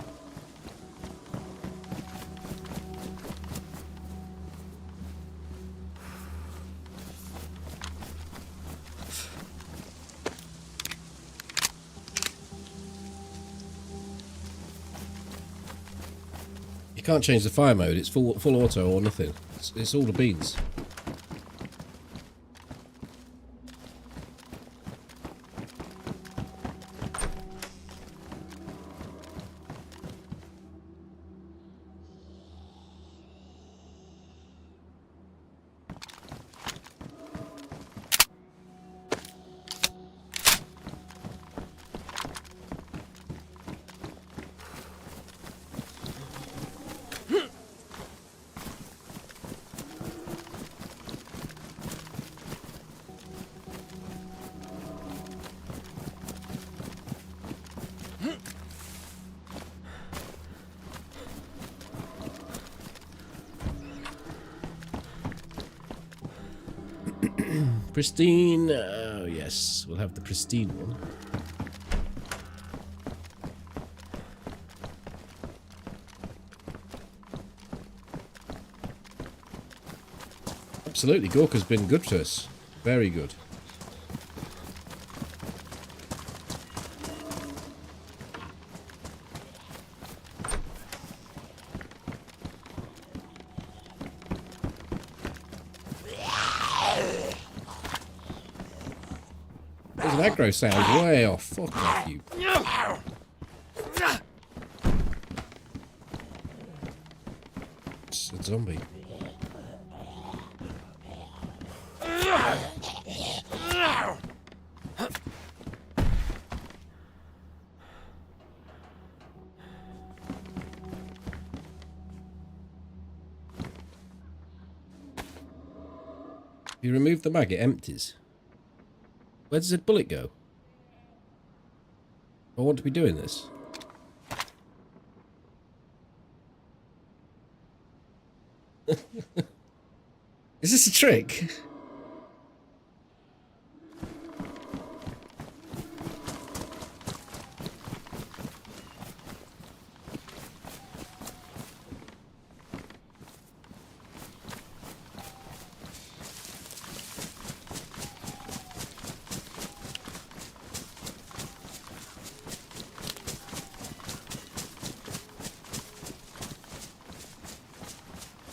A: You can't change the fire mode. It's full auto or nothing. It's all the beans. Pristine. Oh, yes. We'll have the pristine one. Absolutely. Gorka's been good to us. Very good. There's an aggro sound way off. Fuck off, you. It's a zombie. If you remove the mag, it empties. Where does the bullet go? I want to be doing this. Is this a trick?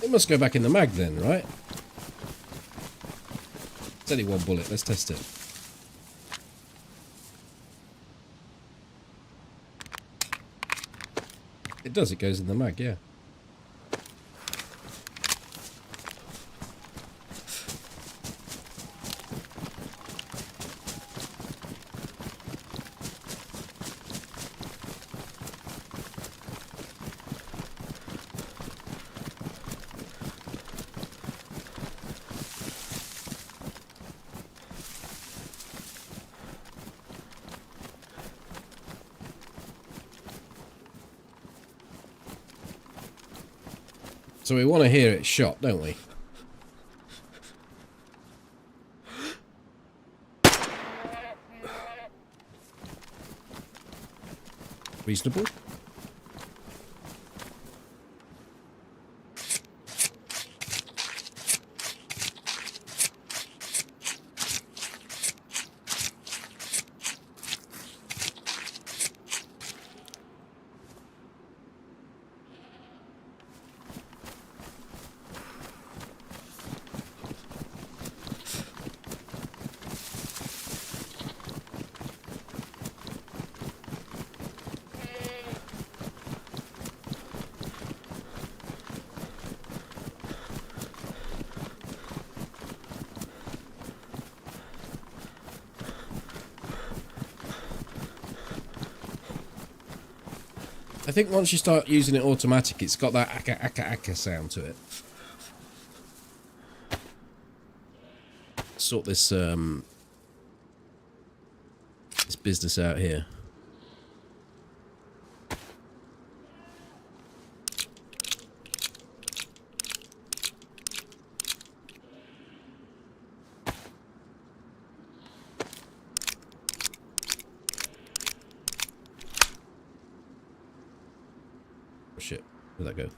A: It must go back in the mag then, right? It's only one bullet. Let's test it. It does. It goes in the mag, yeah. So we want to hear it shot, don't we? Reasonable. I think once you start using it automatic, it's got that akka akka akka sound to it. Sort this this business out here. Shit, where'd that go?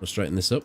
A: I'll straighten this up.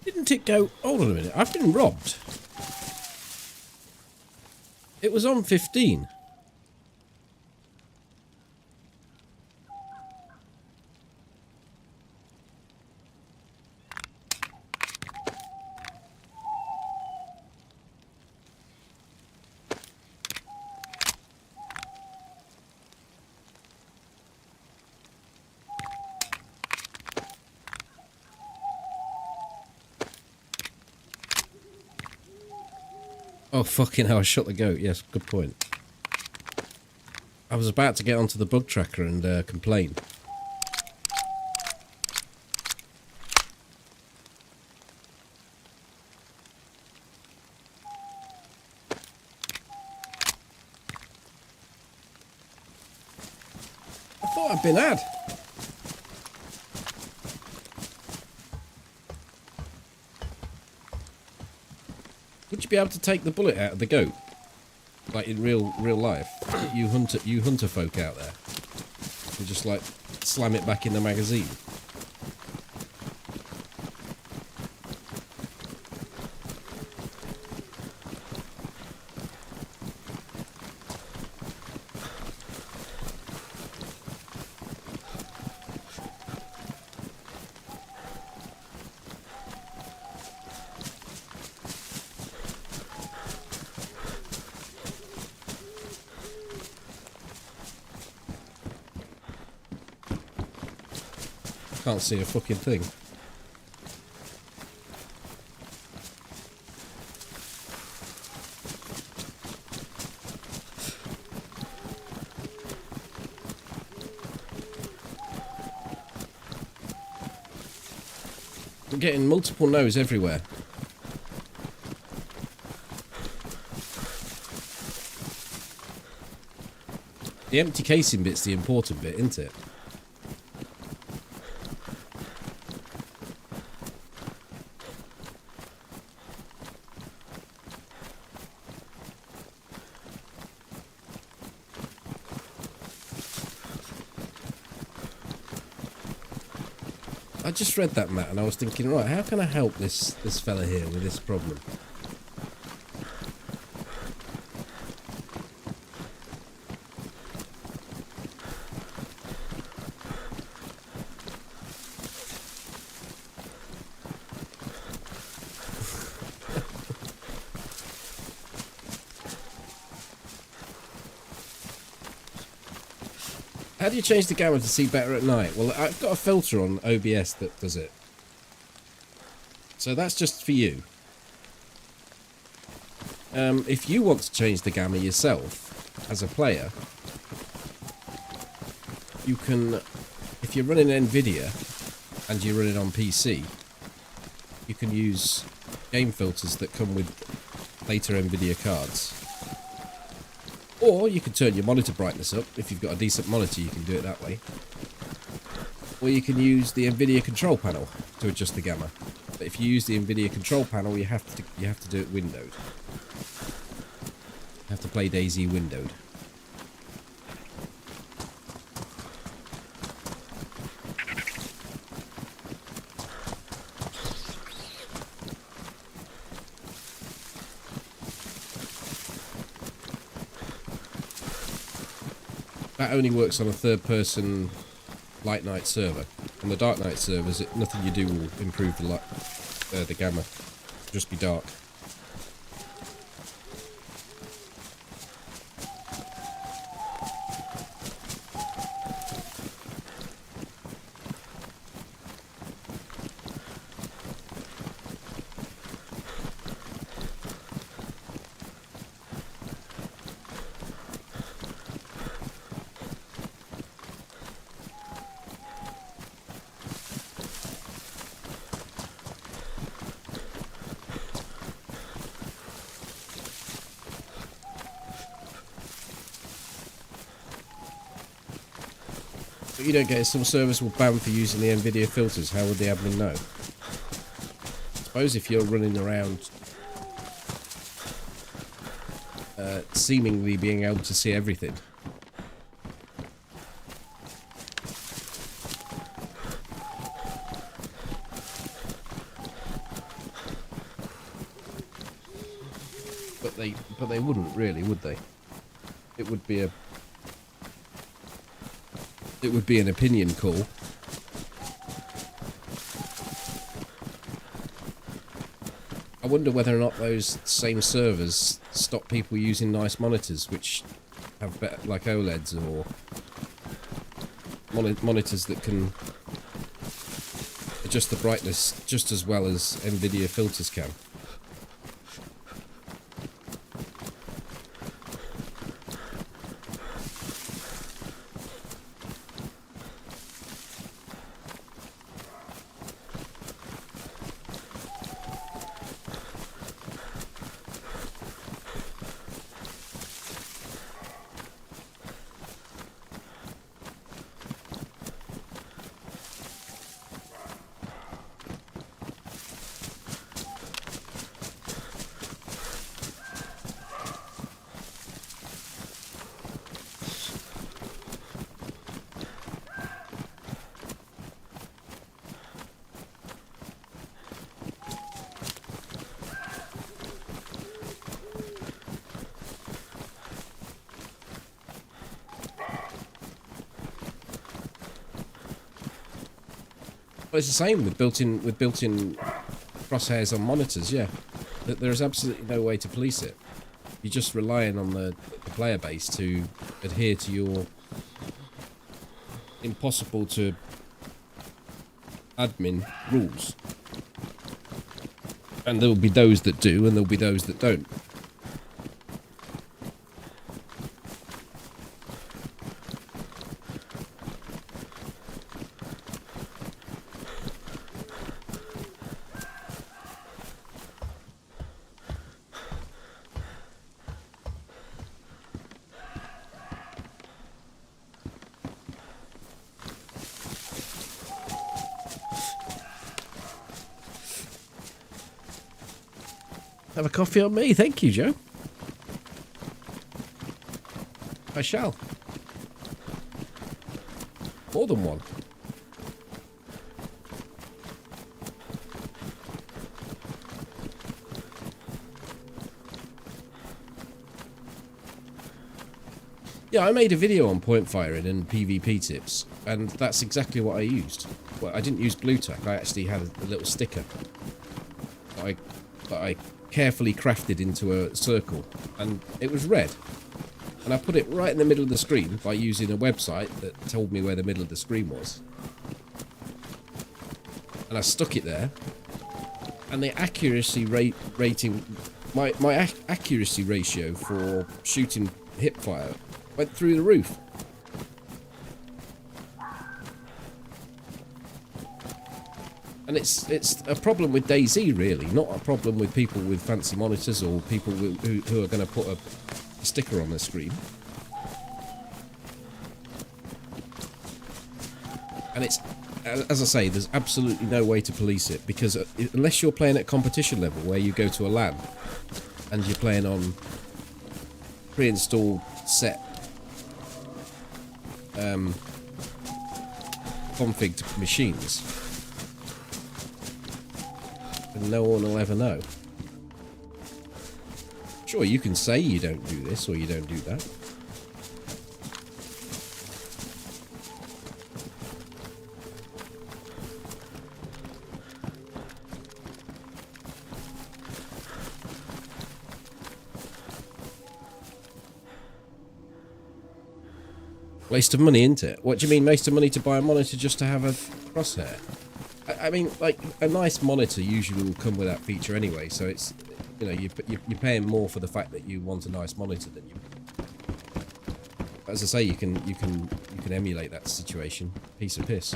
A: Didn't it go... Hold on a minute. I've been robbed. It was on 15. Oh, fucking hell, I shot the goat. Yes, good point. I was about to get onto the bug tracker and complain. I thought I'd been had. Would you be able to take the bullet out of the goat, like in real life? You hunter folk out there, you just like slam it back in the magazine. Can't see a fucking thing. I'm getting multiple no's everywhere. The empty casing bit's the important bit, isn't it? I just read that, Matt, and I was thinking, right, how can I help this fella here with this problem? How do you change the gamma to see better at night? Well, I've got a filter on OBS that does it. So that's just for you. If you want to change the gamma yourself, as a player, you can, if you're running NVIDIA and you're running on PC, you can use game filters that come with later NVIDIA cards. Or you can turn your monitor brightness up. If you've got a decent monitor, you can do it that way. Or you can use the NVIDIA control panel to adjust the gamma. But if you use the NVIDIA control panel, you have to do it windowed. You have to play DayZ windowed. That only works on a third-person light night server. On the dark night servers, nothing you do will improve the gamma. It'll just be dark. But you don't get it. Some servers will ban for using the NVIDIA filters. How would the admin know? I suppose if you're running around seemingly being able to see everything. But they wouldn't really, would they? It would be an opinion call. I wonder whether or not those same servers stop people using nice monitors, which have better, like OLEDs or monitors that can adjust the brightness just as well as NVIDIA filters can. Well, it's the same with built-in crosshairs on monitors. Yeah, there is absolutely no way to police it. You're just relying on the player base to adhere to your impossible to admin rules. And there will be those that do, and there will be those that don't. Have a coffee on me. Thank you, Joe. I shall. More than one. Yeah, I made a video on point firing and PvP tips, and that's exactly what I used. Well, I didn't use blue tack. I actually had a little sticker that I carefully crafted into a circle, and it was red. And I put it right in the middle of the screen by using a website that told me where the middle of the screen was. And I stuck it there, and the accuracy rating, my accuracy ratio for shooting hip fire went through the roof. And it's a problem with DayZ, really, not a problem with people with fancy monitors or people who are going to put a sticker on their screen. And it's, as I say, there's absolutely no way to police it, because unless you're playing at competition level, where you go to a LAN and you're playing on pre-installed set configured machines, and no one will ever know. Sure, you can say you don't do this or you don't do that. Waste of money, isn't it? What do you mean waste of money to buy a monitor just to have a crosshair? I mean, like, a nice monitor usually will come with that feature anyway, so it's, you know, you're paying more for the fact that you want a nice monitor than you. As I say, you can emulate that situation. Piece of piss.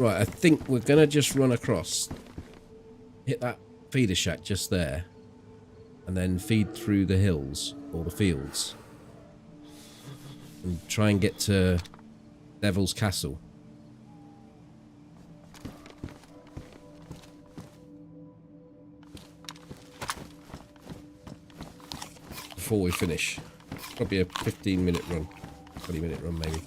A: Right, I think we're going to just run across, hit that feeder shack just there, and then feed through the hills, or the fields, and try and get to Devil's Castle. Before we finish. Probably a 15-minute run, 20-minute run maybe.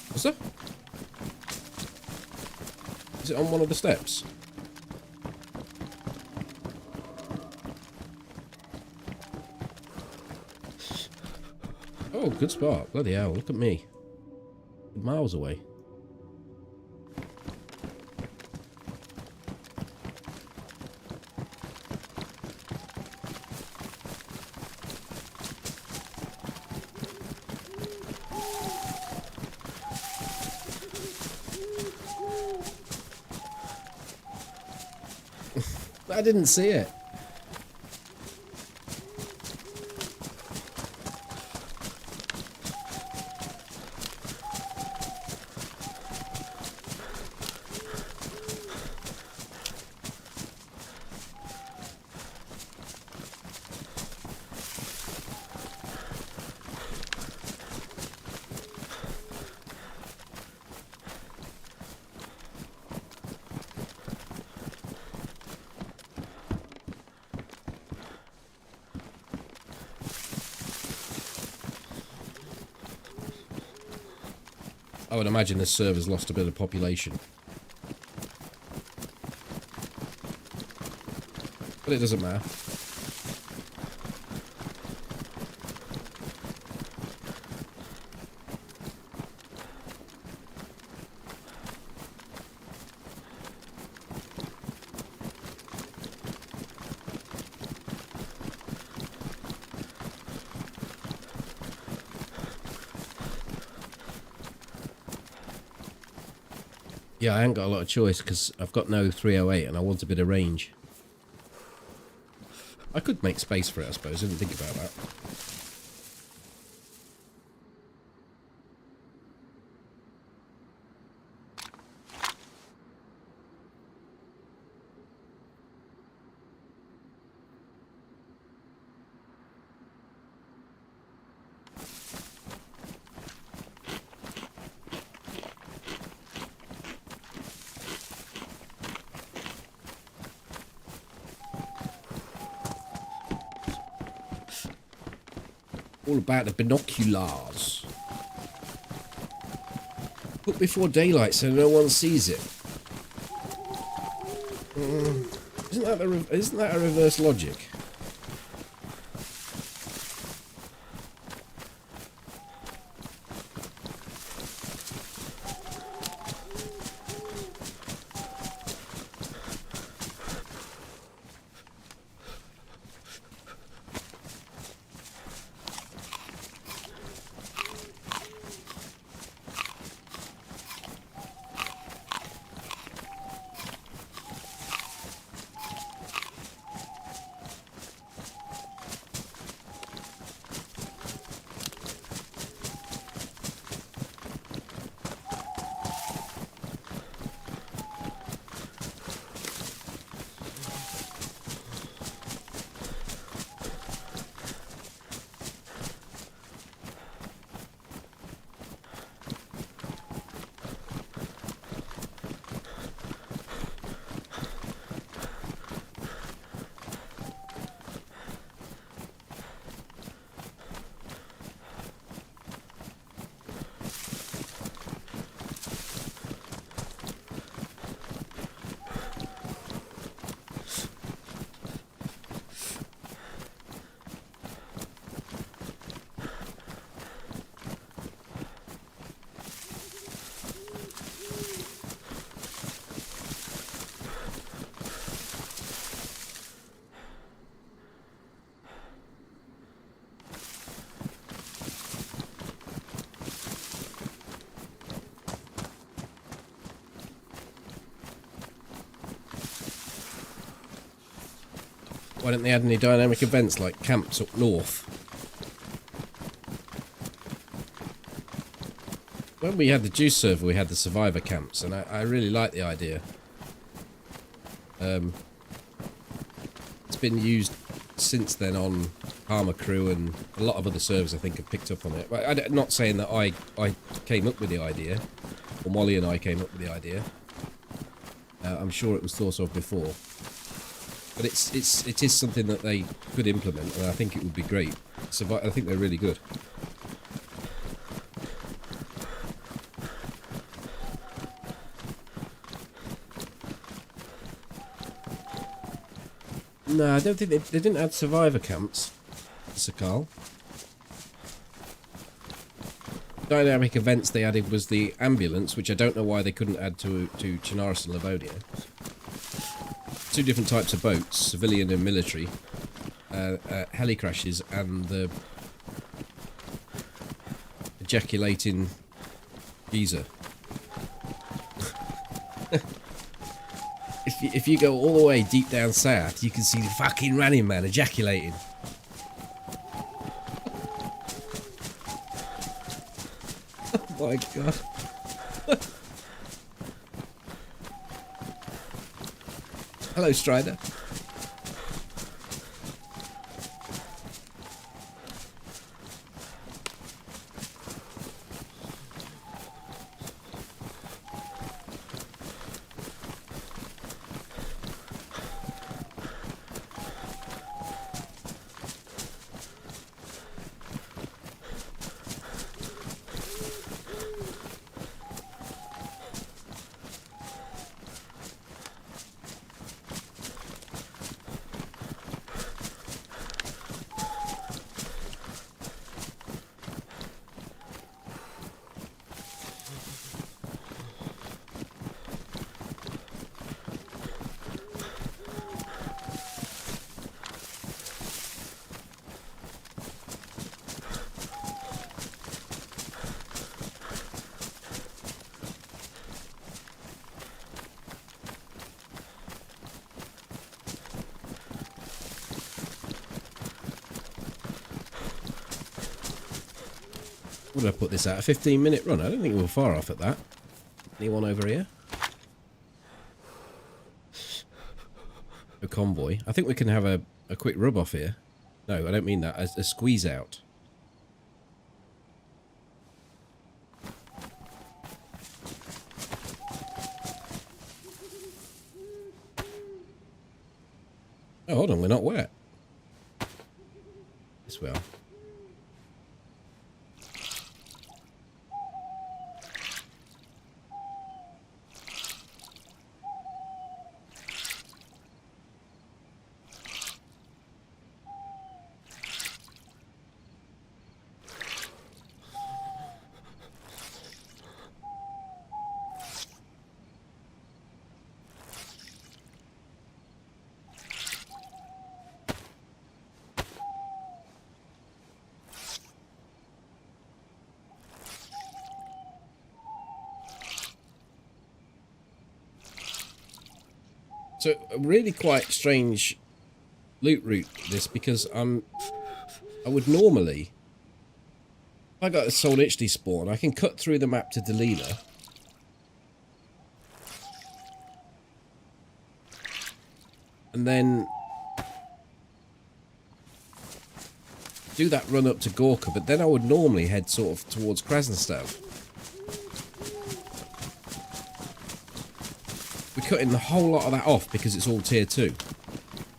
A: What's that? Is it on one of the steps? Oh, good spot. Bloody hell, look at me. Miles away. I didn't see it. I would imagine this server's lost a bit of population. But it doesn't matter. Yeah, I ain't got a lot of choice because I've got no 308 and I want a bit of range. I could make space for it, I suppose. I didn't think about that. All about the binoculars. Put before daylight so no one sees it. Isn't that a reverse logic? Why don't they add any dynamic events like camps up north? When we had the Juice server, we had the survivor camps, and I really like the idea. It's been used since then on Armour Crew, and a lot of other servers I think have picked up on it. But I'm not saying that I came up with the idea, or Molly and I came up with the idea. I'm sure it was thought of before. But it is something that they could implement, and I think it would be great. I think they're really good. No, I don't think they didn't add survivor camps, Sakal. Dynamic events they added was the ambulance, which I don't know why they couldn't add to Chinaris and Livonia. Two different types of boats, civilian and military, heli crashes, and the ejaculating geezer. if you go all the way deep down south, you can see the fucking Running Man ejaculating. Oh my god. Hello, Strider. What did I put this at? A 15-minute run? I don't think we were far off at that. Anyone over here? A convoy. I think we can have a quick rub off here. No, I don't mean that. A squeeze out. Oh, hold on. We're not wet. Yes, we are. So, a really quite strange loot route, this, because I would normally, if I got a Soul Lich spawn, I can cut through the map to Delila. And then do that run up to Gorka, but then I would normally head sort of towards Krasnstav. We're cutting the whole lot of that off because it's all tier 2.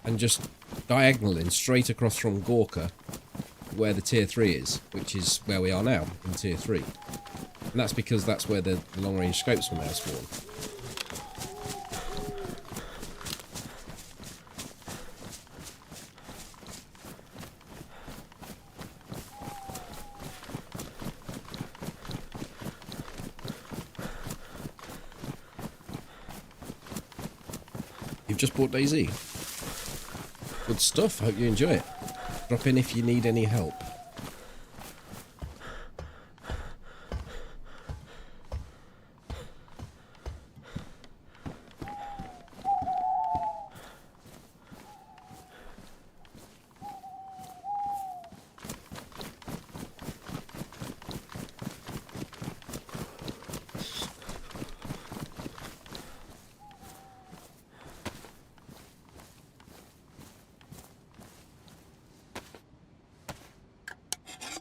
A: And just diagonaling straight across from Gorka where the tier 3 is, which is where we are now, in tier 3. And that's because that's where the long range scopes will now spawn. You've just bought DayZ. Good stuff, hope you enjoy it. Drop in if you need any help.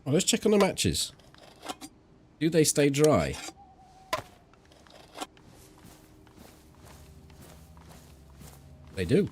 A: Oh, let's check on the matches. Do they stay dry? They do.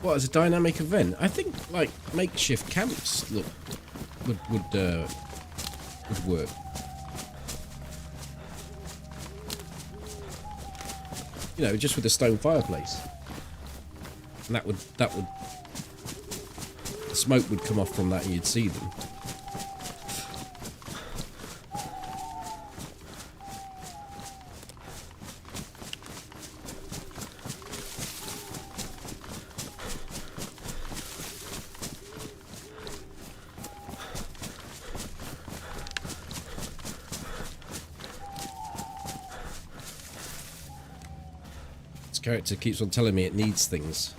A: What, as a dynamic event? I think like makeshift camps look would work. You know, just with a stone fireplace, and that would the smoke would come off from that, and you'd see them. Character keeps on telling me it needs things.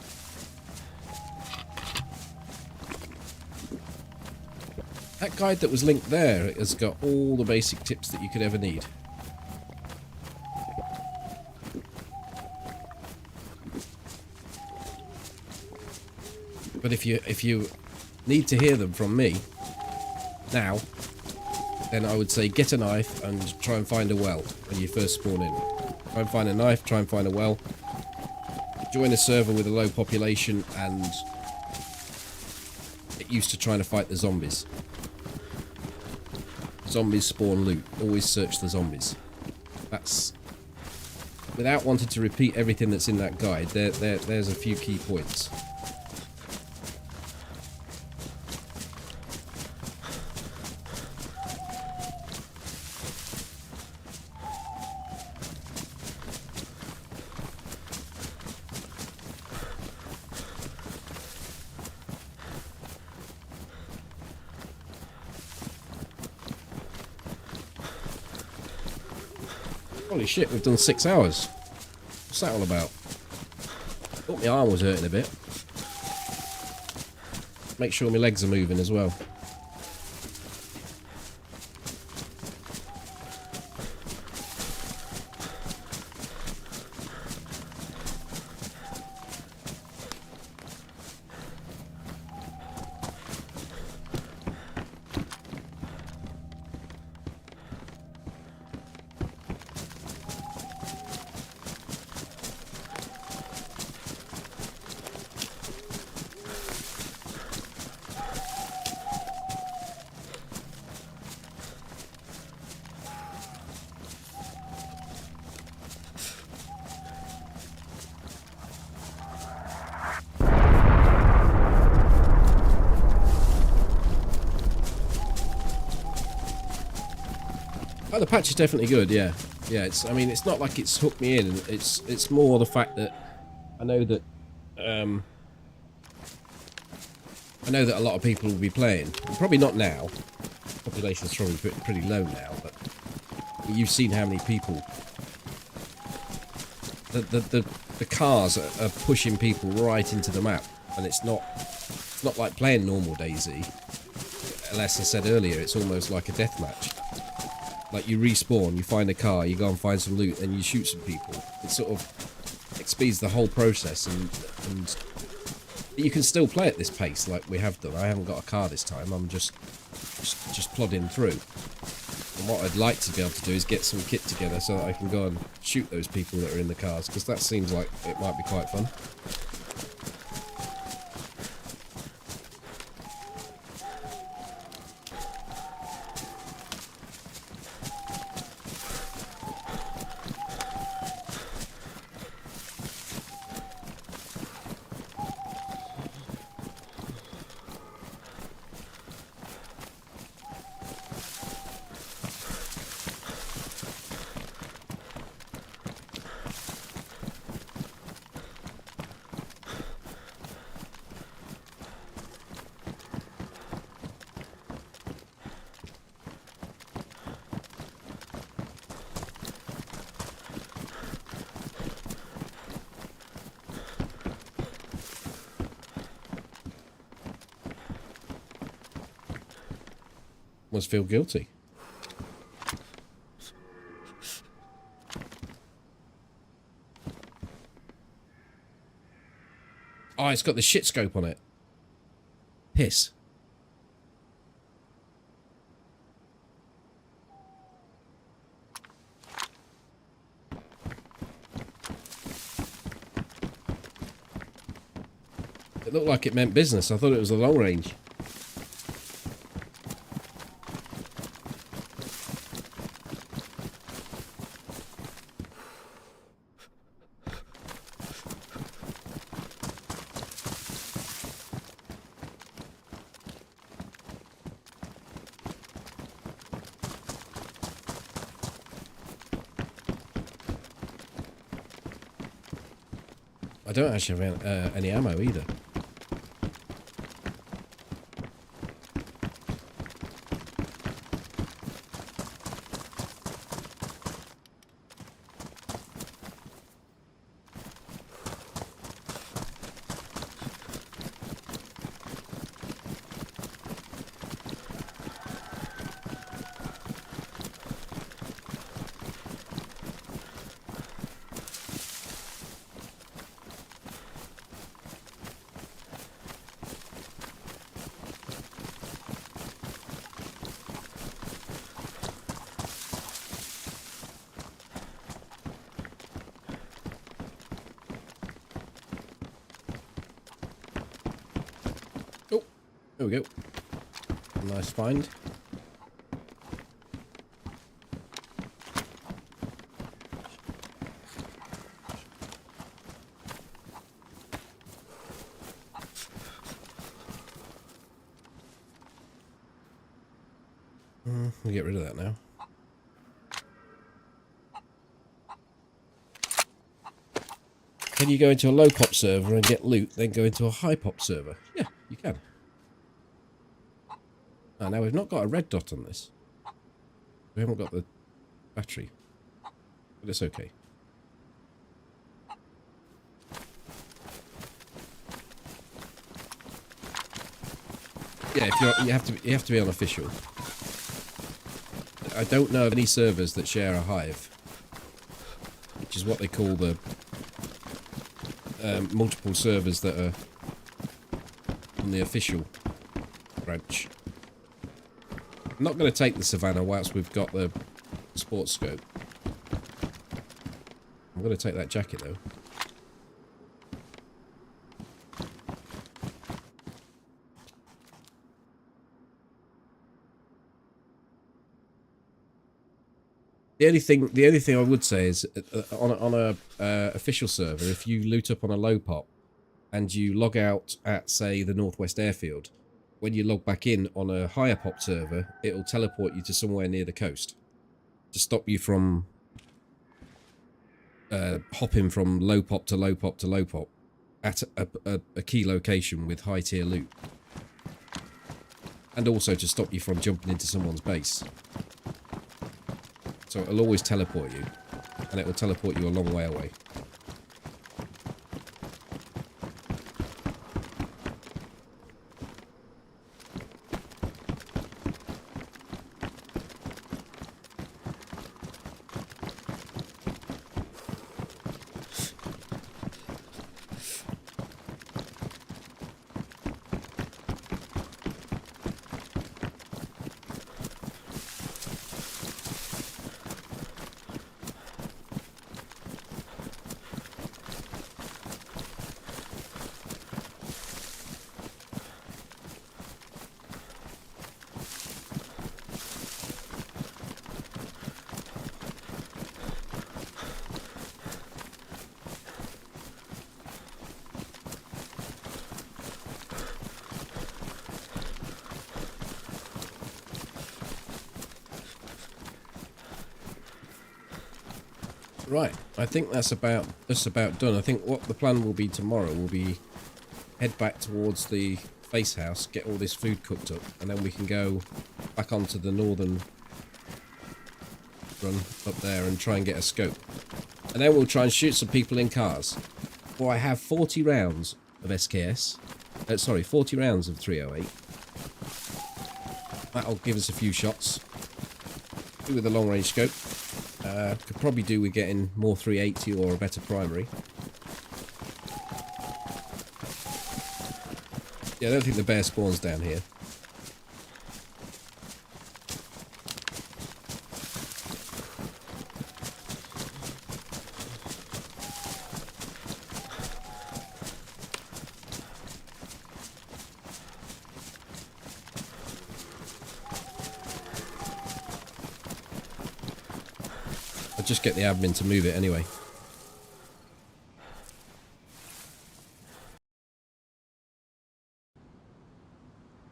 A: That guide that was linked there has got all the basic tips that you could ever need. But if you need to hear them from me now, then I would say get a knife and try and find a well when you first spawn in. Try and find a knife, try and find a well. Join a server with a low population and get used to trying to fight the zombies. Zombies spawn loot. Always search the zombies. That's... Without wanting to repeat everything that's in that guide, there's a few key points. Holy shit, we've done 6 hours. What's that all about? Thought my arm was hurting a bit. Make sure my legs are moving as well. Oh, the patch is definitely good, yeah. Yeah, it's, I mean, it's not like it's hooked me in. It's more the fact that I know that a lot of people will be playing. Probably not now. Population's probably pretty low now, but you've seen how many people. The cars are pushing people right into the map, and it's not like playing normal DayZ. As I said earlier, it's almost like a deathmatch. Like, you respawn, you find a car, you go and find some loot, and you shoot some people. It sort of speeds the whole process, and you can still play at this pace like we have done. I haven't got a car this time. I'm just plodding through. And what I'd like to be able to do is get some kit together so that I can go and shoot those people that are in the cars, because that seems like it might be quite fun. Must feel guilty. Oh, it's got the shit scope on it. Piss. It looked like it meant business. I thought it was a long range. I don't actually have any ammo either. Oh, there we go. Nice find. We'll get rid of that now. Can you go into a low pop server and get loot, then go into a high pop server? Yeah, you can. Oh, now we've not got a red dot on this. We haven't got the battery. But it's okay. Yeah, if you have to be unofficial. I don't know of any servers that share a hive, which is what they call the multiple servers that are on the official branch. I'm not going to take the Savannah whilst we've got the sports scope. I'm going to take that jacket though. The only thing I would say is on a official server, if you loot up on a low pop and you log out at, say, the Northwest Airfield, when you log back in on a higher pop server, it'll teleport you to somewhere near the coast to stop you from hopping from low pop to low pop to low pop at a key location with high tier loot, and also to stop you from jumping into someone's base. So it'll always teleport you, and it will teleport you a long way away. Right, I think that's about done. I think what the plan will be tomorrow will be head back towards the face house, get all this food cooked up, and then we can go back onto the northern run up there and try and get a scope. And then we'll try and shoot some people in cars. Well, I have 40 rounds of SKS. Sorry, 40 rounds of 308. That'll give us a few shots. Do with a long range scope. Could probably do with getting more 380 or a better primary. Yeah, I don't think the bear spawns down here. I'll just get the admin to move it anyway.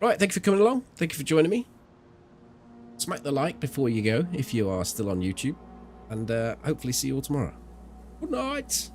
A: Right, thank you for coming along. Thank you for joining me. Smack the like before you go if you are still on YouTube. And hopefully see you all tomorrow. Good night.